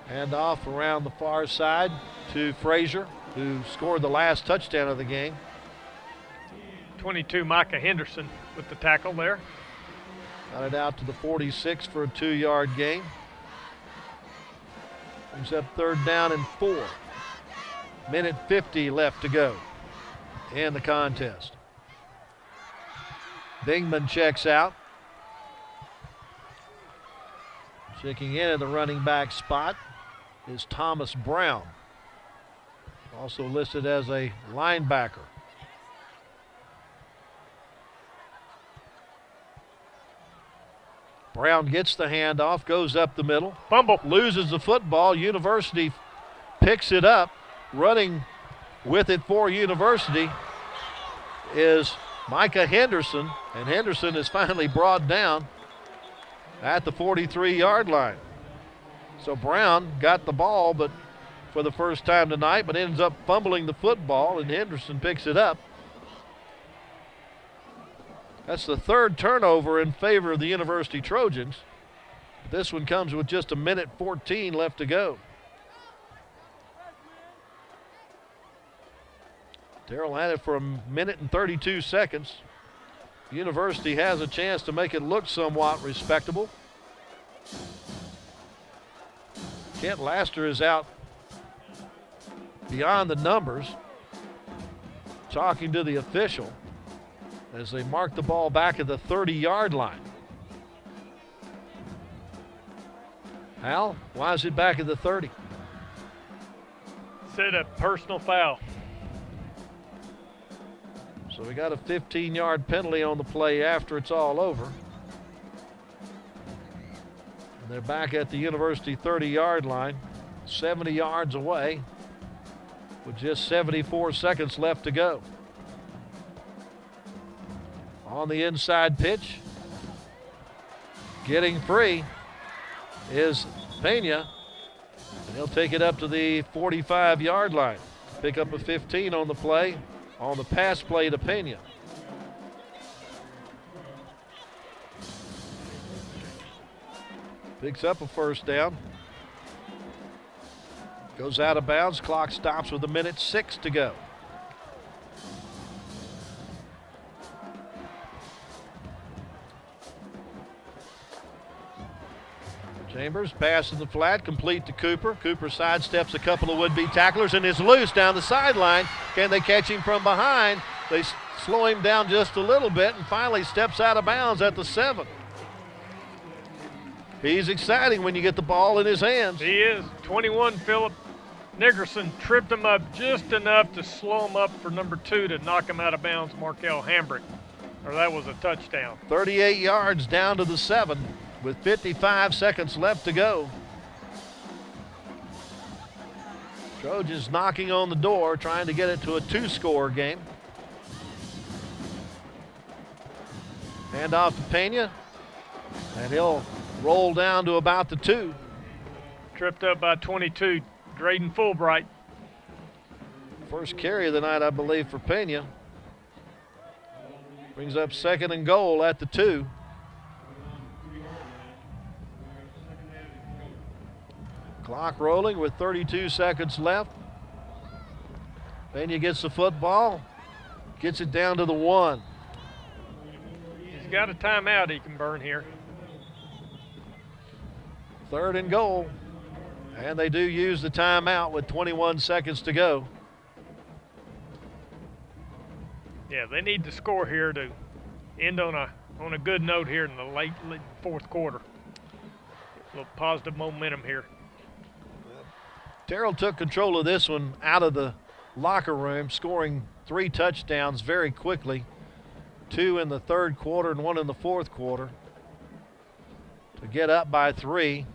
Hand off around the far side to Frazier, who scored the last touchdown of the game. 22, Micah Henderson with the tackle there. Got it out to the 46 for a 2-yard gain. Brings up 3rd down and 4. Minute 50 left to go in the contest. Bingman checks out. Checking in at the running back spot is Thomas Brown, also listed as a linebacker. Brown gets the handoff, goes up the middle. Fumble. Loses the football. University picks it up. Running with it for University is Micah Henderson, and Henderson is finally brought down at the 43-yard line. So Brown got the ball, but for the first time tonight, but ends up fumbling the football, and Henderson picks it up. That's the 3rd turnover in favor of the University Trojans. This one comes with just 1:14 left to go. Terrell had it for 1:32. University has a chance to make it look somewhat respectable. Kent Laster is out beyond the numbers, talking to the official as they mark the ball back at the 30-yard line. Hal, why is it back at the 30? Said a personal foul. So we got a 15-yard penalty on the play after it's all over. And they're back at the University 30-yard line, 70 yards away, with just 74 seconds left to go. On the inside pitch, getting free is Pena, and he'll take it up to the 45-yard line. Pick up a 15 on the play, on the pass play to Pena. Picks up a 1st down. Goes out of bounds. Clock stops with 1:06 to go. Chambers passes the flat, complete to Cooper. Cooper sidesteps a couple of would-be tacklers and is loose down the sideline. Can they catch him from behind? They slow him down just a little bit and finally steps out of bounds at the 7. He's exciting when you get the ball in his hands. He is. 21, Philip Nickerson tripped him up just enough to slow him up for number 2 to knock him out of bounds, Markel Hambrick. Or that was a touchdown. 38 yards down to the 7 with 55 seconds left to go. Trojans knocking on the door, trying to get it to a 2-score game. Hand off to Pena, and he'll roll down to about the 2. Tripped up by 22, Drayden Fulbright. First carry of the night, I believe, for Pena. Brings up 2nd and goal at the 2. Clock rolling with 32 seconds left. Pena gets the football, gets it down to the 1. He's got a timeout he can burn here. 3rd and goal. And they do use the timeout with 21 seconds to go. Yeah, they need to score here to end on a good note here in the late fourth quarter. A little positive momentum here. Terrell took control of this one out of the locker room, scoring 3 touchdowns very quickly. 2 in the 3rd quarter and 1 in the 4th quarter to get up by 3.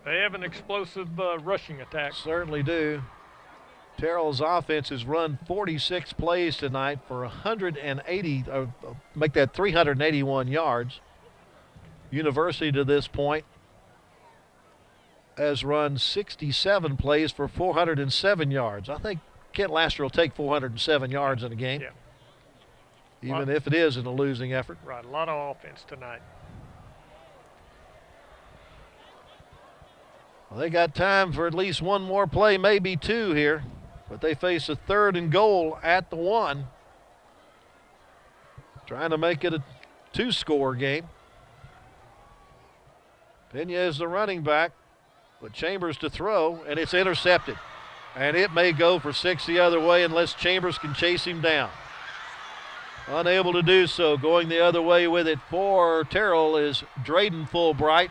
They have an explosive rushing attack. Certainly do. Terrell's offense has run 46 plays tonight for 180, make that 381 yards. University to this point has run 67 plays for 407 yards. I think Kent Laster will take 407 yards in a game, Yeah. even if it is in a losing effort. Right, a lot of offense tonight. Well, they got time for at least one more play, maybe 2 here, but they face a 3rd and goal at the 1. Trying to make it a 2-score game. Pena is the running back, but Chambers to throw, and it's intercepted. And it may go for 6 the other way unless Chambers can chase him down. Unable to do so. Going the other way with it for Terrell is Drayden Fulbright.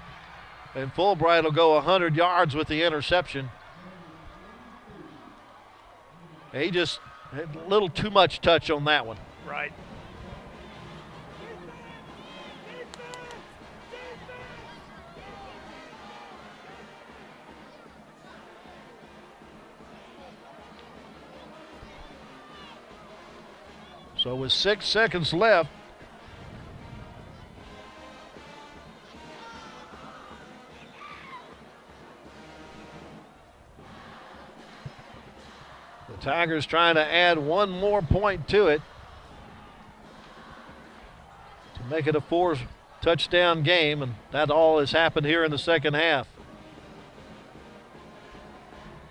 And Fulbright will go 100 yards with the interception. He just had a little too much touch on that one. Right. So with 6 seconds left, the Tigers trying to add one more point to it to make it a 4-touchdown game, and that all has happened here in the second half.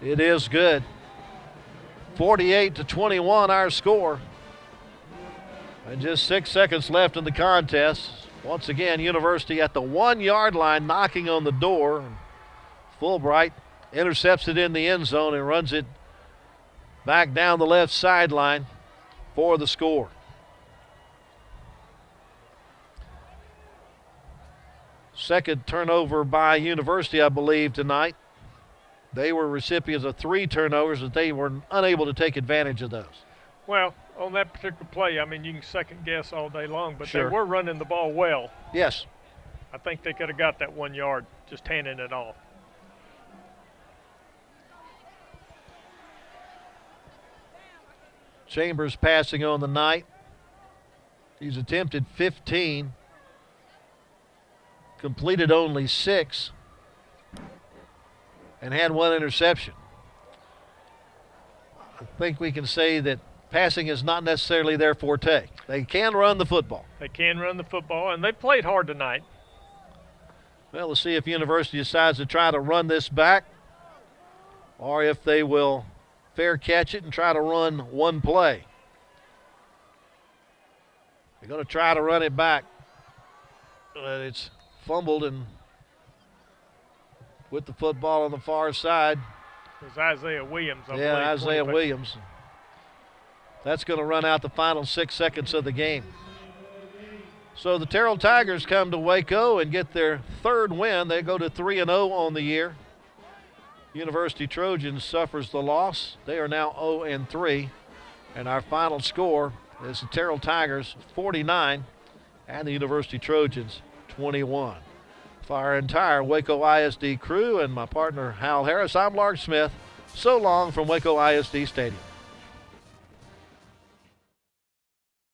It is good. 48-21 our score. And just 6 seconds left in the contest. Once again, University at the 1-yard line knocking on the door. Fulbright intercepts it in the end zone and runs it back down the left sideline for the score. Second turnover by University, I believe, tonight. They were recipients of 3 turnovers, but they were unable to take advantage of those. Well, on that particular play, I mean, you can second guess all day long, but Sure. they were running the ball well. Yes. I think they could have got that 1 yard, just handing it off. Chambers passing on the night. He's attempted 15, completed only 6, and had 1 interception. I think we can say that passing is not necessarily their forte. They can run the football. They can run the football, and they played hard tonight. Well, let's see if University decides to try to run this back or if they will fair catch it and try to run one play. They're going to try to run it back. But it's fumbled and with the football on the far side. It was Isaiah Williams, I believe. Yeah, Isaiah 25. Williams. That's going to run out the final 6 seconds of the game. So the Terrell Tigers come to Waco and get their 3rd win. They go to 3-0 on the year. University Trojans suffers the loss. They are now 0-3. And our final score is the Terrell Tigers 49 and the University Trojans 21. For our entire Waco ISD crew and my partner Hal Harris, I'm Lark Smith. So long from Waco ISD Stadium.